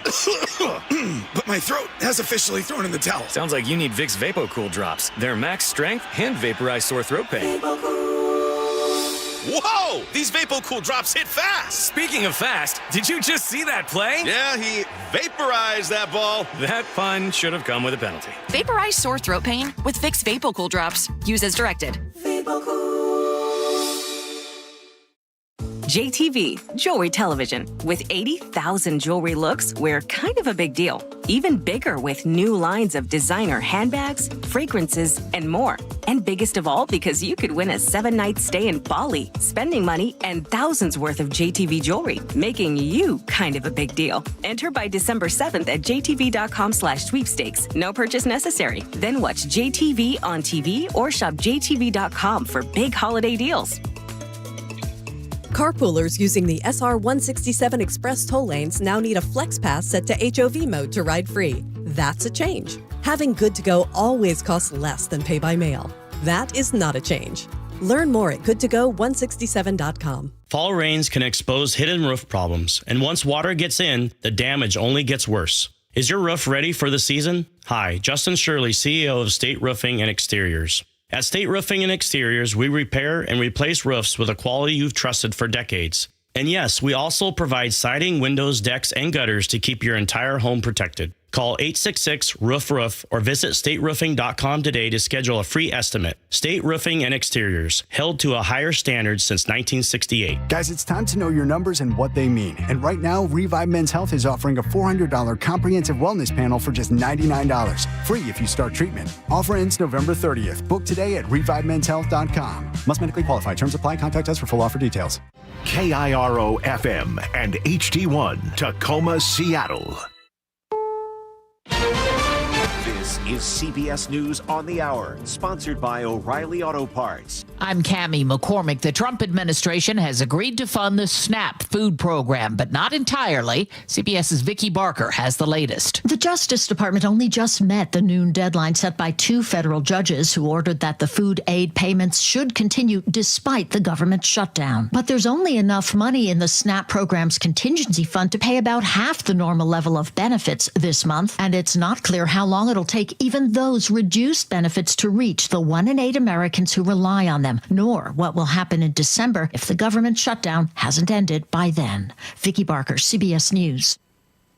But my throat has officially thrown in the towel. Sounds like you need Vicks VapoCool drops. Their max strength and vaporize sore throat pain. Whoa! These VapoCool drops hit fast. Speaking of fast, did you just see that play? Yeah, he vaporized that ball. That pun should have come with a penalty. Vaporize sore throat pain with Vicks VapoCool drops. Use as directed. JTV, Jewelry Television. With 80,000 jewelry looks, we're kind of a big deal. Even bigger with new lines of designer handbags, fragrances, and more. And biggest of all, because you could win a 7-night stay in Bali, spending money, and thousands worth of JTV jewelry, making you kind of a big deal. Enter by December 7th at jtv.com/sweepstakes. No purchase necessary. Then watch JTV on TV or shop jtv.com for big holiday deals. Carpoolers using the SR 167 Express toll lanes now need a Flex Pass set to HOV mode to ride free. That's a change. Having Good to Go always costs less than pay by mail. That is not a change. Learn more at goodtogo167.com. Fall rains can expose hidden roof problems, and once water gets in, the damage only gets worse. Is your roof ready for the season? Hi, Justin Shirley, CEO of State Roofing and Exteriors. At State Roofing and Exteriors, we repair and replace roofs with a quality you've trusted for decades. And yes, we also provide siding, windows, decks, and gutters to keep your entire home protected. Call 866-ROOF-ROOF or visit stateroofing.com today to schedule a free estimate. State Roofing and Exteriors, held to a higher standard since 1968. Guys, it's time to know your numbers and what they mean. And right now, Revive Men's Health is offering a $400 comprehensive wellness panel for just $99. Free if you start treatment. Offer ends November 30th. Book today at revivemenshealth.com. Must medically qualify. Terms apply. Contact us for full offer details. KIRO FM and HD1 Tacoma, Seattle. This is CBS News on the Hour, sponsored by O'Reilly Auto Parts. I'm Cammie McCormick. The Trump administration has agreed to fund the SNAP food program, but not entirely. CBS's Vicki Barker has the latest. The Justice Department only just met the noon deadline set by 2 federal judges who ordered that the food aid payments should continue despite the government shutdown. But there's only enough money in the SNAP program's contingency fund to pay about half the normal level of benefits this month, and it's not clear how long it'll take even those reduced benefits to reach the 1 in 8 Americans who rely on them, nor what will happen in December if the government shutdown hasn't ended by then. Vicki Barker, CBS News.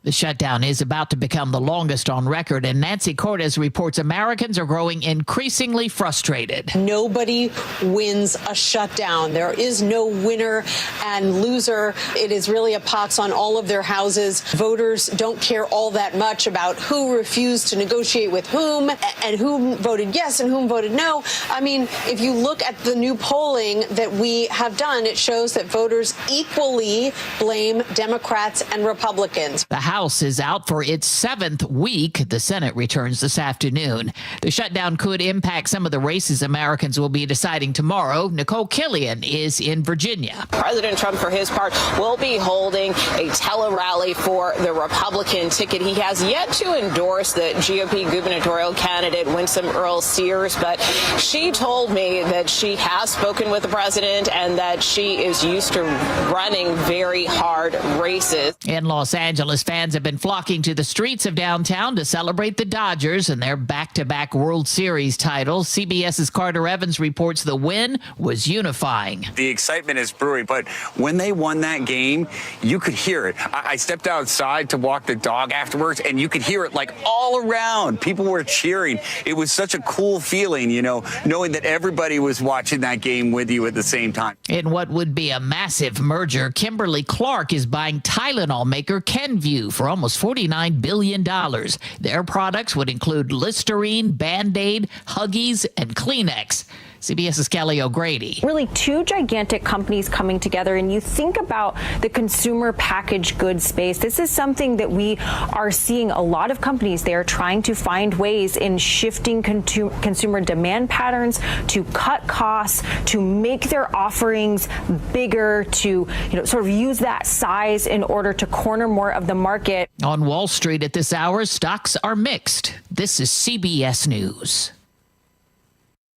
The shutdown is about to become the longest on record, and Nancy Cortez reports Americans are growing increasingly frustrated. Nobody wins a shutdown. There is no winner and loser. It is really a pox on all of their houses. Voters don't care all that much about who refused to negotiate with whom and whom voted yes and whom voted no. I mean, if you look at the new polling that we have done, it shows that voters equally blame Democrats and Republicans. The House is out for its 7th week. The Senate returns this afternoon. The shutdown could impact some of the races Americans will be deciding tomorrow. Nicole Killian is in Virginia. President Trump, for his part, will be holding a tele-rally for the Republican ticket. He has yet to endorse the GOP gubernatorial candidate, Winsome Earl Sears, but she told me that she has spoken with the president and that she is used to running very hard races. In Los Angeles, fans have been flocking to the streets of downtown to celebrate the Dodgers and their back-to-back World Series titles. CBS's Carter Evans reports the win was unifying. The excitement is brewing, but when they won that game, you could hear it. I stepped outside to walk the dog afterwards, and you could hear it like all around. People were cheering. It was such a cool feeling, you know, knowing that everybody was watching that game with you at the same time. In what would be a massive merger, Kimberly-Clark is buying Tylenol maker Kenvue for almost $49 billion. Their products would include Listerine, Band-Aid, Huggies, and Kleenex. CBS's Kelly O'Grady. Really two gigantic companies coming together, and you think about the consumer packaged goods space. This is something that we are seeing a lot of companies. They are trying to find ways in shifting consumer demand patterns to cut costs, to make their offerings bigger, to sort of use that size in order to corner more of the market. On Wall Street at this hour, stocks are mixed. This is CBS News.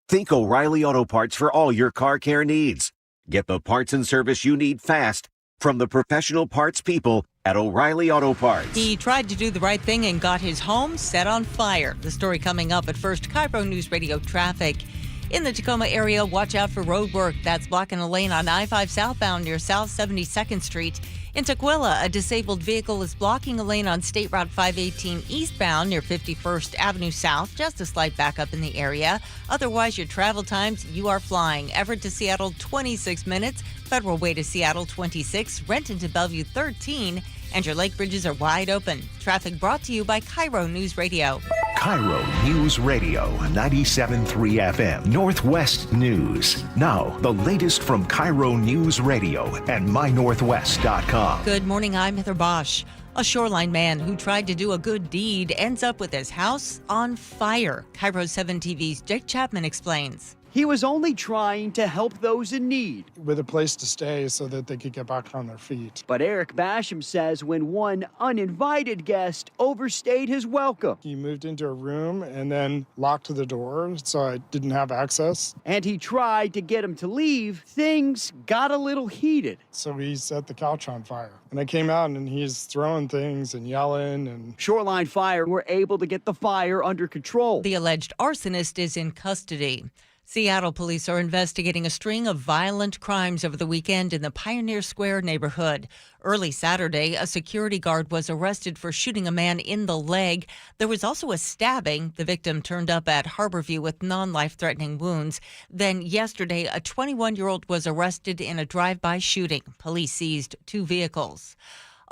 Think O'Reilly Auto Parts for all your car care needs. Get the parts and service you need fast from the professional parts people at O'Reilly Auto Parts. He tried to do the right thing and got his home set on fire. The story coming up. At first, KIRO Newsradio traffic. In the Tacoma area, watch out for road work. That's blocking a lane on I-5 southbound near South 72nd Street. In Tukwila, a disabled vehicle is blocking a lane on State Route 518 eastbound near 51st Avenue South. Just a slight backup in the area. Otherwise, your travel times, you are flying. Everett to Seattle, 26 minutes. Federal Way to Seattle, 26. Renton to Bellevue, 13. And your lake bridges are wide open. Traffic brought to you by KIRO News Radio. KIRO News Radio, 97.3 FM, Northwest News. Now, the latest from KIRO News Radio and mynorthwest.com. Good morning, I'm Heather Bosch. A shoreline man who tried to do a good deed ends up with his house on fire. KIRO 7 TV's Jake Chapman explains. He was only trying to help those in need. With a place to stay so that they could get back on their feet. But Eric Basham says when one uninvited guest overstayed his welcome. He moved into a room and then locked the door so I didn't have access. And he tried to get him to leave. Things got a little heated. So he set the couch on fire. And I came out and he's throwing things and yelling and... Shoreline Fire were able to get the fire under control. The alleged arsonist is in custody. Seattle police are investigating a string of violent crimes over the weekend in the Pioneer Square neighborhood. Early Saturday, a security guard was arrested for shooting a man in the leg. There was also a stabbing. The victim turned up at Harborview with non-life-threatening wounds. Then yesterday, a 21-year-old was arrested in a drive-by shooting. Police seized 2 vehicles.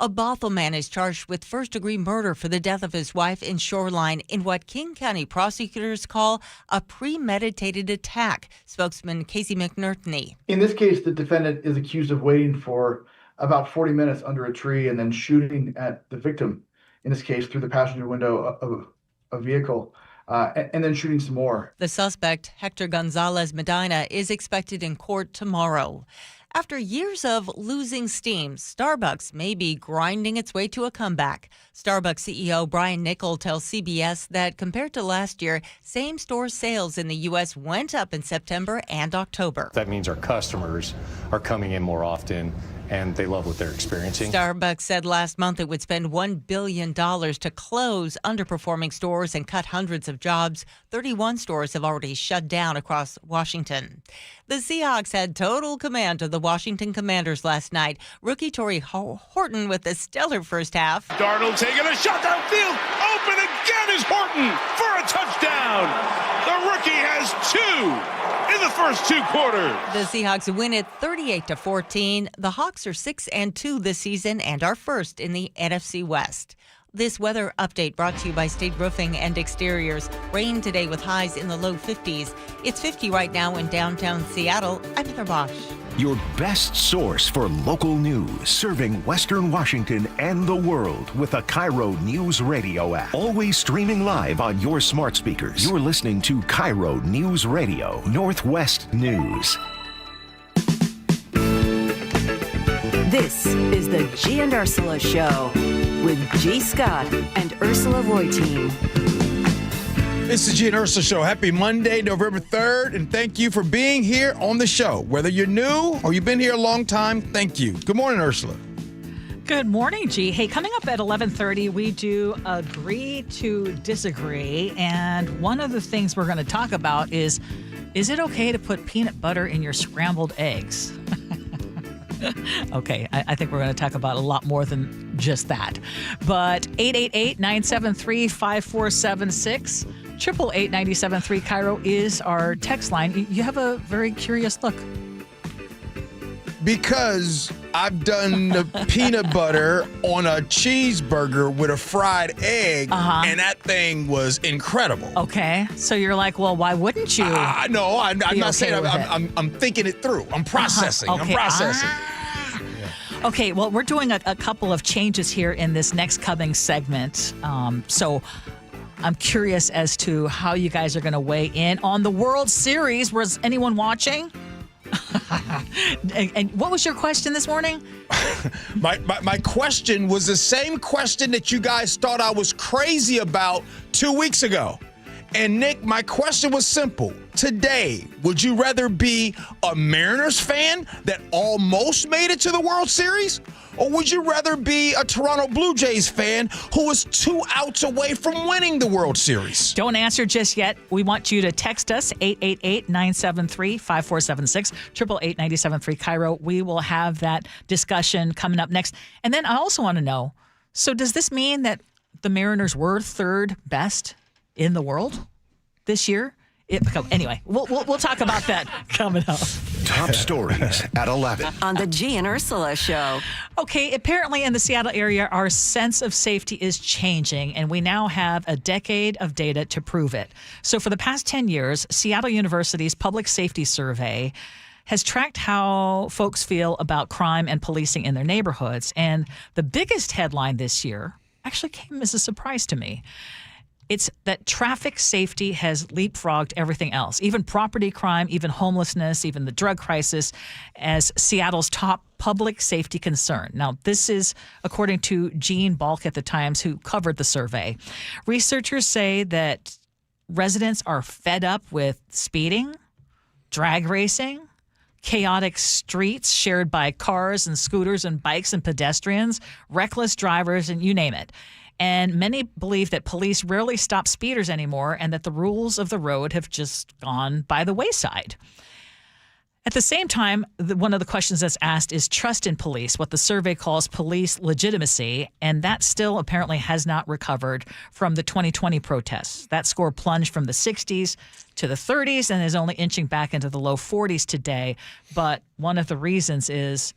A Bothell man is charged with first-degree murder for the death of his wife in Shoreline in what King County prosecutors call a premeditated attack. Spokesman Casey McNertney. In this case, the defendant is accused of waiting for about 40 minutes under a tree and then shooting at the victim, in this case, through the passenger window of a vehicle. And then shooting some more. The suspect, Hector Gonzalez Medina, is expected in court tomorrow. After years of losing steam, Starbucks may be grinding its way to a comeback. Starbucks CEO Brian Niccol tells CBS that compared to last year, same-store sales in the U.S. went up in September and October. That means our customers are coming in more often, and they love what they're experiencing. Starbucks said last month it would spend $1 billion to close underperforming stores and cut hundreds of jobs. 31 stores have already shut down across Washington. The Seahawks had total command of the Washington Commanders last night. Rookie Torrey Horton with a stellar first half. Darnold taking a shot downfield. Open again is Horton for a touchdown. The rookie has 2 in the first 2 quarters. The Seahawks win it 38-14. The Hawks are 6-2 this season and are first in the NFC West. This weather update brought to you by State Roofing and Exteriors. Rain today with highs in the low 50s. It's 50 right now in downtown Seattle. I'm Heather Bosch. Your best source for local news, serving Western Washington and the world with a KIRO News Radio app. Always streaming live on your smart speakers. You're listening to KIRO News Radio, Northwest News. This is the Gee and Ursula Show with G. Scott and Ursula Reutin. It's the Gee and Ursula Show. Happy Monday, November 3rd, and thank you for being here on the show. Whether you're new or you've been here a long time, thank you. Good morning, Ursula. Good morning, G. Hey, coming up at 11:30, we do Agree to Disagree. And one of the things we're going to talk about is it okay to put peanut butter in your scrambled eggs? Okay, I think we're going to talk about a lot more than just that. But 888-973-5476, 888-973 KIRO is our text line. You have a very curious look. Because I've done the peanut butter on a cheeseburger with a fried egg, and that thing was incredible. Okay, so you're like, well, why wouldn't you? No, I'm not saying. I'm thinking it through. I'm processing. Okay. I'm processing. Okay, well, we're doing a couple of changes here in this next coming segment. So I'm curious as to how you guys are going to weigh in on the World Series. Was anyone watching? And what was your question this morning? My question was the same question that you guys thought I was crazy about 2 weeks ago. And Nick, my question was simple. Today, would you rather be a Mariners fan that almost made it to the World Series? Or would you rather be a Toronto Blue Jays fan who was 2 outs away from winning the World Series? Don't answer just yet. We want you to text us, 888-973-5476, 888-973 KIRO. We will have that discussion coming up next. And then I also want to know, so does this mean that the Mariners were third best in the world this year? Anyway, we'll talk about that coming up. Top stories at 11. On the Gee and Ursula Show. Okay, apparently in the Seattle area, our sense of safety is changing, and we now have a decade of data to prove it. So for the past 10 years, Seattle University's Public Safety Survey has tracked how folks feel about crime and policing in their neighborhoods. And the biggest headline this year actually came as a surprise to me. It's that traffic safety has leapfrogged everything else, even property crime, even homelessness, even the drug crisis, as Seattle's top public safety concern. Now, this is according to Gene Balk at the Times, who covered the survey. Researchers say that residents are fed up with speeding, drag racing, chaotic streets shared by cars and scooters and bikes and pedestrians, reckless drivers, and you name it. And many believe that police rarely stop speeders anymore and that the rules of the road have just gone by the wayside. At the same time, one of the questions that's asked is trust in police, what the survey calls police legitimacy, and that still apparently has not recovered from the 2020 protests. That score plunged from the 60s to the 30s and is only inching back into the low 40s today. But one of the reasons is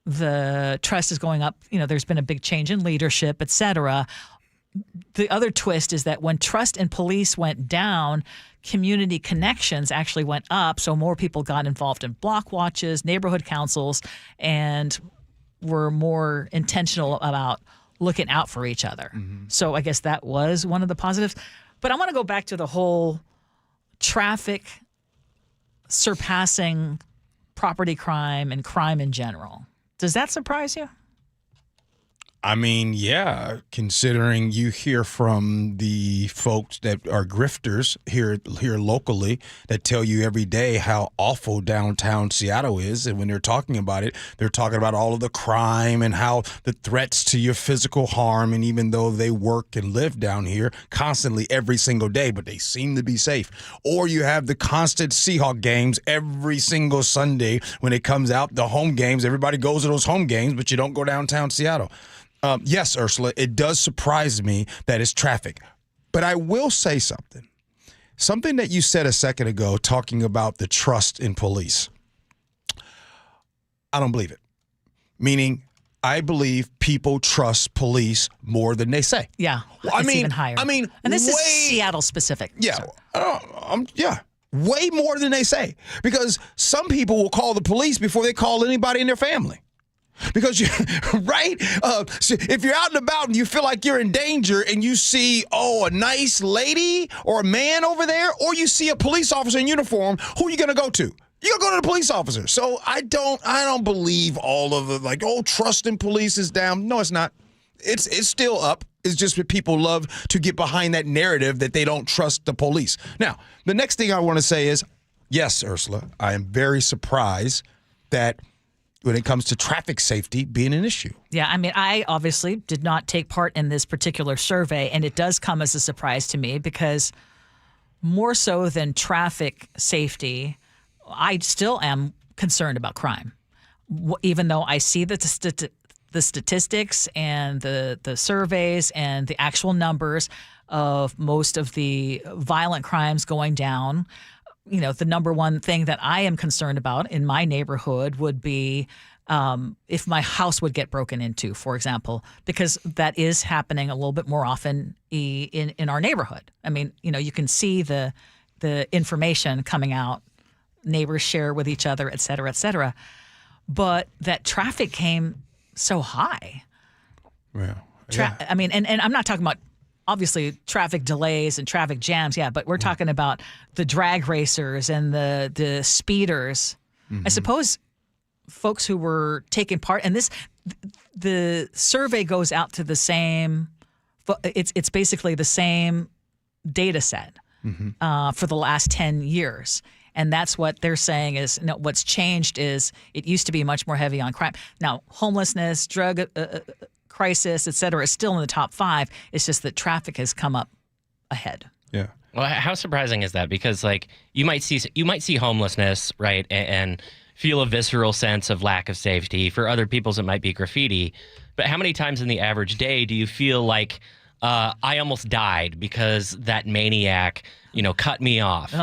the trust is going up. You know, there's been a big change in leadership, et cetera. The other twist is that when trust in police went down, community connections actually went up. So more people got involved in block watches, neighborhood councils, and were more intentional about looking out for each other. Mm-hmm. So I guess that was one of the positives. But I want to go back to the whole traffic surpassing property crime and crime in general. Does that surprise you? I mean, yeah, considering you hear from the folks that are grifters here locally that tell you every day how awful downtown Seattle is. And when they're talking about it, they're talking about all of the crime and how the threats to your physical harm. And even though they work and live down here constantly every single day, but they seem to be safe. Or you have the constant Seahawk games every single Sunday when it comes out, the home games. Everybody goes to those home games, but you don't go downtown Seattle. Yes, Ursula, it does surprise me that it's traffic. But I will say something. Something that you said a second ago talking about the trust in police. I don't believe it. Meaning, I believe people trust police more than they say. Yeah, it's even higher. And this is Seattle specific. Yeah, way more than they say. Because some people will call the police before they call anybody in their family. Because, right? So if you're out and about and you feel like you're in danger and you see, a nice lady or a man over there, or you see a police officer in uniform, who are you going to go to? You're going to go to the police officer. So I don't believe all of the, trust in police is down. No, it's not. It's still up. It's just that people love to get behind that narrative that they don't trust the police. Now, the next thing I want to say is, yes, Ursula, I am very surprised that when it comes to traffic safety being an issue. Yeah, I mean, I obviously did not take part in this particular survey, and it does come as a surprise to me because more so than traffic safety, I still am concerned about crime. Even though I see the statistics and the surveys and the actual numbers of most of the violent crimes going down, you know, the number one thing that I am concerned about in my neighborhood would be if my house would get broken into, for example, because that is happening a little bit more often in our neighborhood. I mean, you know, you can see the information coming out, neighbors share with each other, et cetera, et cetera. But that traffic came so high. Well, I mean, and I'm not talking about obviously traffic delays and traffic jams, but we're talking about the drag racers and the speeders. I suppose folks who were taking part, and the survey goes out to the same, it's basically the same data set for the last 10 years. And that's what they're saying is, no, what's changed is it used to be much more heavy on crime. Now, homelessness, drug crisis, et cetera, is still in the top 5. It's just that traffic has come up ahead. Yeah. Well, how surprising is that? Because like you might see homelessness, right, and feel a visceral sense of lack of safety. For other people's, it might be graffiti. But how many times in the average day do you feel like I almost died because that maniac, you know, cut me off?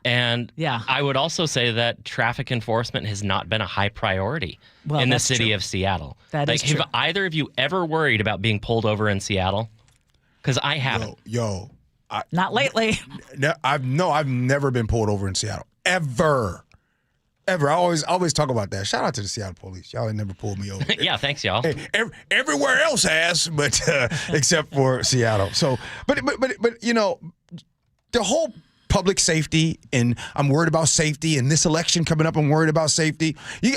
And I would also say that traffic enforcement has not been a high priority in the city of Seattle. That is true. Have either of you ever worried about being pulled over in Seattle? Because I haven't. Not lately. I've never been pulled over in Seattle. Ever. I always talk about that. Shout out to the Seattle police. Y'all ain't never pulled me over. Yeah, thanks, y'all. Hey, everywhere else has, but except for Seattle. So, but you know, the whole public safety, and I'm worried about safety, and this election coming up, I'm worried about safety.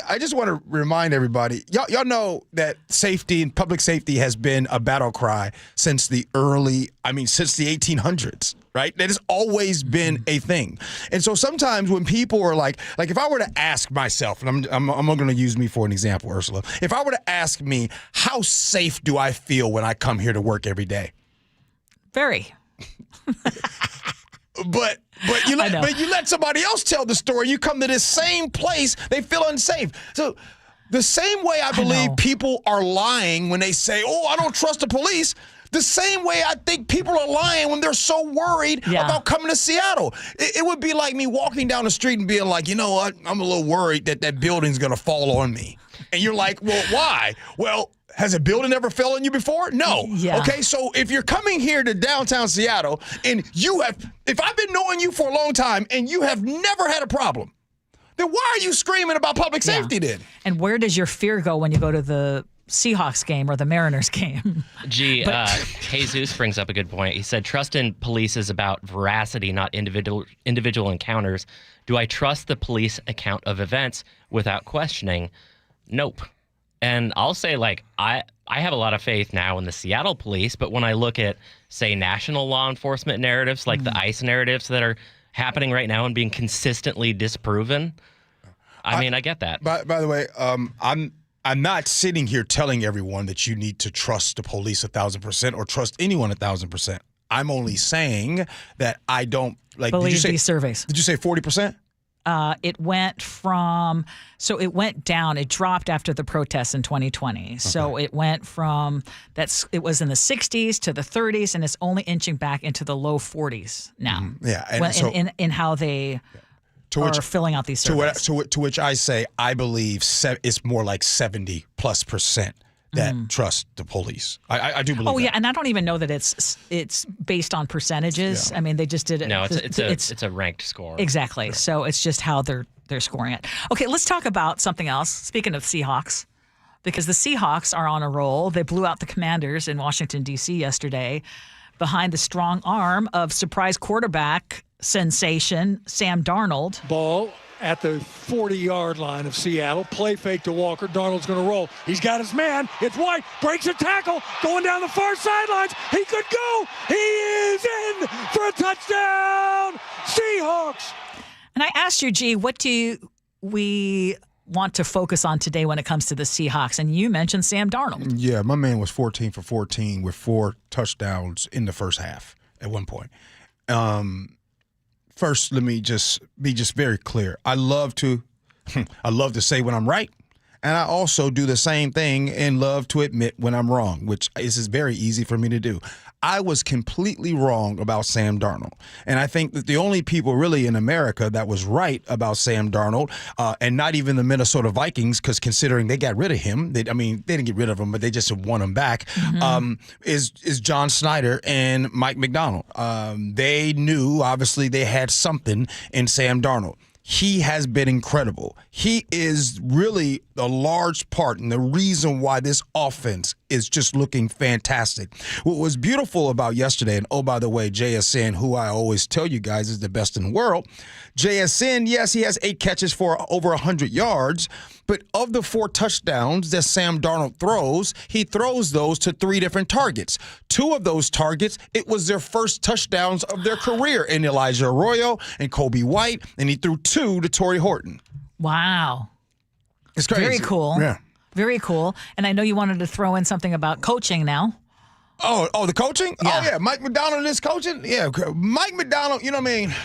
I just want to remind everybody, y'all know that safety and public safety has been a battle cry since the 1800s, right? That has always been a thing. And so sometimes when people are like if I were to ask myself, and I'm going to use me for an example, Ursula, if I were to ask me, how safe do I feel when I come here to work every day? Very. But you let somebody else tell the story. You come to this same place, they feel unsafe. So the same way I believe people are lying when they say, "Oh, I don't trust the police," the same way I think people are lying when they're so worried about coming to Seattle. It would be like me walking down the street and being like, "You know what? I'm a little worried that building's going to fall on me." And you're like, "Well, why?" Well, has a building ever fell on you before? No. Yeah. Okay, so if you're coming here to downtown Seattle and if I've been knowing you for a long time and you have never had a problem, then why are you screaming about public safety then? And where does your fear go when you go to the Seahawks game or the Mariners game? Gee, Jesus brings up a good point. He said, trust in police is about veracity, not individual encounters. Do I trust the police account of events without questioning? Nope. And I'll say, like, I have a lot of faith now in the Seattle police, but when I look at, say, national law enforcement narratives, like the ICE narratives that are happening right now and being consistently disproven, I get that. By the way, I'm not sitting here telling everyone that you need to trust the police 1,000% or trust anyone 1,000%. I'm only saying that I don't believe these surveys. Did you say 40%? It went down. It dropped after the protests in 2020. Okay. So it went from it was in the 60s to the 30s, and it's only inching back into the low 40s now. Mm-hmm. Yeah, and in how they are filling out these surveys. To which I say I believe it's more like 70+% that trust the police. I do believe. Oh, yeah, and I don't even know that it's based on percentages. Yeah. I mean, they just did it. No, it's a ranked score. Exactly. Sure. So it's just how they're scoring it. Okay, let's talk about something else. Speaking of Seahawks, because the Seahawks are on a roll. They blew out the Commanders in Washington, D.C. yesterday behind the strong arm of surprise quarterback sensation Sam Darnold. Ball at the 40-yard line of Seattle. Play fake to Walker. Darnold's going to roll. He's got his man. It's White. Breaks a tackle. Going down the far sidelines. He could go. He is in for a touchdown. Seahawks. And I asked you, Gee, what do we want to focus on today when it comes to the Seahawks? And you mentioned Sam Darnold. Yeah, my man was 14 for 14 with 4 touchdowns in the first half at one point. First, let me just be very clear. I love to say when I'm right, and I also do the same thing and love to admit when I'm wrong, which is very easy for me to do. I was completely wrong about Sam Darnold. And I think that the only people really in America that was right about Sam Darnold, and not even the Minnesota Vikings, because considering they got rid of him, they didn't get rid of him, but they just won him back, is John Snyder and Mike McDonald. They knew, obviously, they had something in Sam Darnold. He has been incredible. He is really a large part and the reason why this offense is just looking fantastic. What was beautiful about yesterday, and oh, by the way, JSN, who I always tell you guys is the best in the world, JSN, yes, he has 8 catches for over 100 yards, but of the 4 touchdowns that Sam Darnold throws, he throws those to 3 different targets. 2 of those targets, it was their first touchdowns of their career in Elijah Arroyo and Kobe White, and he threw 2 to Torrey Horton. Wow. It's crazy. Very cool. Yeah. Very cool. And I know you wanted to throw in something about coaching now. Oh, the coaching? Yeah. Oh, yeah. Mike McDonald is coaching? Yeah. Mike McDonald, you know what I mean?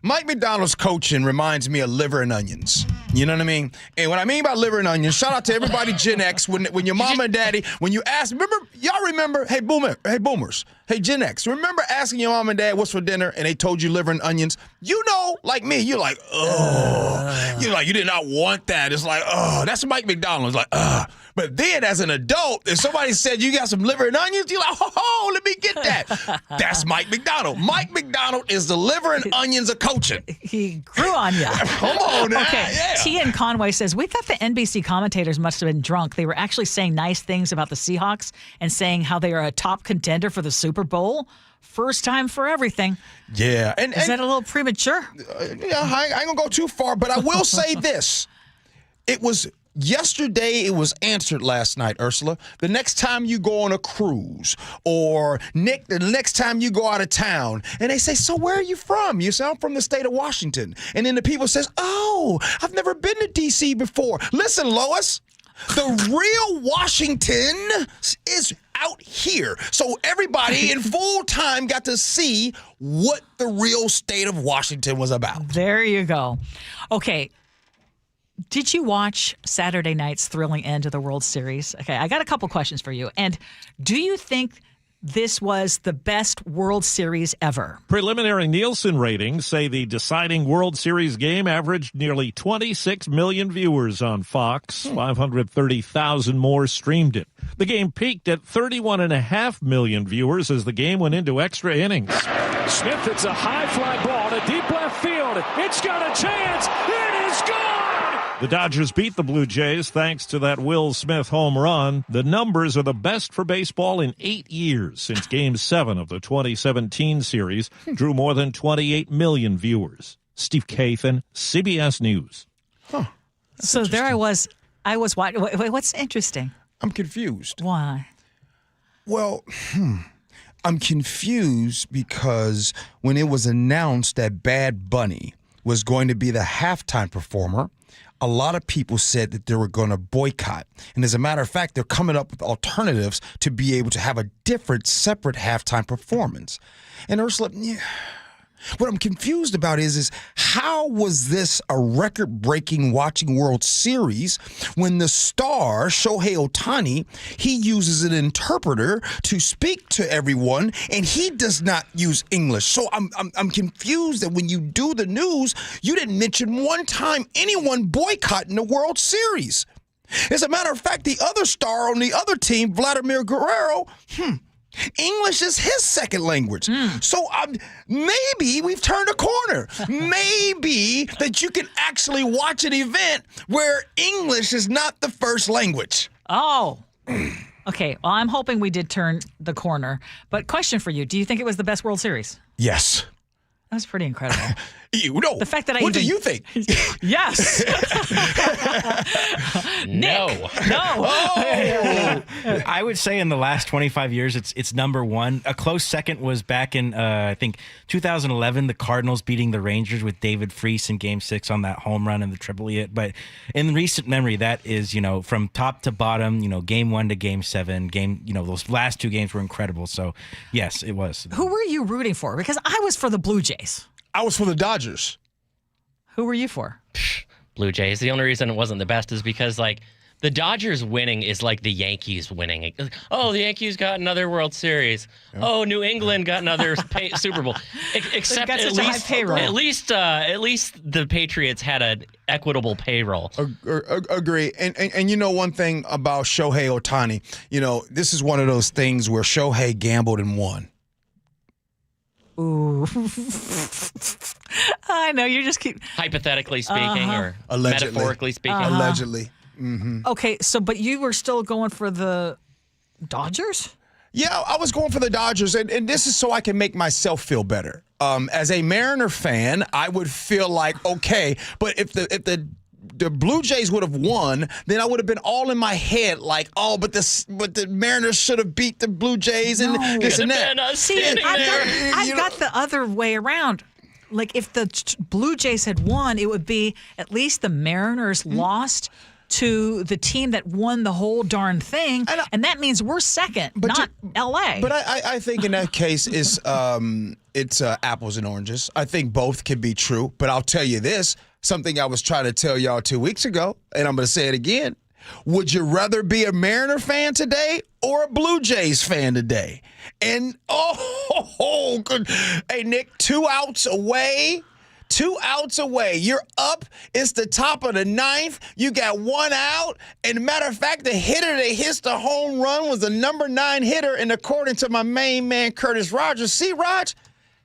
Mike McDonald's coaching reminds me of liver and onions. You know what I mean? And what I mean by liver and onions, shout out to everybody Gen X, when your mom and daddy, when you ask, y'all remember, hey boomers, hey Gen X, remember asking your mom and dad what's for dinner and they told you liver and onions? You know, like me, you're like, oh. You're like, you did not want that. It's like, oh, that's Mike McDonald. It's like, But then as an adult, if somebody said you got some liver and onions, you're like, oh, let me get that. That's Mike McDonald. Mike McDonald is the liver and onions of coaching. He grew on you. Come on now. Okay. Yeah. T in Conway says, we thought the NBC commentators must have been drunk. They were actually saying nice things about the Seahawks and saying how they are a top contender for the Super Bowl. First time for everything. Yeah. Is that a little premature? I ain't going to go too far, but I will say this. Yesterday, it was answered last night, Ursula. The next time you go on a cruise, or Nick, the next time you go out of town, and they say, so where are you from? You say, I'm from the state of Washington. And then the people says, oh, I've never been to D.C. before. Listen, Lois, the real Washington is out here. So everybody in full time got to see what the real state of Washington was about. There you go. Okay. Did you watch Saturday night's thrilling end of the World Series? Okay, I got a couple questions for you. And do you think this was the best World Series ever? Preliminary Nielsen ratings say the deciding World Series game averaged nearly 26 million viewers on Fox. 530,000 more streamed it. The game peaked at 31.5 million viewers as the game went into extra innings. Smith, it's a high fly ball to deep left field. It's got a chance. It is gone. The Dodgers beat the Blue Jays thanks to that Will Smith home run. The numbers are the best for baseball in 8 years since Game 7 of the 2017 series drew more than 28 million viewers. Steve Kathan, CBS News. So there I was watching. Wait, what's interesting? I'm confused. Why? Well, I'm confused because when it was announced that Bad Bunny was going to be the halftime performer, a lot of people said that they were going to boycott. And as a matter of fact, they're coming up with alternatives to be able to have a different, separate halftime performance. And Ursula, what I'm confused about is how was this a record-breaking watching World Series when the star, Shohei Ohtani, he uses an interpreter to speak to everyone, and he does not use English. So I'm confused that when you do the news, you didn't mention one time anyone boycotting the World Series. As a matter of fact, the other star on the other team, Vladimir Guerrero, English is his second language. So maybe we've turned a corner. Maybe that you can actually watch an event where English is not the first language. Oh. Okay. Well, I'm hoping we did turn the corner. But question for you. Do you think it was the best World Series? Yes. was pretty incredible. No. The fact that what do you think? Yes. No. Oh. I would say in the last 25 years, it's number one. A close second was back in, I think, 2011, the Cardinals beating the Rangers with David Freese in Game 6 on that home run and the triple hit. But in recent memory, that is, from top to bottom, Game 1 to Game 7, those last two games were incredible. So, yes, it was. Who were you rooting for? Because I was for the Blue Jays. I was for the Dodgers. Who were you for? Blue Jays. The only reason it wasn't the best is because, the Dodgers winning is like the Yankees winning. Oh, the Yankees got another World Series. Oh, New England got another Super Bowl. Except at least the Patriots had an equitable payroll. Agree. And one thing about Shohei Ohtani, this is one of those things where Shohei gambled and won. Ooh. I know, you just keep... Hypothetically speaking or allegedly. Metaphorically speaking. Allegedly. Mm-hmm. Okay, but you were still going for the Dodgers? Yeah, I was going for the Dodgers, and this is so I can make myself feel better. As a Mariner fan, I would feel like, okay, but if the Blue Jays would have won, then I would have been all in my head like, but the Mariners should have beat the Blue Jays and this and that. See, I've got the other way around. Like, if the Blue Jays had won, it would be at least the Mariners lost to the team that won the whole darn thing, and that means we're second, not L.A. But I think in that case, it's apples and oranges. I think both can be true, but I'll tell you this, something I was trying to tell y'all 2 weeks ago, and I'm going to say it again. Would you rather be a Mariner fan today or a Blue Jays fan today? And, good. Hey, Nick, 2 outs away. 2 outs away. You're up. It's the top of the 9th. You got 1 out. And matter of fact, the hitter that hits the home run was the number 9 hitter. And according to my main man, Curtis Rogers, see, Raj,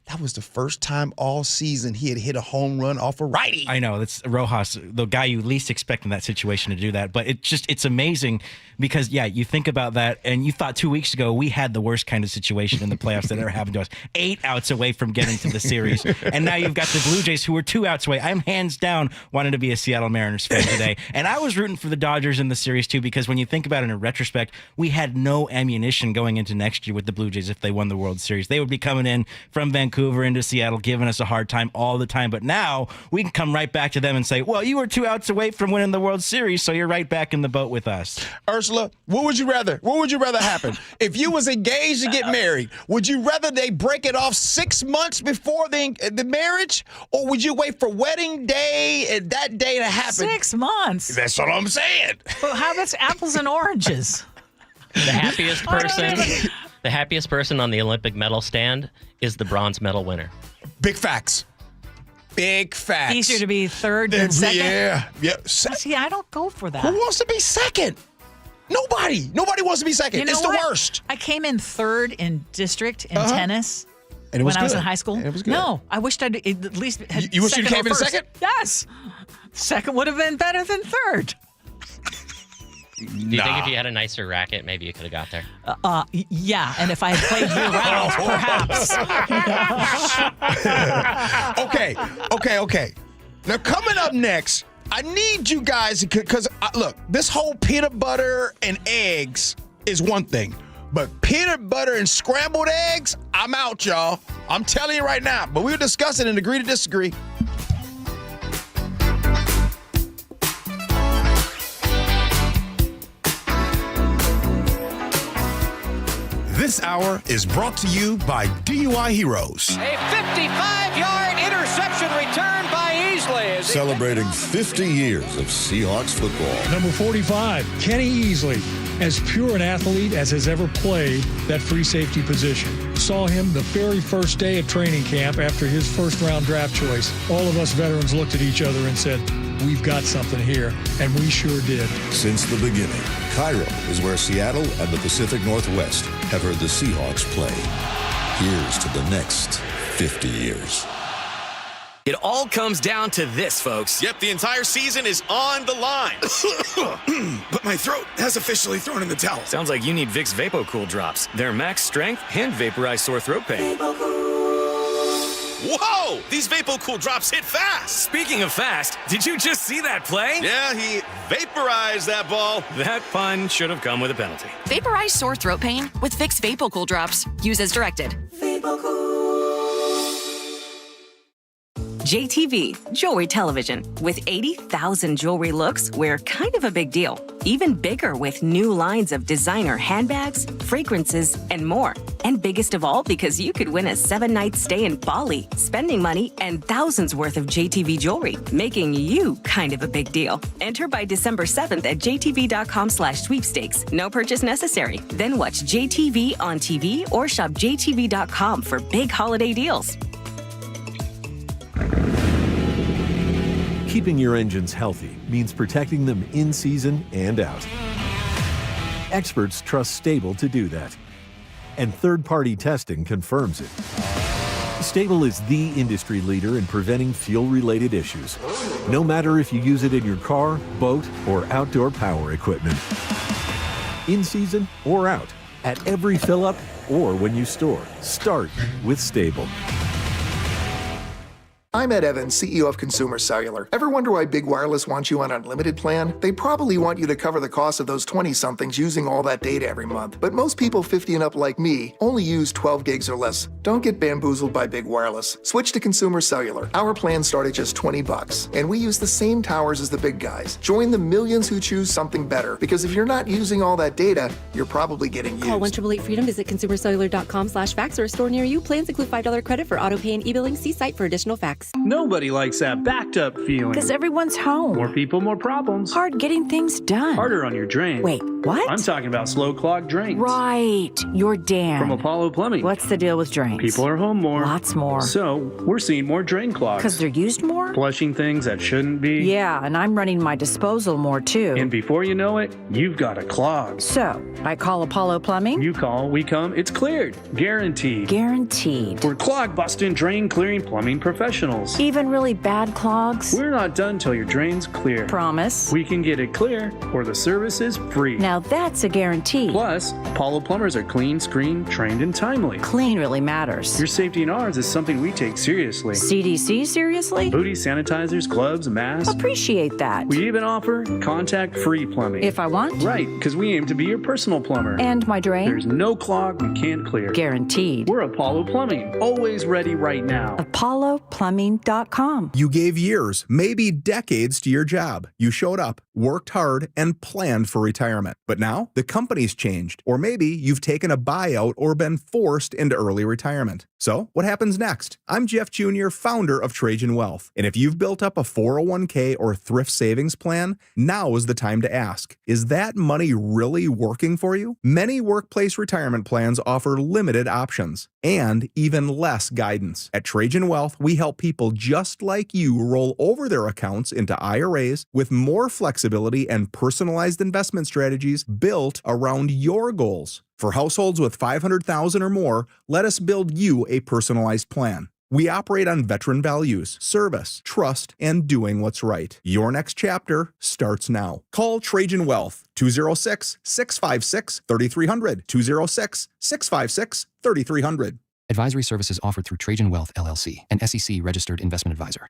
that was the first time all season he had hit a home run off a righty. I know. That's Rojas, the guy you least expect in that situation to do that. But it's amazing because, you think about that, and you thought 2 weeks ago we had the worst kind of situation in the playoffs that ever happened to us. 8 outs away from getting to the series. And now you've got the Blue Jays who are 2 outs away. I'm hands down wanting to be a Seattle Mariners fan today. And I was rooting for the Dodgers in the series, too, because when you think about it in retrospect, we had no ammunition going into next year with the Blue Jays if they won the World Series. They would be coming in from Vancouver into Seattle, giving us a hard time all the time. But now we can come right back to them and say, well, you were 2 outs away from winning the World Series, so you're right back in the boat with us. Ursula, what would you rather? What would you rather happen? If you was engaged to get married, would you rather they break it off 6 months before the marriage, or would you wait for wedding day and that day to happen? 6 months. That's what I'm saying. Well, how about apples and oranges? The happiest person. The happiest person on the Olympic medal stand is the bronze medal winner. Big facts. Big facts. Easier to be third than second? Yeah. See, I don't go for that. Who wants to be second? Nobody. Nobody wants to be second. It's the worst. I came in third in district in tennis. And it was when I was in high school. And it was good. No, I wished I'd at least had You wish you came in second? Yes. Second would have been better than third. Do you think if you had a nicer racket, maybe you could have got there? Yeah, and if I had played year-round, perhaps. Okay. Now, coming up next, I need you guys, because, look, this whole peanut butter and eggs is one thing. But peanut butter and scrambled eggs, I'm out, y'all. I'm telling you right now. But we'll discuss it and agree to disagree. This hour is brought to you by DUI Heroes. A 55-yard interception return by Easley. Celebrating 50 years of Seahawks football. Number 45, Kenny Easley, as pure an athlete as has ever played that free safety position. Saw him the very first day at training camp after his first-round draft choice. All of us veterans looked at each other and said, we've got something here, and we sure did. Since the beginning, KIRO is where Seattle and the Pacific Northwest have heard the Seahawks play. Here's to the next 50 years. It all comes down to this, folks. Yep, the entire season is on the line. But my throat has officially thrown in the towel. Sounds like you need Vicks VapoCool drops. They're max strength and vaporize sore throat pain. Whoa! These VapoCool drops hit fast! Speaking of fast, did you just see that play? Yeah, he vaporized that ball. That pun should have come with a penalty. Vaporize sore throat pain with Vicks VapoCool drops. Use as directed. JTV, Jewelry Television. With 80,000 jewelry looks, we're kind of a big deal. Even bigger with new lines of designer handbags, fragrances, and more. And biggest of all, because you could win a 7-night stay in Bali, spending money, and thousands worth of JTV jewelry, making you kind of a big deal. Enter by December 7th at jtv.com/sweepstakes. No purchase necessary. Then watch JTV on TV or shop jtv.com for big holiday deals. Keeping your engines healthy means protecting them in season and out. Experts trust Stable to do that. And third-party testing confirms it. Stable is the industry leader in preventing fuel-related issues, no matter if you use it in your car, boat, or outdoor power equipment. In season or out, at every fill-up or when you store, start with Stable. I'm Ed Evans, CEO of Consumer Cellular. Ever wonder why Big Wireless wants you on an unlimited plan? They probably want you to cover the cost of those 20-somethings using all that data every month. But most people 50 and up like me only use 12 gigs or less. Don't get bamboozled by Big Wireless. Switch to Consumer Cellular. Our plans start at just $20, and we use the same towers as the big guys. Join the millions who choose something better, because if you're not using all that data, you're probably getting used. Call 1-888-FREEDOM, visit consumercellular.com/fax or a store near you. Plans include $5 credit for auto pay and e-billing. See site for additional facts. Nobody likes that backed up feeling. Because everyone's home. More people, more problems. Hard getting things done. Harder on your drain. Wait, what? I'm talking about slow clogged drains. Right. Your dam. From Apollo Plumbing. What's the deal with drains? People are home more. Lots more. So we're seeing more drain clogs. Because they're used more? Flushing things that shouldn't be. Yeah, and I'm running my disposal more too. And before you know it, you've got a clog. So, I call Apollo Plumbing? You call, we come, it's cleared. Guaranteed. Guaranteed. We're clog busting, drain clearing plumbing professionals. Even really bad clogs? We're not done till your drain's clear. Promise? We can get it clear, or the service is free. Now that's a guarantee. Plus, Apollo plumbers are clean, screened, trained, and timely. Clean really matters. Your safety and ours is something we take seriously. CDC seriously? Booties, sanitizers, gloves, masks. Appreciate that. We even offer contact-free plumbing. If I want? Right, because we aim to be your personal plumber. And my drain? There's no clog we can't clear. Guaranteed. We're Apollo Plumbing. Always ready right now. ApolloPlumbing.com. You gave years, maybe decades to your job. You showed up, worked hard, and planned for retirement. But now, the company's changed. Or maybe you've taken a buyout or been forced into early retirement. So, what happens next? I'm Jeff Jr., founder of Trajan Wealth. And if you've built up a 401k or thrift savings plan, now is the time to ask, is that money really working for you? Many workplace retirement plans offer limited options and even less guidance. At Trajan Wealth, we help people just like you roll over their accounts into IRAs with more flexibility and personalized investment strategies built around your goals. For households with $500,000 or more, let us build you a personalized plan. We operate on veteran values, service, trust, and doing what's right. Your next chapter starts now. Call Trajan Wealth, 206-656-3300, 206-656-3300. Advisory services offered through Trajan Wealth, LLC, an SEC-registered investment advisor.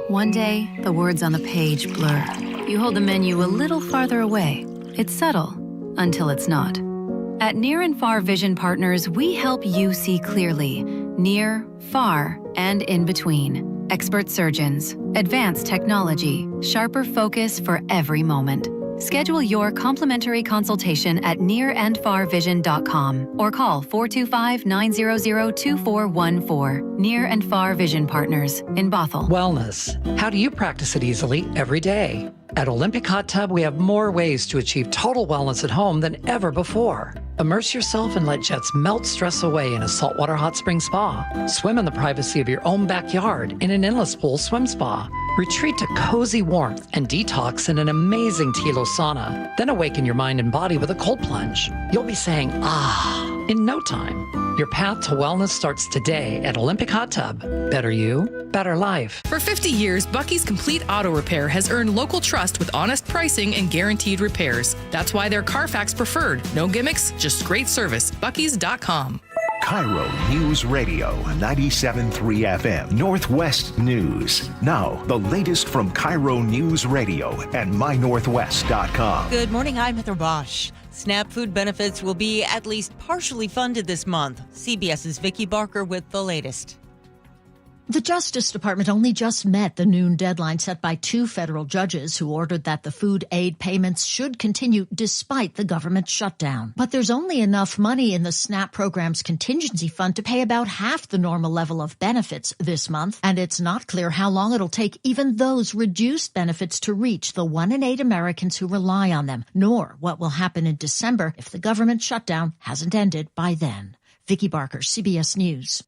One day, the words on the page blur. You hold the menu a little farther away. It's subtle, until it's not. At Near and Far Vision Partners, we help you see clearly, near, far, and in between. Expert surgeons, advanced technology, sharper focus for every moment. Schedule your complimentary consultation at nearandfarvision.com or call 425-900-2414. Near and Far Vision Partners in Bothell. Wellness. How do you practice it easily every day? At Olympic Hot Tub, we have more ways to achieve total wellness at home than ever before. Immerse yourself and let jets melt stress away in a saltwater hot spring spa. Swim in the privacy of your own backyard in an endless pool swim spa. Retreat to cozy warmth and detox in an amazing Tilo sauna. Then awaken your mind and body with a cold plunge. You'll be saying, ah, in no time. Your path to wellness starts today at Olympic Hot Tub. Better you, better life. For 50 years, Bucky's Complete Auto Repair has earned local trust with honest pricing and guaranteed repairs. That's why they're Carfax preferred. No gimmicks, just great service. Bucky's.com. KIRO Newsradio 97.3 FM Northwest News. Now, the latest from KIRO Newsradio and mynorthwest.com. Good morning, I'm Heather Bosch. SNAP food benefits will be at least partially funded this month. CBS's Vicki Barker with the latest. The Justice Department only just met the noon deadline set by 2 federal judges who ordered that the food aid payments should continue despite the government shutdown. But there's only enough money in the SNAP program's contingency fund to pay about half the normal level of benefits this month, and it's not clear how long it'll take even those reduced benefits to reach the 1 in 8 Americans who rely on them, nor what will happen in December if the government shutdown hasn't ended by then. Vicki Barker, CBS News.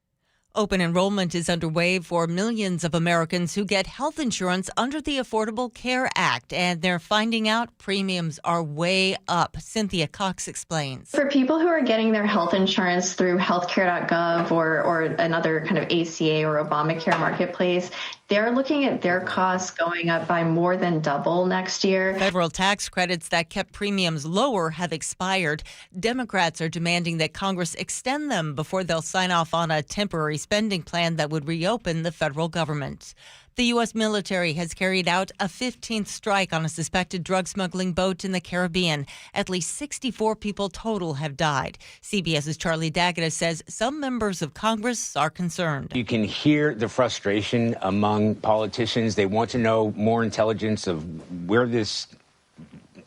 Open enrollment is underway for millions of Americans who get health insurance under the Affordable Care Act, and they're finding out premiums are way up. Cynthia Cox explains. For people who are getting their health insurance through healthcare.gov or another kind of ACA or Obamacare marketplace, they're looking at their costs going up by more than double next year. Federal tax credits that kept premiums lower have expired. Democrats are demanding that Congress extend them before they'll sign off on a temporary spending plan that would reopen the federal government. The U.S. military has carried out a 15th strike on a suspected drug smuggling boat in the Caribbean. At least 64 people total have died. CBS's Charlie D'Agata says some members of Congress are concerned. You can hear the frustration among politicians. They want to know more intelligence of where this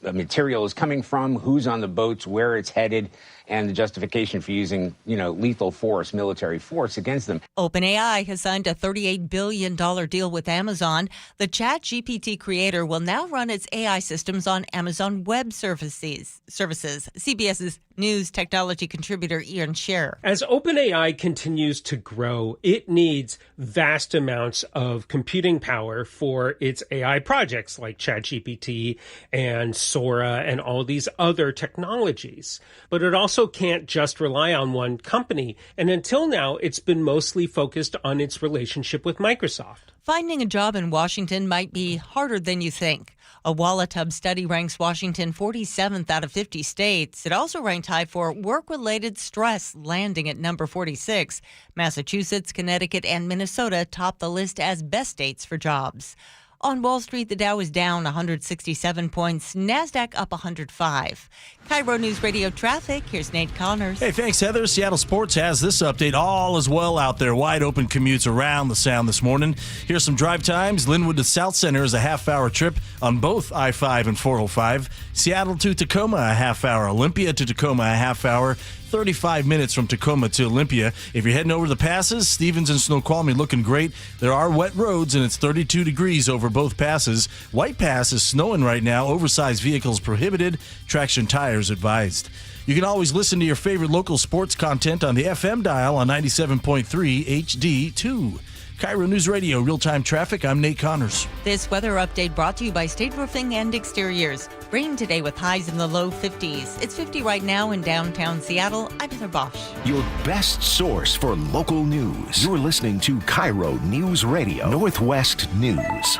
material is coming from, who's on the boats, where it's headed, and the justification for using, lethal force, military force against them. OpenAI has signed a $38 billion deal with Amazon. The ChatGPT creator will now run its AI systems on Amazon Web Services. CBS's news technology contributor Ian Scher. As OpenAI continues to grow, it needs vast amounts of computing power for its AI projects like ChatGPT and Sora and all these other technologies. But it also can't just rely on one company. And until now, it's been mostly focused on its relationship with Microsoft. Finding a job in Washington might be harder than you think. A Walletub study ranks Washington 47th out of 50 states. It also ranked high for work-related stress, landing at number 46. Massachusetts, Connecticut, and Minnesota top the list as best states for jobs. On Wall Street, the Dow is down 167 points, NASDAQ up 105. KIRO Newsradio traffic, here's Nate Connors. Hey, thanks, Heather. Seattle Sports has this update. All is well out there. Wide open commutes around the Sound this morning. Here's some drive times. Linwood to South Center is a half-hour trip on both I-5 and 405. Seattle to Tacoma, a half-hour. Olympia to Tacoma, a half-hour. 35 minutes from Tacoma to Olympia. If you're heading over the passes, Stevens and Snoqualmie looking great. There are wet roads, and it's 32 degrees over both passes. White Pass is snowing right now. Oversized vehicles prohibited. Traction tires advised. You can always listen to your favorite local sports content on the FM dial on 97.3 HD2. KIRO News Radio, real-time traffic. I'm Nate Connors. This weather update brought to you by State Roofing and Exteriors. Rain today with highs in the low 50s. It's 50 right now in downtown Seattle. I'm Heather Bosch. Your best source for local news. You're listening to KIRO News Radio, Northwest News.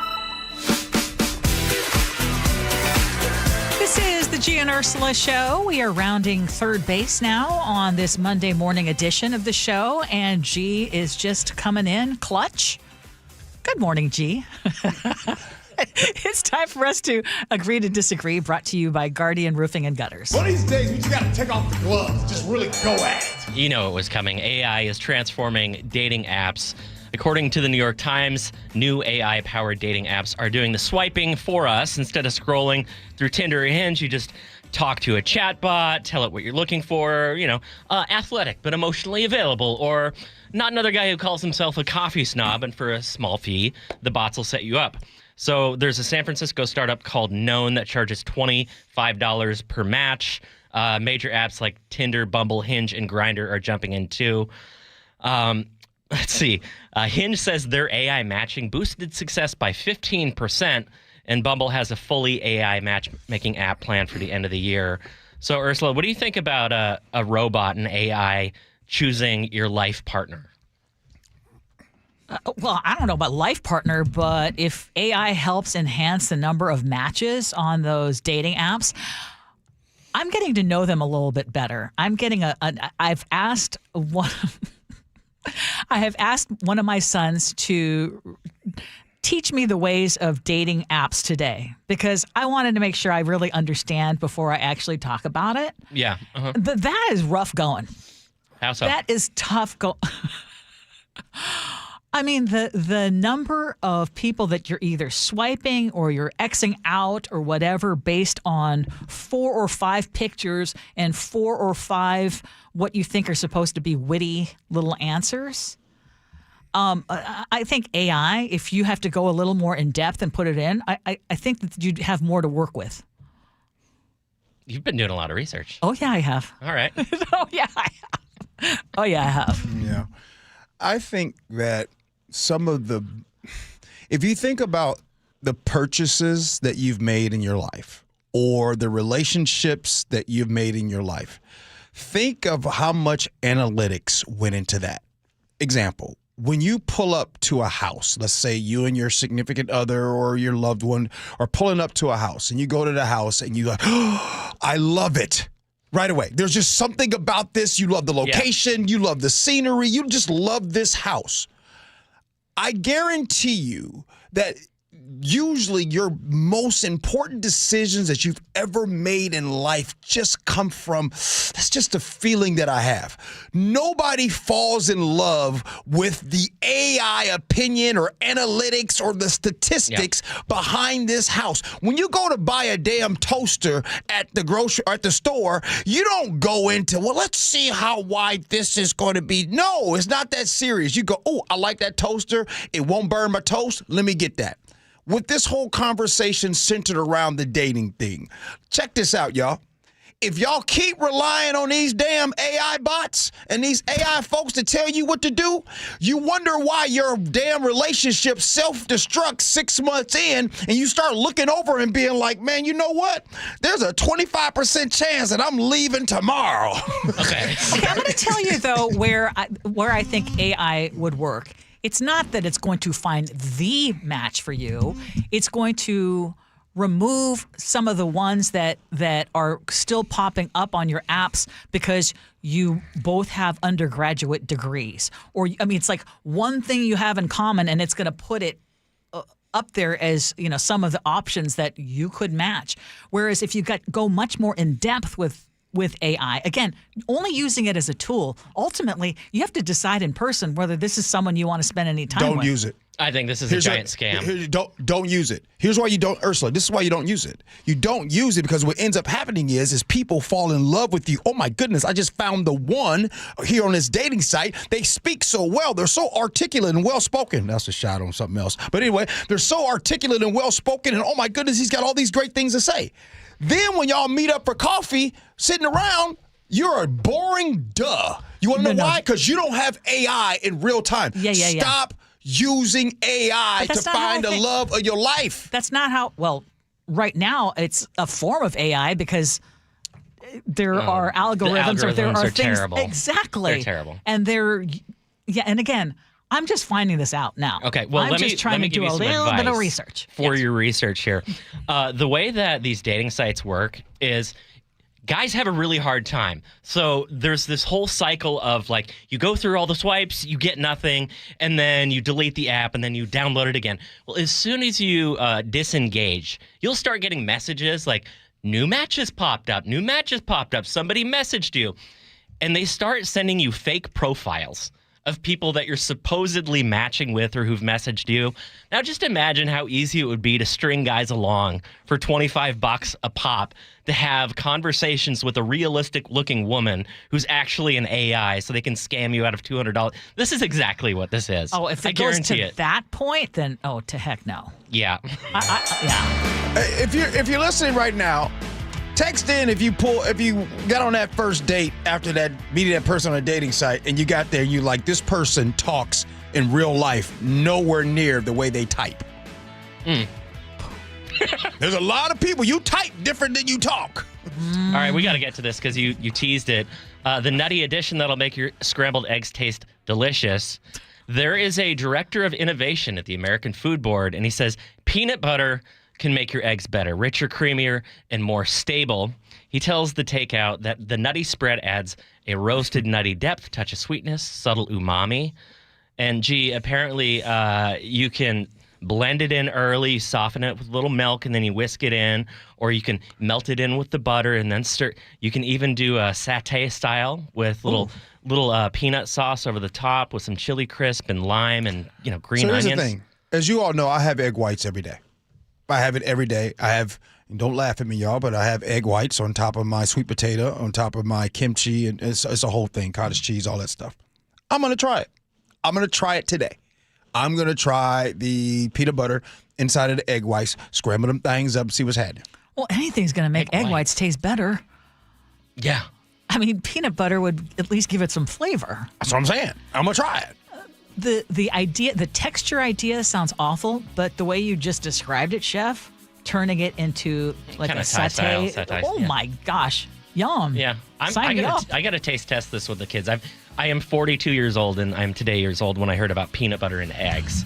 This is the Gee and Ursula Show. We are rounding third base now on this Monday morning edition of the show, and Gee is just coming in clutch. Good morning, Gee. It's time for us to agree to disagree, brought to you by Guardian Roofing and Gutters. One of these days, we just got to take off the gloves, just really go at it. You know it was coming. AI is transforming dating apps. According to the New York Times, new AI-powered dating apps are doing the swiping for us. Instead of scrolling through Tinder or Hinge, you just talk to a chatbot, tell it what you're looking for, athletic but emotionally available, or not another guy who calls himself a coffee snob, and for a small fee, the bots will set you up. So there's a San Francisco startup called Known that charges $25 per match. Major apps like Tinder, Bumble, Hinge, and Grindr are jumping in too. Let's see. Hinge says their AI matching boosted success by 15%, and Bumble has a fully AI matchmaking app planned for the end of the year. So, Ursula, what do you think about a robot and AI choosing your life partner? Well, I don't know about life partner, but if AI helps enhance the number of matches on those dating apps, I'm getting to know them a little bit better. I've asked one. I have asked one of my sons to teach me the ways of dating apps today because I wanted to make sure I really understand before I actually talk about it. Yeah. Uh-huh. That is rough going. How so? That is tough going. I mean, the number of people that you're either swiping or you're Xing out or whatever based on 4 or 5 pictures and 4 or 5 what you think are supposed to be witty little answers. I think AI, if you have to go a little more in depth and put it in, I think that you'd have more to work with. You've been doing a lot of research. Oh, yeah, I have. All right. Oh, yeah, I have. Oh, yeah, I have. Yeah. I think that if you think about the purchases that you've made in your life or the relationships that you've made in your life, think of how much analytics went into that. Example, when you pull up to a house, let's say you and your significant other or your loved one are pulling up to a house and you go to the house and you go, oh, I love it. Right away. There's just something about this. You love the location. Yeah. You love the scenery. You just love this house. I guarantee you that usually your most important decisions that you've ever made in life just come from, that's just a feeling that I have. Nobody falls in love with the AI opinion or analytics or the statistics behind this house. When you go to buy a damn toaster at the store, you don't go into, well, let's see how wide this is going to be. No, it's not that serious. You go, oh, I like that toaster. It won't burn my toast. Let me get that. With this whole conversation centered around the dating thing, check this out, y'all. If y'all keep relying on these damn AI bots and these AI folks to tell you what to do, you wonder why your damn relationship self-destructs 6 months in and you start looking over and being like, man, you know what? There's a 25% chance that I'm leaving tomorrow. Okay, I'm going to tell you, though, where I think AI would work. It's not that it's going to find the match for you. It's going to remove some of the ones that are still popping up on your apps because you both have undergraduate degrees. Or, I mean, it's like one thing you have in common, and it's going to put it up there as, you know, some of the options that you could match. Whereas if you go much more in depth with AI, again, only using it as a tool, ultimately, you have to decide in person whether this is someone you want to spend any time with. Don't use it. I think this is a giant scam. Don't use it. Here's why you don't, Ursula. This is why you don't use it. You don't use it because what ends up happening is people fall in love with you. Oh my goodness, I just found the one here on this dating site. They speak so well. They're so articulate and well spoken. That's a shot on something else. But anyway, they're so articulate and well spoken, and oh my goodness, he's got all these great things to say. Then when y'all meet up for coffee, sitting around, you're a boring duh. You want to know why? Because you don't have AI in real time. Stop using AI to find the love of your life. That's not how, well, right now it's a form of AI because there are algorithms or there are things. Terrible. Exactly. They're terrible. And and again, I'm just finding this out now. Okay, well, I'm just trying to do a little bit of research. For your research here. The way that these dating sites work is guys have a really hard time. So there's this whole cycle of like, you go through all the swipes, you get nothing, and then you delete the app, and then you download it again. Well, as soon as you disengage, you'll start getting messages like, new matches popped up, somebody messaged you. And they start sending you fake profiles of people that you're supposedly matching with or who've messaged you. Now, just imagine how easy it would be to string guys along for $25 a pop to have conversations with a realistic-looking woman who's actually an AI so they can scam you out of $200. This is exactly what this is. Oh, if it goes to that point, then, to heck no. Yeah. Yeah. If you're listening right now, text in if you got on that first date after that meeting that person on a dating site and you got there and you like, this person talks in real life nowhere near the way they type. There's a lot of people, you type different than you talk. All right, we got to get to this because you teased it. The nutty addition that'll make your scrambled eggs taste delicious. There is a director of innovation at the American Food Board, and he says peanut butter can make your eggs better, richer, creamier, and more stable. He tells the takeout that the nutty spread adds a roasted nutty depth, touch of sweetness, subtle umami. And Gee, apparently you can blend it in early, you soften it with a little milk, and then you whisk it in, or you can melt it in with the butter and then stir. You can even do a satay style with little peanut sauce over the top with some chili crisp and lime and green onions. So here's the thing. As you all know, I have egg whites every day. I have it every day. Don't laugh at me, y'all, but I have egg whites on top of my sweet potato, on top of my kimchi, and it's a whole thing, cottage cheese, all that stuff. I'm going to try it. I'm going to try it today. I'm going to try the peanut butter inside of the egg whites, scramble them things up, see what's happening. Well, anything's going to make egg whites taste better. Yeah. I mean, peanut butter would at least give it some flavor. That's what I'm saying. I'm going to try it. The texture idea sounds awful, but the way you just described it, Chef, turning it into like a satay. Oh my gosh. Yum. Yeah. Sign me up. I got to taste test this with the kids. I am 42 years old, and I'm today years old when I heard about peanut butter and eggs.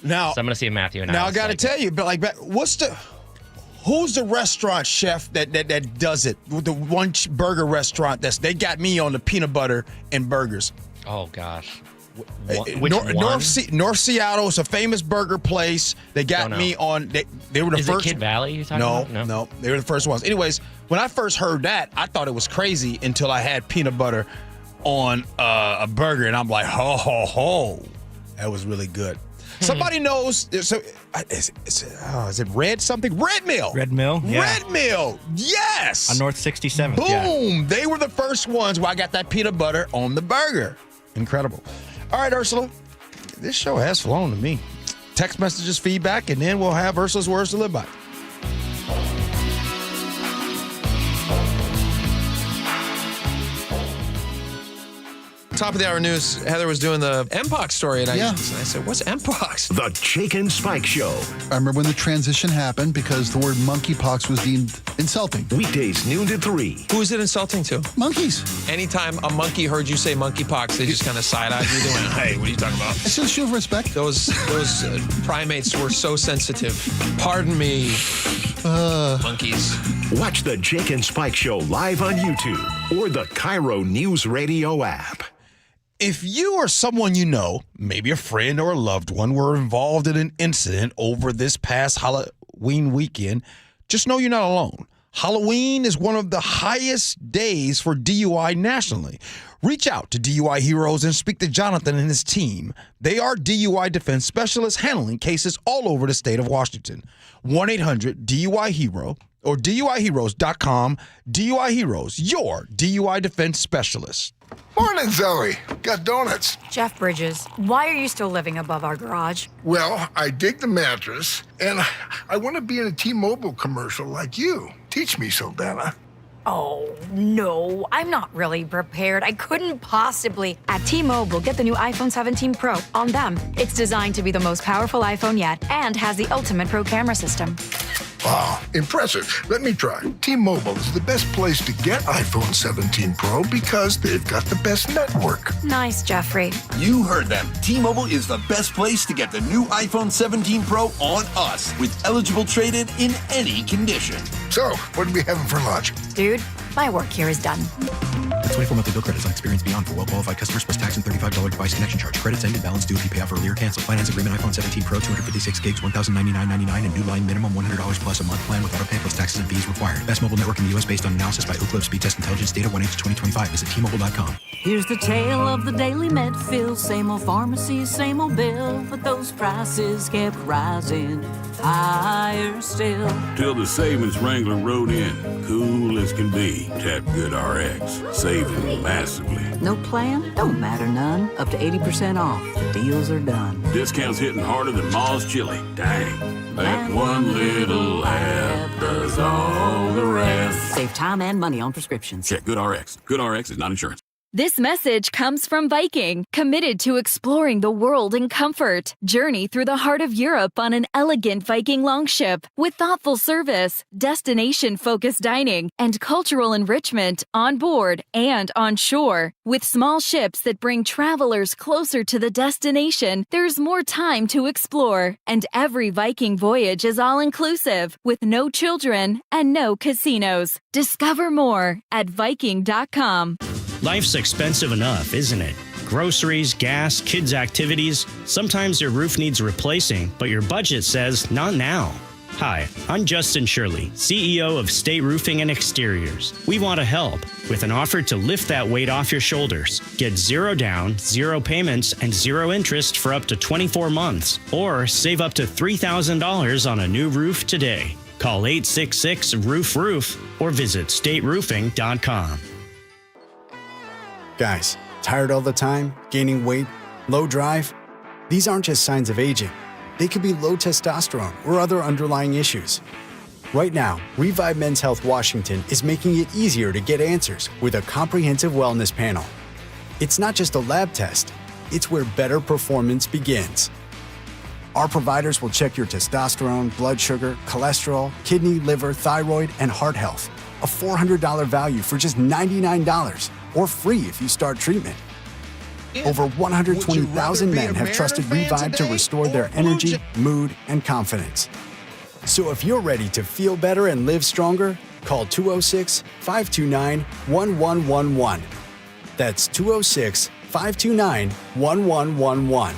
Now, so I'm going to see if Matthew and I got to tell you, but who's the restaurant chef that does it? The one burger restaurant they got me on the peanut butter and burgers. Oh gosh. Which one? North Seattle is a famous burger place. They got me on. They were the first. Is it Kid Valley you're talking about? No, they were the first ones. Anyways, when I first heard that, I thought it was crazy until I had peanut butter on a burger, and I'm like, ho, ho, ho. That was really good. Somebody knows. So, is it Red something? Red Mill. Red Mill, yeah. Red Mill, yes. On North 67th, Boom. Yeah. They were the first ones where I got that peanut butter on the burger. Incredible. All right, Ursula, this show has flown to me. Text messages, feedback, and then we'll have Ursula's words to live by. Top of the hour news, Heather was doing the Mpox story, and I said, what's Mpox? The Jake and Spike Show. I remember when the transition happened because the word monkeypox was deemed insulting. Weekdays, noon to 3. Who is it insulting to? Monkeys. Anytime a monkey heard you say monkeypox, they just kind of side-eyed you doing, hey, what are you talking about? It's just a show of respect. Those primates were so sensitive. Pardon me, monkeys. Watch the Jake and Spike Show live on YouTube or the KIRO Newsradio app. If you or someone you know, maybe a friend or a loved one, were involved in an incident over this past Halloween weekend, just know you're not alone. Halloween is one of the highest days for DUI nationally. Reach out to DUI Heroes and speak to Jonathan and his team. They are DUI defense specialists handling cases all over the state of Washington. 1-800-DUI-HERO or DUIHeroes.com. DUI Heroes, your DUI defense specialist. Morning, Zoe. Got donuts. Jeff Bridges, why are you still living above our garage? Well, I dig the mattress, and I want to be in a T-Mobile commercial like you. Teach me, Saldana. Oh, no, I'm not really prepared. I couldn't possibly. At T-Mobile, get the new iPhone 17 Pro. On them, it's designed to be the most powerful iPhone yet and has the ultimate pro camera system. Wow, impressive. Let me try. T-Mobile is the best place to get iPhone 17 Pro because they've got the best network. Nice, Jeffrey. You heard them. T-Mobile is the best place to get the new iPhone 17 Pro on us with eligible trade-in in any condition. So, what are we having for lunch? Dude, my work here is done. The 24 monthly bill credits on experience beyond for well-qualified customers plus tax and $35 device connection charge. Credits ended, balance due if you pay off earlier. Cancel. Finance agreement iPhone 17 Pro, 256 gigs, $1,099.99 and new line minimum $100 plus a month plan with auto pay plus taxes and fees required. Best mobile network in the U.S. based on analysis by Ookla Speed Test Intelligence data 1/8/2025. Visit T-Mobile.com. Here's the tale of the daily med fill. Same old pharmacy, same old bill, but those prices kept rising higher still. Till the savings wrangler rode in, cool as can be. Tap Good RX, saving massively. No plan? Don't matter none. Up to 80% off. The deals are done. Discounts hitting harder than Ma's chili. Dang. That one little app does all the rest. Save time and money on prescriptions. Check Good RX. Good RX is not insurance. This message comes from Viking, committed to exploring the world in comfort. Journey through the heart of Europe on an elegant Viking longship with thoughtful service, destination-focused dining, and cultural enrichment on board and on shore. With small ships that bring travelers closer to the destination, there's more time to explore. And every Viking voyage is all-inclusive, with no children and no casinos. Discover more at Viking.com. Life's expensive enough, isn't it? Groceries, gas, kids' activities. Sometimes your roof needs replacing, but your budget says not now. Hi, I'm Justin Shirley, CEO of State Roofing and Exteriors. We want to help with an offer to lift that weight off your shoulders. Get 0 down, 0 payments, and 0 interest for up to 24 months. Or save up to $3,000 on a new roof today. Call 866-ROOF-ROOF or visit stateroofing.com. Guys, tired all the time, gaining weight, low drive? These aren't just signs of aging. They could be low testosterone or other underlying issues. Right now, Revive Men's Health Washington is making it easier to get answers with a comprehensive wellness panel. It's not just a lab test, it's where better performance begins. Our providers will check your testosterone, blood sugar, cholesterol, kidney, liver, thyroid, and heart health. A $400 value for just $99, or free if you start treatment. Over 120,000 men have trusted Revive to restore their energy, mood, and confidence. So if you're ready to feel better and live stronger, call 206-529-1111. That's 206-529-1111.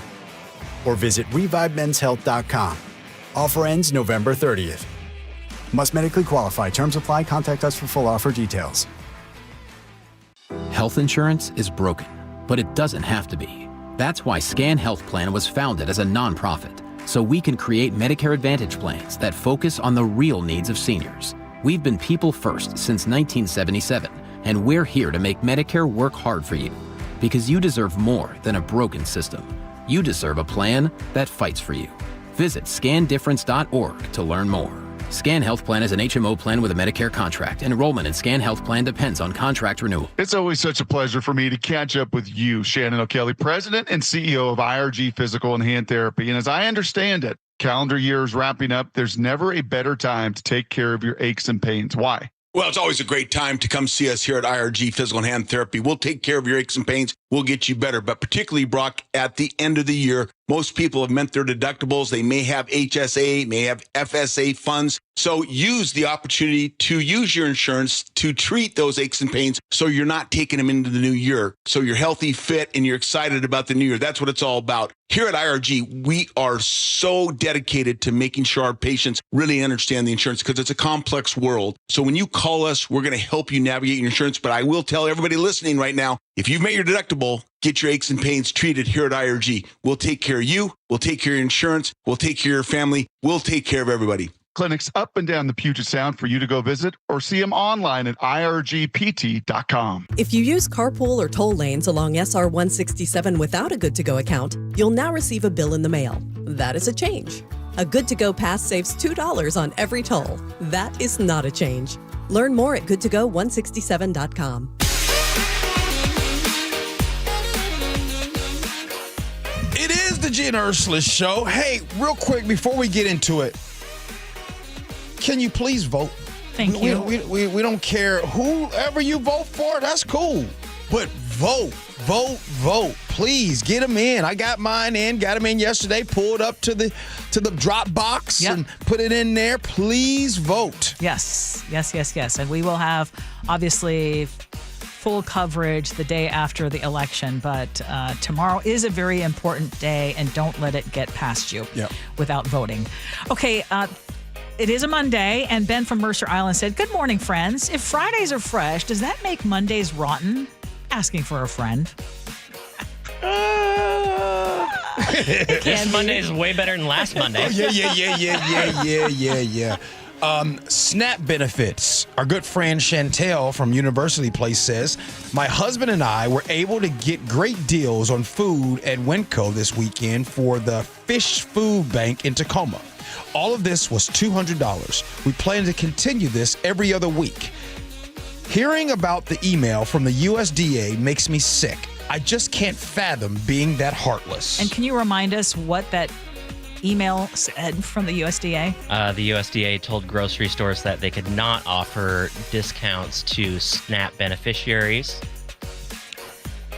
Or visit ReviveMen'sHealth.com. Offer ends November 30th. Must medically qualify. Terms apply. Contact us for full offer details. Health insurance is broken, but it doesn't have to be. That's why Scan Health Plan was founded as a nonprofit, so we can create Medicare Advantage plans that focus on the real needs of seniors. We've been people first since 1977, and we're here to make Medicare work hard for you, because you deserve more than a broken system. You deserve a plan that fights for you. Visit scandifference.org to learn more. Scan Health Plan is an HMO plan with a Medicare contract. Enrollment in Scan Health Plan depends on contract renewal. It's always such a pleasure for me to catch up with you, Shannon O'Kelly, President and CEO of IRG Physical and Hand Therapy. And as I understand it, calendar year is wrapping up. There's never a better time to take care of your aches and pains. Why? Well, it's always a great time to come see us here at IRG Physical and Hand Therapy. We'll take care of your aches and pains. We'll get you better. But particularly, Brock, at the end of the year, most people have met their deductibles. They may have HSA, may have FSA funds. So use the opportunity to use your insurance to treat those aches and pains so you're not taking them into the new year. So you're healthy, fit, and you're excited about the new year. That's what it's all about. Here at IRG, we are so dedicated to making sure our patients really understand the insurance because it's a complex world. So when you call us, we're going to help you navigate your insurance. But I will tell everybody listening right now, if you've met your deductible, get your aches and pains treated here at IRG. We'll take care of you. We'll take care of your insurance. We'll take care of your family. We'll take care of everybody. Clinics up and down the Puget Sound for you to go visit or see them online at irgpt.com. If you use carpool or toll lanes along SR 167 without a Good to Go account, you'll now receive a bill in the mail. That is a change. A Good to Go pass saves $2 on every toll. That is not a change. Learn more at goodtogo167.com. It is the Gee and Ursula Show. Hey, real quick before we get into it, can you please vote? Thank you. We don't care whoever you vote for. That's cool. But vote. Please get them in. I got mine in. Got them in yesterday. Pulled up to the drop box and put it in there. Please vote. Yes. And we will have, obviously, full coverage the day after the election. But tomorrow is a very important day, and don't let it get past you without voting. Okay, it is a Monday, and Ben from Mercer Island said, "Good morning, friends. If Fridays are fresh, does that make Mondays rotten?" Asking for a friend. This Monday is way better than last Monday. Yeah. SNAP benefits. Our good friend Chantel from University Place says, "My husband and I were able to get great deals on food at Winco this weekend for the Fish Food Bank in Tacoma. All of this was $200. We plan to continue this every other week. Hearing about the email from the USDA makes me sick. I just can't fathom being that heartless. And can you remind us what that email said from the USDA? The USDA told grocery stores that they could not offer discounts to SNAP beneficiaries.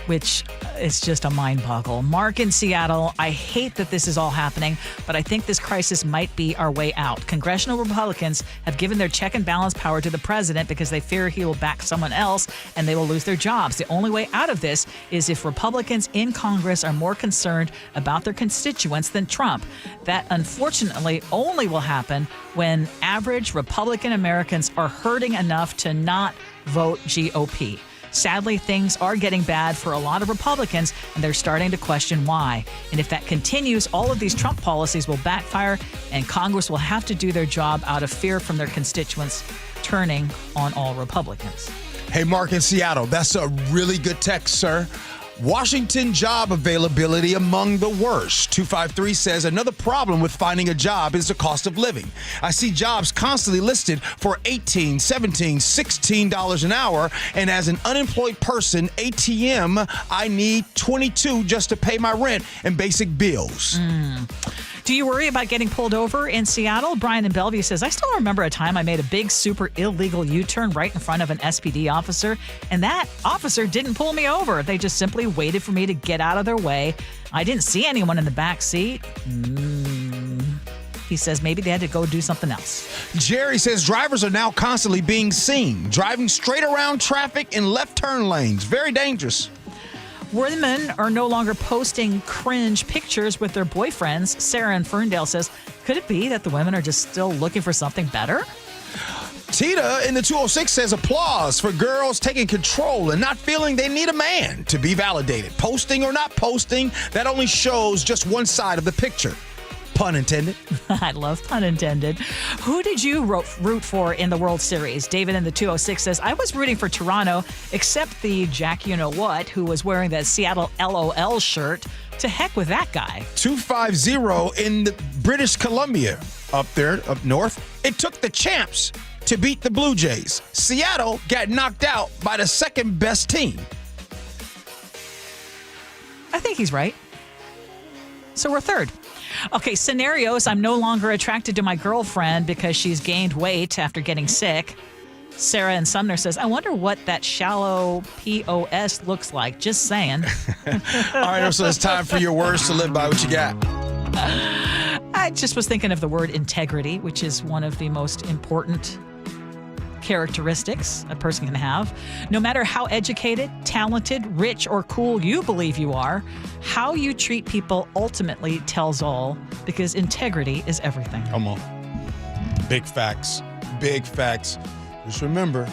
Which is just a mind boggle. Mark in Seattle, I hate that this is all happening, but I think this crisis might be our way out. Congressional Republicans have given their check and balance power to the president because they fear he will back someone else and they will lose their jobs. The only way out of this is if Republicans in Congress are more concerned about their constituents than Trump. That unfortunately only will happen when average Republican Americans are hurting enough to not vote GOP. Sadly, things are getting bad for a lot of Republicans, and they're starting to question why. And if that continues, all of these Trump policies will backfire, and Congress will have to do their job out of fear from their constituents turning on all Republicans. Hey, Mark in Seattle, that's a really good text, sir. Washington job availability among the worst. 253 says another problem with finding a job is the cost of living. I see jobs constantly listed for $18, $17, $16 an hour, and as an unemployed person, ATM, I need $22 just to pay my rent and basic bills. Do you worry about getting pulled over in Seattle? Brian in Bellevue says, I still remember a time I made a big, super illegal U-turn right in front of an SPD officer, and that officer didn't pull me over. They just simply waited for me to get out of their way. I didn't see anyone in the back seat. He says maybe they had to go do something else. Jerry says drivers are now constantly being seen, driving straight around traffic in left turn lanes. Very dangerous. Women are no longer posting cringe pictures with their boyfriends. Sarah in Ferndale says, could it be that the women are just still looking for something better? Tita in the 206 says applause for girls taking control and not feeling they need a man to be validated. Posting or not posting, that only shows just one side of the picture. Pun intended. I love pun intended. Who did you root for in the World Series? David in the 206 says, I was rooting for Toronto, except the Jack you-know-what, who was wearing the Seattle LOL shirt. To heck with that guy. 250 in the British Columbia, up there, up north. It took the champs to beat the Blue Jays. Seattle got knocked out by the second best team. I think he's right. So we're third. Okay, scenarios. I'm no longer attracted to my girlfriend because she's gained weight after getting sick. Sarah in Sumner says, I wonder what that shallow POS looks like. Just saying. All right, Ursula, it's time for your words to live by. What you got? I just was thinking of the word integrity, which is one of the most important characteristics a person can have. No matter how educated, talented, rich, or cool you believe you are, how you treat people ultimately tells all, because integrity is everything. Come on. Big facts. Big facts. Just remember,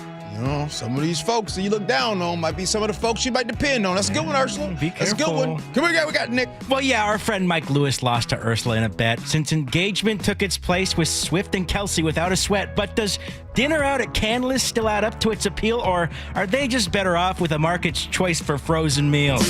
some of these folks that you look down on might be some of the folks you might depend on. That's a good one, Ursula. Be careful. That's a good one. Come here, we got Nick. Well, yeah, our friend Mike Lewis lost to Ursula in a bet since engagement took its place with Swift and Kelsey without a sweat. But does dinner out at Canlis still add up to its appeal, or are they just better off with a market's choice for frozen meals?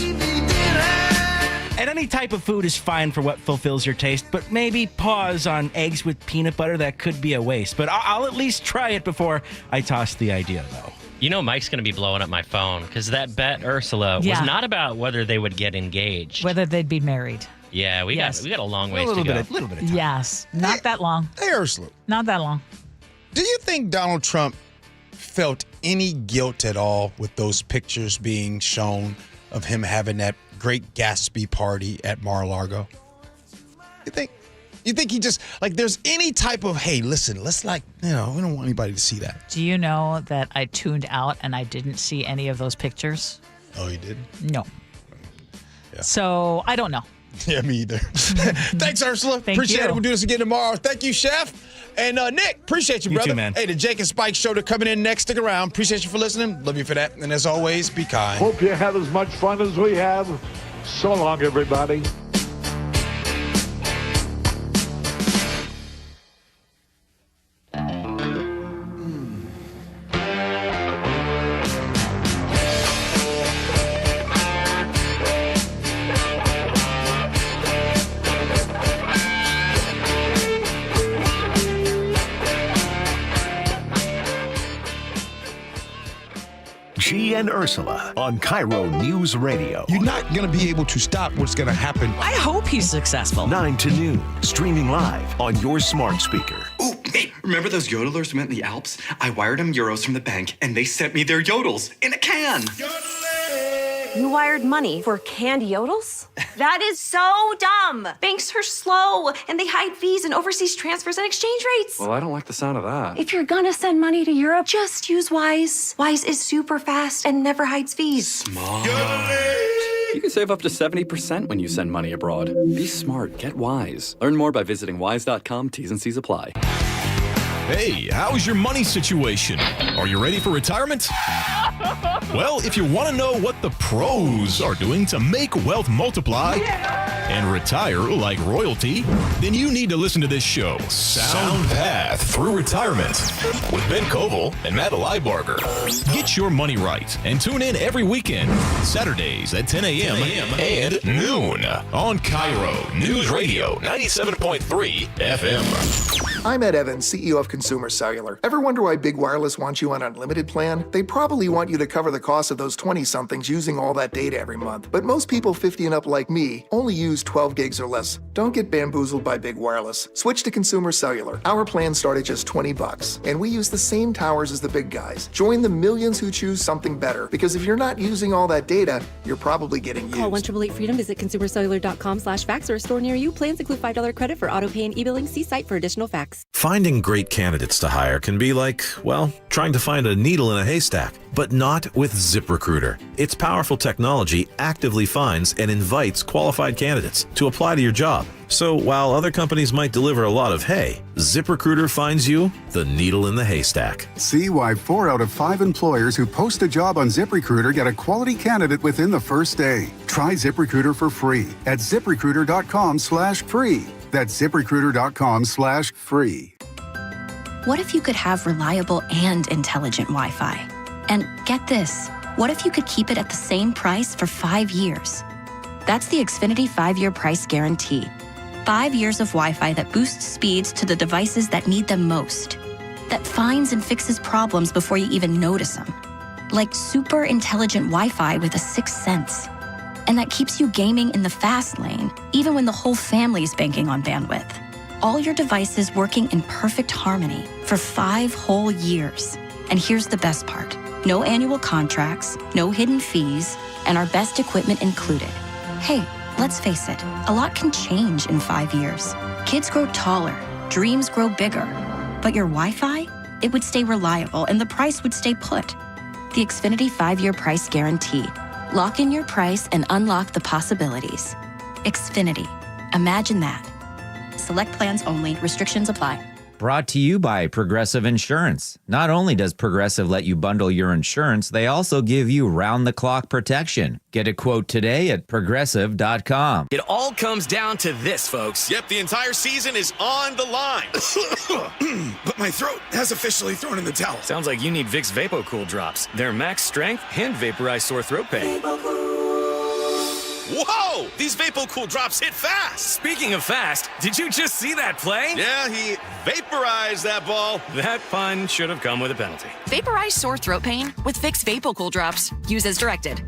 And any type of food is fine for what fulfills your taste, but maybe pause on eggs with peanut butter. That could be a waste. But I'll at least try it before I toss the idea, though. You know, Mike's going to be blowing up my phone because that bet, Ursula, was not about whether they would get engaged. Whether they'd be married. Yeah, we got a long ways to go. A little bit of time. Yes, not that long. Hey, Ursula. Not that long. Do you think Donald Trump felt any guilt at all with those pictures being shown of him having that Great Gatsby party at Mar-a-Lago? You think he just, like, there's any type of, hey, listen, let's we don't want anybody to see that. Do you know that I tuned out and I didn't see any of those pictures? Oh, you didn't? No. Yeah. So I don't know. Yeah, me either. Thanks, Ursula. Appreciate it. We'll do this again tomorrow. Thank you, Chef. And Nick, appreciate you, brother. You too, man. Hey, the Jake and Spike show, they're coming in next. Stick around. Appreciate you for listening. Love you for that. And as always, be kind. Hope you have as much fun as we have. So long, everybody. Gee and Ursula on KIRO News Radio. You're not going to be able to stop what's going to happen. I hope he's successful. 9 to noon, streaming live on your smart speaker. Ooh, hey, remember those yodelers we met in the Alps? I wired them euros from the bank, and they sent me their yodels in a can. You wired money for canned yodels? That is so dumb. Banks are slow, and they hide fees and overseas transfers and exchange rates. Well, I don't like the sound of that. If you're gonna send money to Europe, just use Wise. Wise is super fast and never hides fees. Smart. You can save up to 70% when you send money abroad. Be smart. Get Wise. Learn more by visiting wise.com. T's and C's apply. Hey, how's your money situation? Are you ready for retirement? Well, if you want to know what the pros are doing to make wealth multiply and retire like royalty, then you need to listen to this show, Sound Path Through Retirement, with Ben Koval and Matt Leibarger. Get your money right and tune in every weekend, Saturdays at 10 a.m. and noon on KIRO Newsradio 97.3 FM. I'm Ed Evans, CEO of Consumer Cellular. Ever wonder why Big Wireless wants you on an unlimited plan? They probably want you to cover the cost of those 20-somethings using all that data every month. But most people 50 and up like me only use 12 gigs or less. Don't get bamboozled by Big Wireless. Switch to Consumer Cellular. Our plans start at just $20, and we use the same towers as the big guys. Join the millions who choose something better, because if you're not using all that data, you're probably getting used. Call 1-888-FREEDOM, visit consumercellular.com/fax or a store near you. Plans include $5 credit for auto pay and e-billing. See site for additional facts. Finding great candidates to hire can be like, well, trying to find a needle in a haystack, but not with ZipRecruiter. Its powerful technology actively finds and invites qualified candidates to apply to your job. So while other companies might deliver a lot of hay, ZipRecruiter finds you the needle in the haystack. See why 4 out of 5 employers who post a job on ZipRecruiter get a quality candidate within the first day. Try ZipRecruiter for free at ZipRecruiter.com/free. That's ZipRecruiter.com/free. What if you could have reliable and intelligent Wi-Fi? And get this, what if you could keep it at the same price for 5 years? That's the Xfinity 5-year price guarantee. 5 years of Wi-Fi that boosts speeds to the devices that need them most. That finds and fixes problems before you even notice them. Like super intelligent Wi-Fi with a 6th sense. And that keeps you gaming in the fast lane, even when the whole family's banking on bandwidth. All your devices working in perfect harmony for 5 whole years. And here's the best part. No annual contracts, no hidden fees, and our best equipment included. Hey, let's face it, a lot can change in 5 years. Kids grow taller, dreams grow bigger. But your Wi-Fi? It would stay reliable and the price would stay put. The Xfinity 5-year price guarantee. Lock in your price and unlock the possibilities. Xfinity. Imagine that. Select plans only. Restrictions apply. Brought to you by Progressive Insurance. Not only does Progressive let you bundle your insurance, they also give you round-the-clock protection. Get a quote today at Progressive.com. It all comes down to this, folks. Yep, the entire season is on the line. But my throat has officially thrown in the towel. Sounds like you need Vicks VapoCool drops. They're max strength and vaporize sore throat pain. Whoa! These VapoCool drops hit fast! Speaking of fast, did you just see that play? Yeah, he vaporized that ball. That pun should have come with a penalty. Vaporize sore throat pain with Vicks VapoCool drops. Use as directed.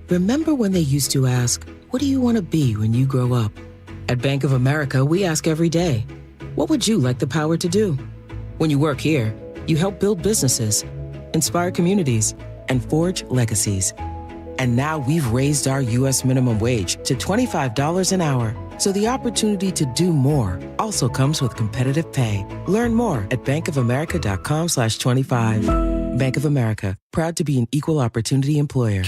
Remember when they used to ask, what do you want to be when you grow up? At Bank of America, we ask every day, what would you like the power to do? When you work here, you help build businesses, inspire communities, and forge legacies. And now we've raised our U.S. minimum wage to $25 an hour. So the opportunity to do more also comes with competitive pay. Learn more at bankofamerica.com/25. Bank of America, proud to be an equal opportunity employer.